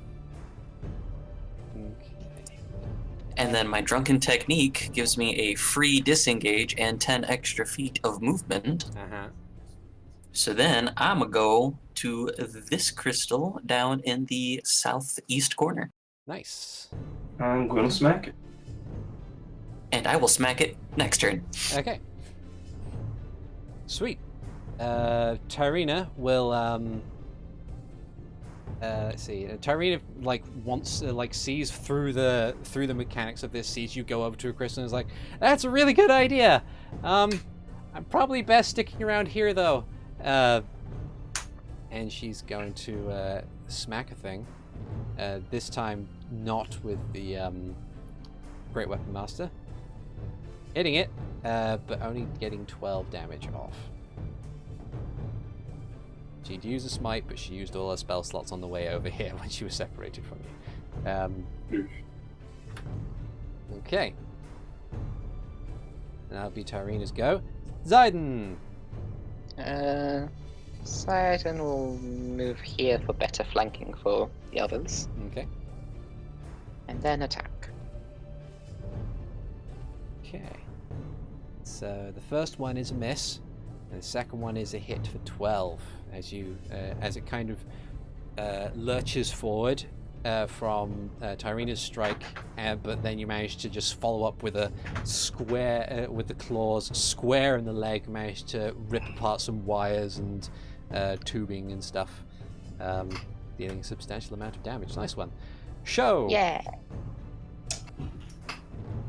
And then my Drunken Technique gives me a free disengage and 10 extra feet of movement. Uh-huh. So then I'm gonna go to this crystal down in the southeast corner. Nice. I'm gonna smack it. And I will smack it next turn. Okay. Sweet. Tyrina will let's see. Tyrina sees through the mechanics of this, sees you go over to a crystal and is like, "That's a really good idea. I'm probably best sticking around here though." And she's going to smack a thing. This time not with the Great Weapon Master. Hitting it, but only getting 12 damage off. She'd use a smite, but she used all her spell slots on the way over here when she was separated from you. Okay. That'll be Tyrina's go. Ziden! Ziden will move here for better flanking for the others, Okay. and then attack. Okay. So the first one is a miss, and the second one is a hit for 12. As it kind of lurches forward from Tyrina's strike, but then you manage to just follow up with a square with the claws, square in the leg, manage to rip apart some wires and tubing and stuff, dealing a substantial amount of damage. Nice one. Sho! Yeah.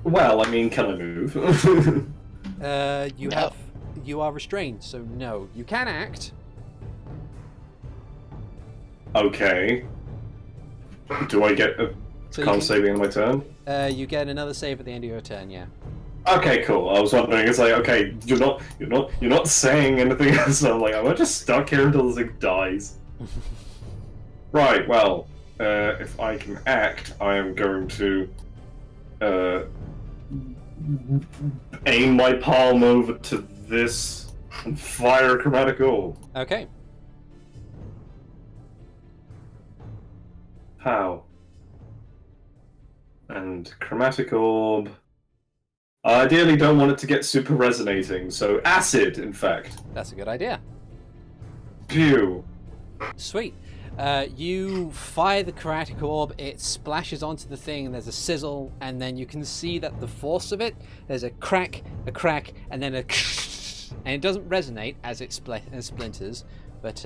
Well, I mean, can I move? No. You are restrained, so no. You can act. Okay. Do I get a So con you saving on my turn? You get another save at the end of your turn, yeah. Okay, cool. I was wondering, it's like, okay, you're not saying anything else. So I'm like, am I just stuck here until this thing dies? Right, well, if I can act, I am going to aim my palm over to this and fire a chromatic orb. Okay. How? And chromatic orb. I ideally don't want it to get super resonating, so acid, in fact. That's a good idea. Pew. Sweet. You fire the chromatic orb, it splashes onto the thing, and there's a sizzle, and then you can see that the force of it, there's a crack, and then a and it doesn't resonate as it splinters, but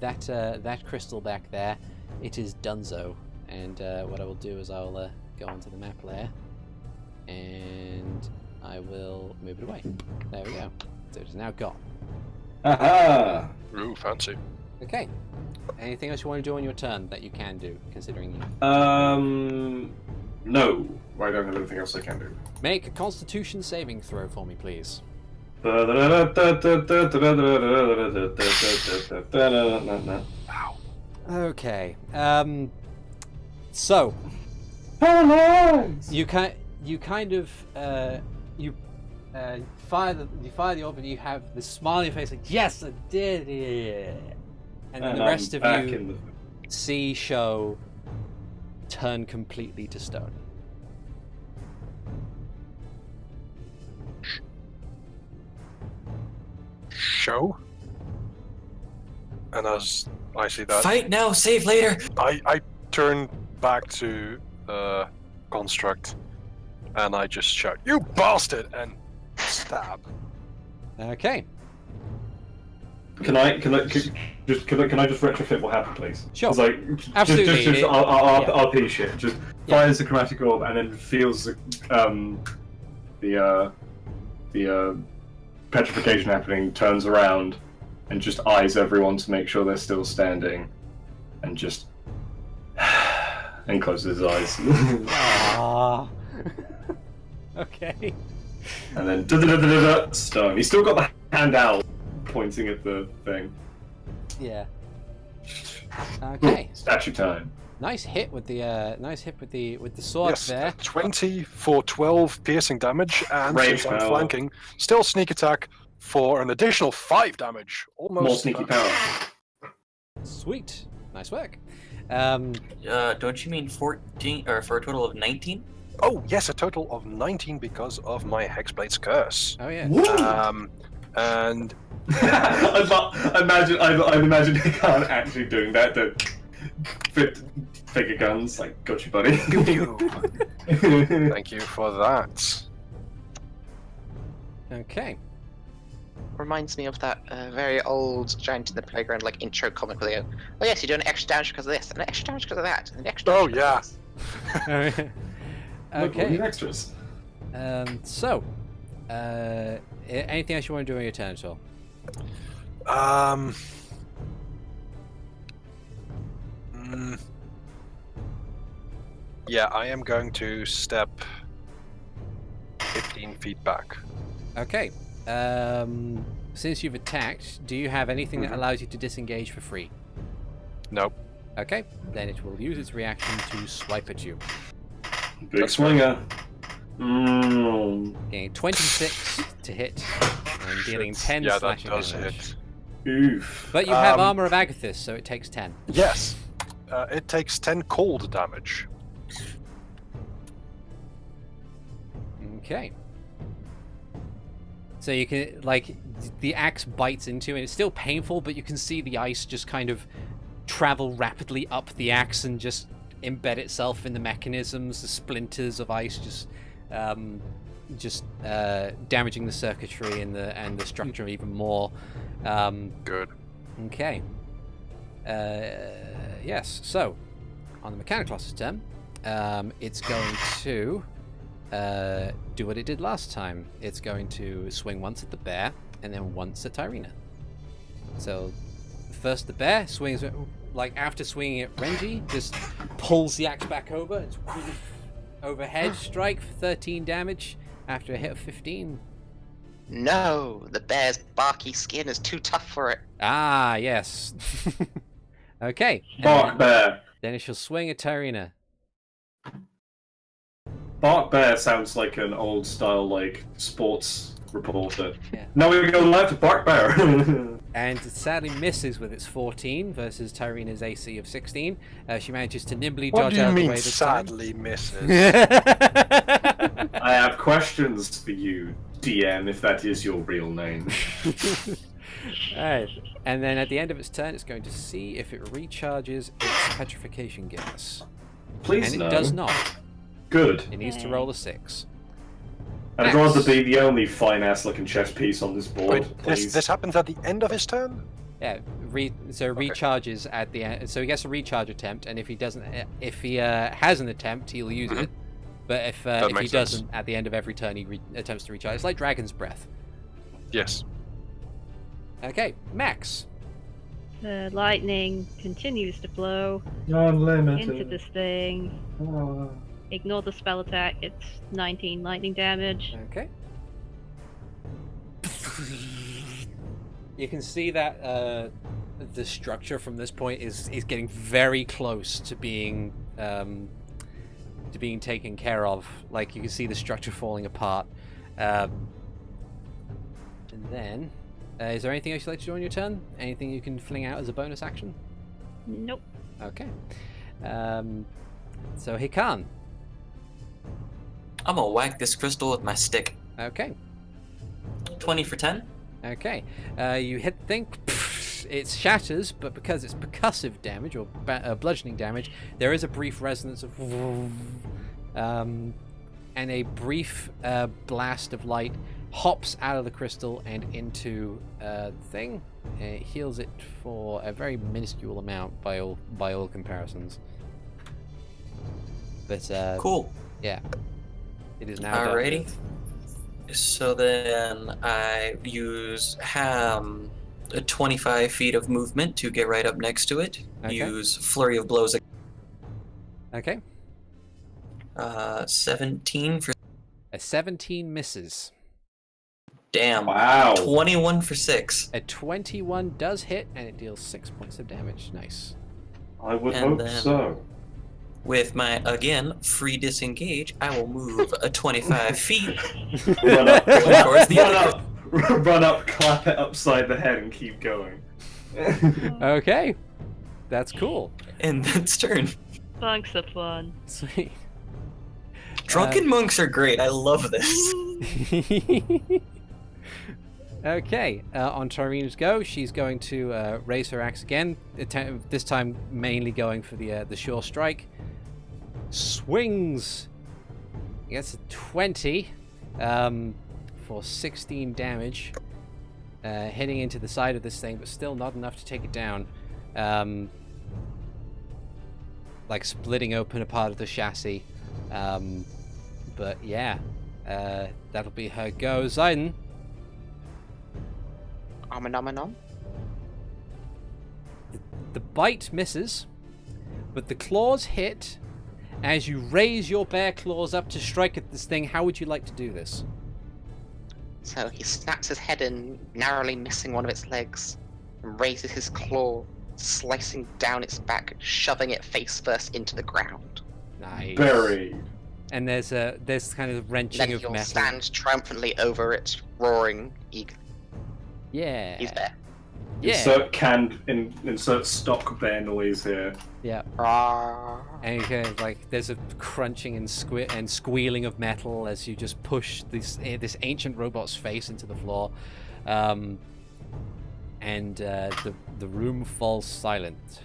that crystal back there, it is donezo. And what I will do is I'll go onto the map layer, And I will move it away. There we go. So it is now gone. Aha! Ooh, fancy. Okay. Anything else you want to do on your turn that you can do, considering you... No. I don't have anything else I can do. Make a Constitution saving throw for me, please. Wow. Okay. So you kind of fire the orb, and you have this smile on your face, like, yes, I did it. And then the rest of you see Sho turn completely to stone. Sho? And as I see that, Fight now, save later. I turn back to Construct, and I just shout, "You bastard!" and stab. Okay. Can I just retrofit what happened, please? Sure. It's like Absolutely. just Yeah. RP shit. Just fires the chromatic orb and then feels the petrification happening. Turns around and just eyes everyone to make sure they're still standing, and just and closes his eyes. Ah. Okay. And then stone. He's still got the hand out, pointing at the thing. Yeah. Okay. Statue time. Nice hit with the sword Yes, there. 20 for 12 piercing damage, and Range since I'm power. flanking, still sneak attack for an additional 5 damage. Almost. More sneaky power. Sweet. Nice work. Don't you mean 14, or for a total of 19? Oh yes, a total of 19 because of my Hexblade's curse. Oh yeah. And I'd imagine Hikan actually doing that. The figure guns, like, got you, buddy. thank you for that. Okay. Reminds me of that very old Giant in the Playground like intro comic where they go, oh yes, you're doing extra damage because of this, and extra damage because of that, and extra damage because of this. Look, all Okay. these extras. So, anything else you want to do on your turn at all? Yeah, I am going to step 15 feet back. Okay. Since you've attacked, do you have anything that allows you to disengage for free? Nope. Okay. Then it will use its reaction to swipe at you. Big swinger. Getting 26 to hit and dealing 10 Yeah, that slashing does damage. hit. Oof. But you have Armor of Agathis, so it takes 10. Yes. It takes 10 cold damage. Okay. So you can, like, the axe bites into it, and it's still painful, but you can see the ice just kind of travel rapidly up the axe and just embed itself in the mechanisms. The splinters of ice just damaging the circuitry and the structure even more. Good. Okay. Yes. So, on the mechanic class's turn, it's going to do what it did last time. It's going to swing once at the bear and then once at Tyrina. So, first the bear swings, like after swinging at Renji, just pulls the axe back over. It's overhead strike for 13 damage after a hit of 15. No, the bear's barky skin is too tough for it. Ah, yes. Okay. Bark bear. Then it shall swing at Tyrina. Bark bear sounds like an old style, like, sports reporter. Yeah. Now we go live to Bark bear. And it sadly misses with its 14 versus Tyrina's AC of 16. She manages to nimbly What dodge do you out of the mean way this time. sadly misses? I have questions for you, DM, if that is your real name. Alright. And then at the end of its turn, it's going to see if it recharges its petrification gas. Please And no. it does not. Good. It needs to roll a 6. I'd Max. rather be the only fine-ass looking chess piece on this board, Wait, please. this happens at the end of his turn? Yeah, recharges at the end. So he gets a recharge attempt, and if he doesn't, if he has an attempt, he'll use it. But if he makes sense. doesn't, at the end of every turn, he attempts to recharge. It's like Dragon's Breath. Yes. Okay, Max. The lightning continues to flow Unlimited. into this thing. Oh. Ignore the spell attack. It's 19 lightning damage. Okay. You can see that the structure from this point is getting very close to being taken care of. Like, you can see the structure falling apart. And then, is there anything else you'd like to do on your turn? Anything you can fling out as a bonus action? Nope. Okay. So Hikan. I'm gonna whack this crystal with my stick. Okay. 20 for 10. Okay. You hit the thing. It shatters, but because it's percussive damage or bludgeoning damage, there is a brief resonance of, and a brief blast of light hops out of the crystal and into the thing. It heals it for a very minuscule amount by all comparisons. But Cool. yeah, it is now done. Alrighty. So then I use 25 feet of movement to get right up next to it. Okay. Use Flurry of Blows. Okay. 17 for... A 17 misses. Damn. Wow. 21 for 6. A 21 does hit, and it deals 6 points of damage. Nice. I would And hope then- so. With my, again, free disengage, I will move 25 feet Run up, towards the run other. up, run up, clap it upside the head, and keep going. Okay. That's cool. And that's turn. Monks are fun. Sweet. Drunken monks are great. I love this. Okay, on Tarina's go, she's going to raise her axe again. This time, mainly going for the sure strike. Swings. Gets a 20 for 16 damage, hitting into the side of this thing, but still not enough to take it down. Like splitting open a part of the chassis. But yeah, that'll be her go. Ziden. Nom. The bite misses, but the claws hit. As you raise your bare claws up to strike at this thing, how would you like to do this? So he snaps his head in, narrowly missing one of its legs, and raises his claw, slicing down its back, shoving it face first into the ground. Nice. Buried. And there's kind of wrenching Then of he'll metal. stand triumphantly over it, roaring eagerly. Yeah. He's there. Yeah. Insert stock bear noise here. Yeah. Rawr. And you kind of like there's a crunching and squealing of metal as you just push this ancient robot's face into the floor, and the room falls silent.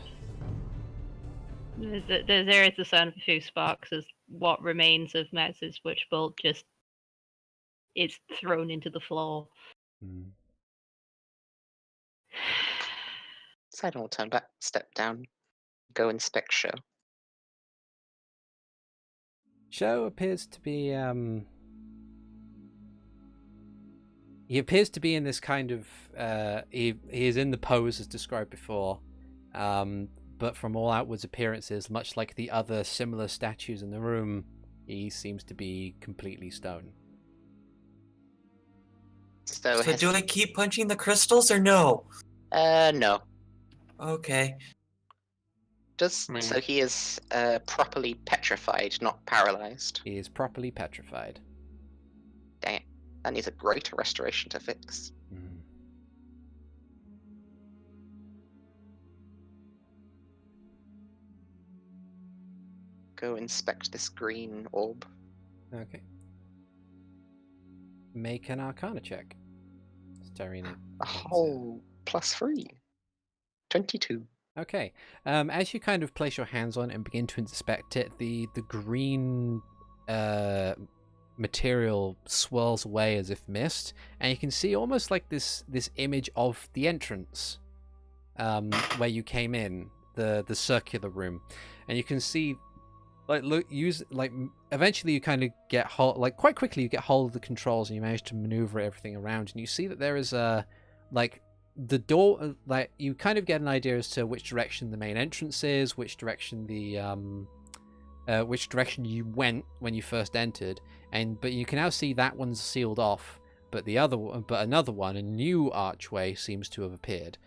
There is the sound of a few sparks as what remains of Max's witchbolt just is thrown into the floor. So I don't turn back, step down, go inspect Sho. Sho appears to be he appears to be in this kind of he is in the pose as described before, but from all outwards appearances, much like the other similar statues in the room, he seems to be completely stone. So do I keep punching the crystals or no? No. Okay. So he is properly petrified, not paralyzed. He is properly petrified. Dang it. That needs a greater restoration to fix. Go inspect this green orb. Okay. Make an Arcana check. Starina. Oh, +3. 22. Okay. As you kind of place your hands on it and begin to inspect it, the green material swirls away as if mist, and you can see almost like this image of the entrance where you came in, the circular room, and you can see like eventually you kind of get hold, like quite quickly you get hold of the controls and you manage to maneuver everything around, and you see that there is a like the door, like you kind of get an idea as to which direction the main entrance is, which direction you went when you first entered, but you can now see that one's sealed off, but another one, a new archway, seems to have appeared.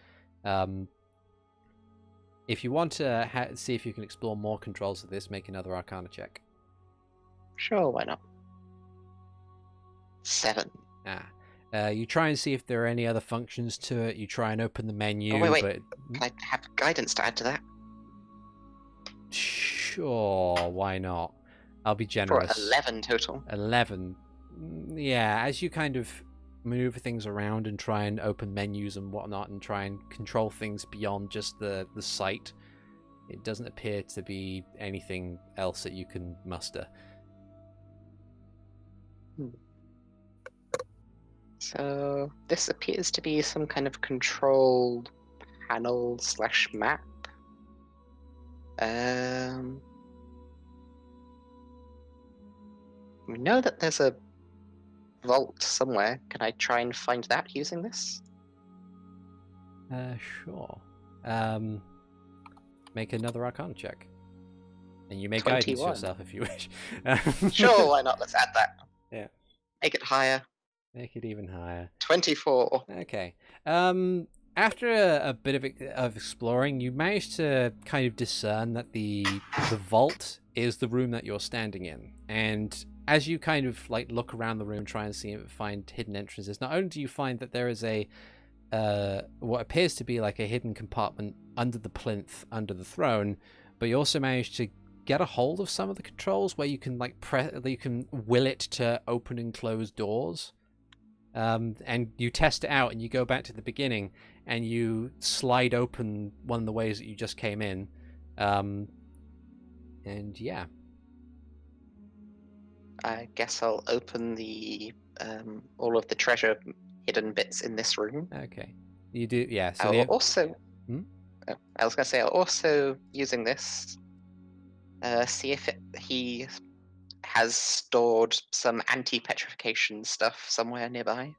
If you want to see if you can explore more controls of this, make another Arcana check. Sure, why not? 7. You try and see if there are any other functions to it. You try and open the menu, wait. but Can I have guidance to add to that? sure, why not? I'll be For generous. 11 total. 11. Yeah, as you kind of maneuver things around and try and open menus and whatnot and try and control things beyond just the sight, it doesn't appear to be anything else that you can muster. So this appears to be some kind of controlled panel / map. We know that there's a vault somewhere. Can I try and find that using this? Sure. Make another Arcana check. And you may 21. guidance yourself if you wish. Sure, why not? Let's add that. Yeah. Make it higher. Make it even higher. 24. Okay. After a bit of exploring, you manage to kind of discern that the vault is the room that you're standing in. And as you kind of like look around the room, try and find hidden entrances, not only do you find that there is a what appears to be like a hidden compartment under the plinth, under the throne, but you also manage to get a hold of some of the controls where you can like you can will it to open and close doors. And you test it out and you go back to the beginning and you slide open one of the ways that you just came in. And yeah. I guess I'll open the all of the treasure hidden bits in this room. Okay. You do, yeah. So I'll also... Hmm? Oh, I was going to say, I'll also, using this, see if he has stored some anti-petrification stuff somewhere nearby.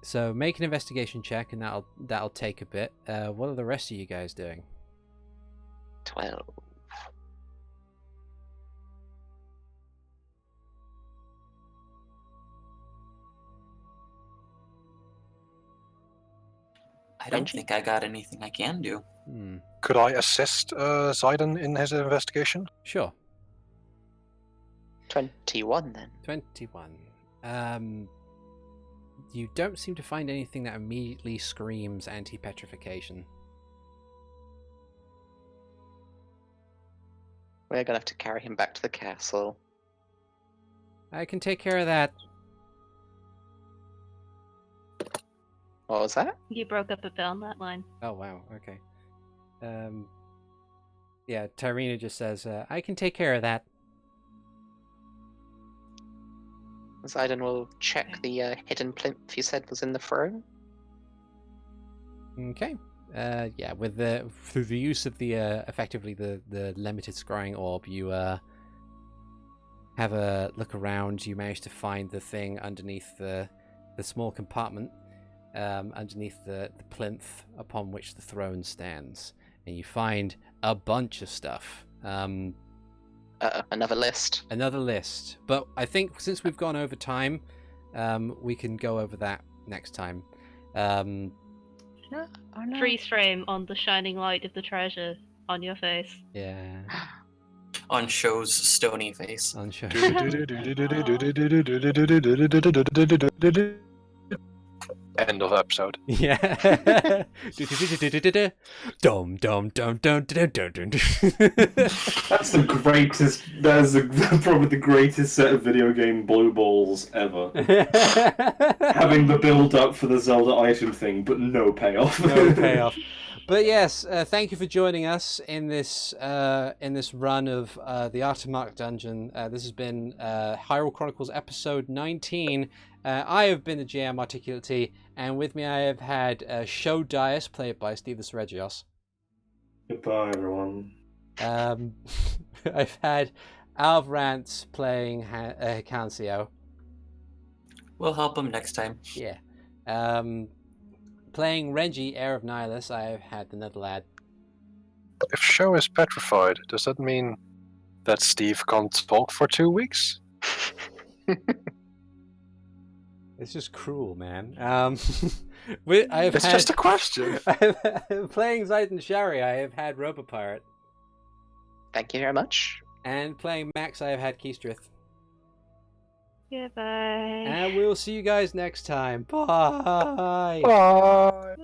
So make an investigation check, and that'll take a bit. What are the rest of you guys doing? 12. I don't Renji? think I got anything I can do. Could I assist Ziden in his investigation? Sure. 21 then. 21. You don't seem to find anything that immediately screams anti-petrification. We're going to have to carry him back to the castle. I can take care of that. What was that? You broke up a bit on that line. Oh, wow. Okay. Yeah, Tyrina just says, I can take care of that. Ziden will check the hidden plinth you said was in the throne. Okay. Yeah, through the use of the effectively the limited scrying orb, you have a look around. You manage to find the thing underneath the small compartment, underneath the plinth upon which the throne stands, and you find a bunch of stuff. Another list. Another list, but I think since we've gone over time, we can go over that next time. Freeze frame on the shining light of the treasure on your face. Yeah. On Sho's stony face. On show. End of episode. Yeah. Dum dum dum dum dum dum dum. That's the greatest. That's probably the greatest set of video game blue balls ever. Having the build up for the Zelda item thing, but no payoff. No payoff. But yes, thank you for joining us in this run of the Artermark dungeon. This has been Hyrule Chronicles episode 19. I have been the GM ArticulateT, and with me I have had Sho Daius, played by SteveTheSeregios. Goodbye, everyone. I've had Alvarance playing Hikan. We'll help him next time. Yeah. Playing Renji, Heir of Nihilus, I've had TheNetherlad. If Sho is petrified, does that mean that Steve can't talk for 2 weeks? It's just cruel, man. It's just a question. Playing Ziden Shari, I have had Robopirate. Thank you very much. And playing Max, I have had Keastreth. Goodbye. And we'll see you guys next time. Bye! Bye.